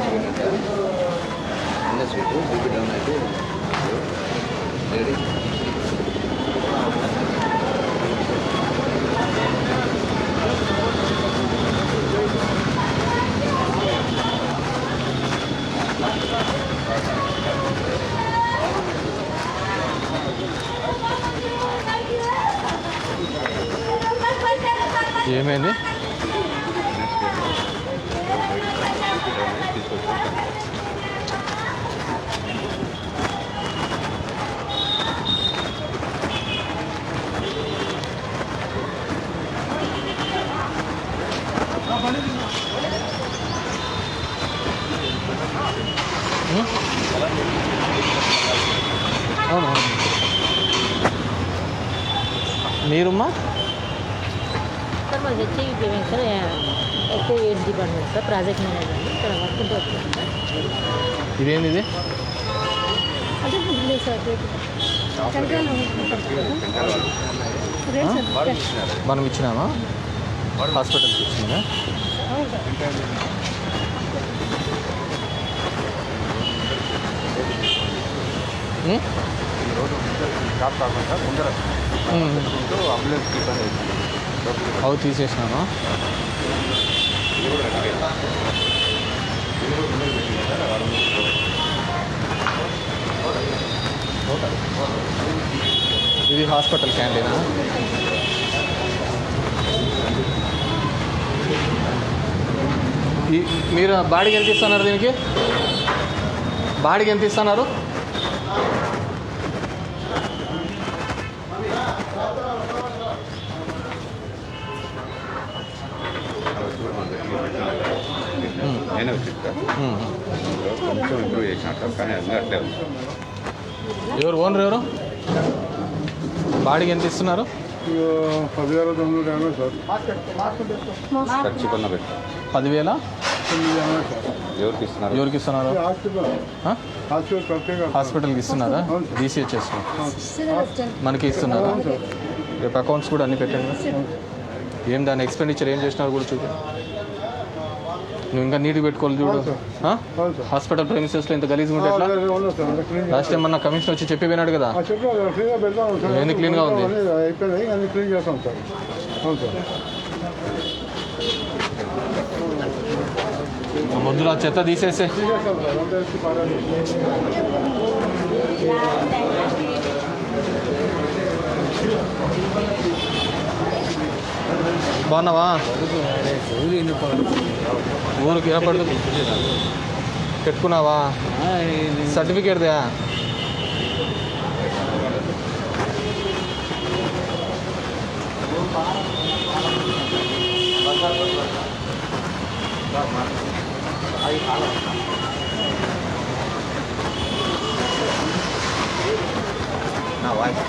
ఏమైంది? అవును మీరుమ్మా? సార్ మాది హెచ్ఐవి సార్, ఎక్కువ AIDS department sir, project manager ఇక్కడ వర్క్ ఉంటే వచ్చాను సార్. ఇదేంది ఇది? అదే లేదు సార్, మనం ఇచ్చినామా? హాస్పిటల్కి ఇచ్చిందా? అవి తీసేసినామా? ఇది హాస్పిటల్ క్యాంటీనా? మీరు బాడీకి ఎంత ఇస్తున్నారు? దీనికి బాడీకి ఎంత ఇస్తున్నారు? నేనే వచ్చిందా కొంచెం ఇంప్రూవ్ చేసినట్టు, కానీ అన్నీ అట్లే ఉంది. ఎవరు ఓనర్ ఎవరు? బాడీకి ఎంత ఇస్తున్నారు? 10,980 సార్. ఖర్చు కొన్న పెట్టు 10,000. ఎవరికి ఇస్తున్నారు? ఎవరికి ఇస్తున్నారు? హాస్పిటల్కి ఇస్తున్నారా? DCHS మనకి ఇస్తున్నారా? రేపు అకౌంట్స్ కూడా అన్నీ పెట్టండి. ఏం దాని ఎక్స్పెండిచర్ ఏం చేసినారు కూడా చూపి. నువ్వు ఇంకా నీట్గా పెట్టుకోవాలి చూడు. హాస్పిటల్ ప్రెమిసెస్లో ఇంత గలీజ్గా ఉంటే ఎట్లా? లాస్ట్ టైం మన కమిషన్ వచ్చి చెప్పి పోయినాడు కదా, ఎన్ని క్లీన్గా ఉంది. ముందు ఆ చెత్త తీసేసే. బాగున్నావా? ఊరికి ఏర్పడు పెట్టుకున్నావా? సర్టిఫికేట్దా? నా వాయిస్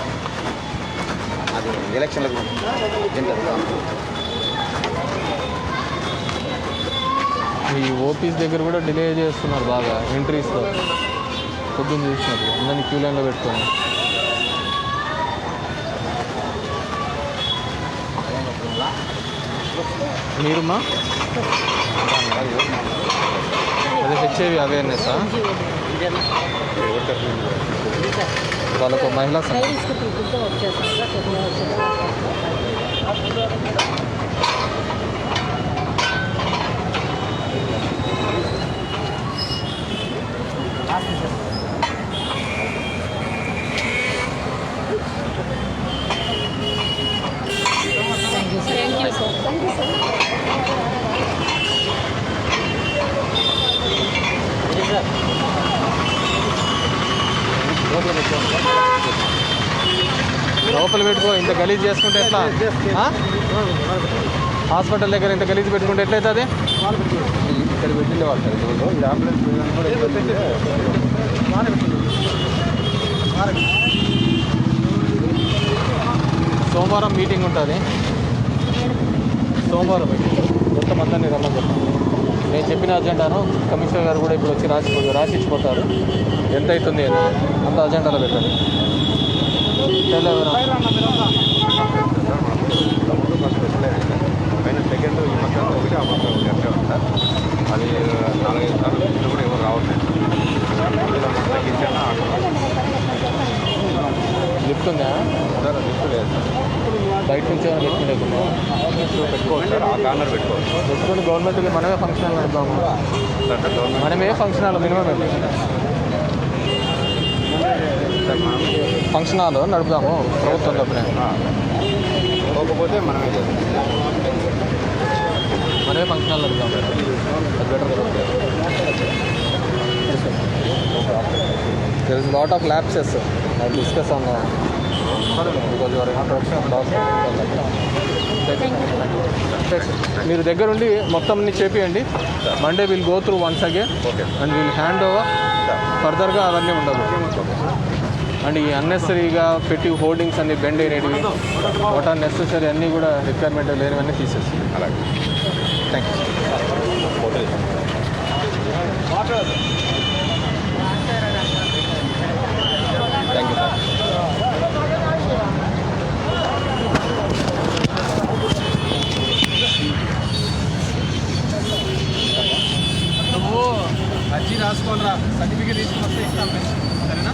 అది ఎలక్షన్లకు ఈ ఓపీస్ దగ్గర కూడా డిలే చేస్తున్నారు బాగా ఎంట్రీస్లో. పొద్దున్న చూసినప్పుడు అందరినీ క్యూ లైన్లో పెట్టుకోండి. మీరుమ్మా? అదే హెచ్ఐవి అవేర్నెస్సా? వాళ్ళకు మహిళా లోపల పెట్టుకో, ఇంత గలీజ్ చేసుకుంటే ఎట్లా? హాస్పిటల్ దగ్గర ఇంత గలీజ్ పెట్టుకుంటే ఎట్లయితే? ఇక్కడ పెట్టిండే వాళ్ళు ఇది అంబులెన్స్ సోమవారం మీటింగ్ ఉంటుంది. సోమవారం మొత్తం అందరినీ రమ్మని చెప్పాను. నేను చెప్పిన అజెండాను కమిషనర్ గారు కూడా ఇప్పుడు వచ్చి రాసిచ్చిపోతారు. ఎంత అవుతుంది అని అంత అజెండాలో పెట్టండి. పైన సెకండ్ ఈ పక్కన ఒకటి ఆ పక్కన ఒకటి అట్లే ఉంది సార్. అది 4-5 సార్లు వచ్చినా కూడా ఎవరు రావట్లేదు. లిఫ్ట్ ఉందా సార్? లిఫ్ట్ లేదు సార్. బయట నుంచి ఏమైనా పెట్టుకుంటే పెట్టుకోవచ్చు సార్, ఆ కార్నర్ పెట్టుకోవచ్చు. పెట్టుకుని గవర్నమెంట్కి మనమే ఫంక్షన్ హాల్ నడుపుదాము. మనమే function hall minimum function hall నడుపుదాము ప్రభుత్వం తప్పునే. పోకపోతే మనమే చేస్తాం. మనమే ఫంక్షన్ హాల్ నడుపుదాము. అది better. There is a lot of lapses. I will discuss on because you are introduction మీరు దగ్గరుండి మొత్తం చేపియండి. Monday will go through once again and will hand over. ఫర్దర్గా అవన్నీ ఉండదు. అండ్ ఈ అన్నెసరీగా పెట్టి హోర్డింగ్స్ అన్ని బెండ్ అయినవి, వాట్ ఆర్ నెసెసరీ అన్నీ కూడా రిక్వైర్మెంట్ లేనివన్నీ తీసేసి. అలాగే, thank you. Thank you sir. నువ్వు అర్జీ రాసుకోండి రా, సర్టిఫికేట్ తీసుకుని వస్తే ఇస్తాను. సరేనా?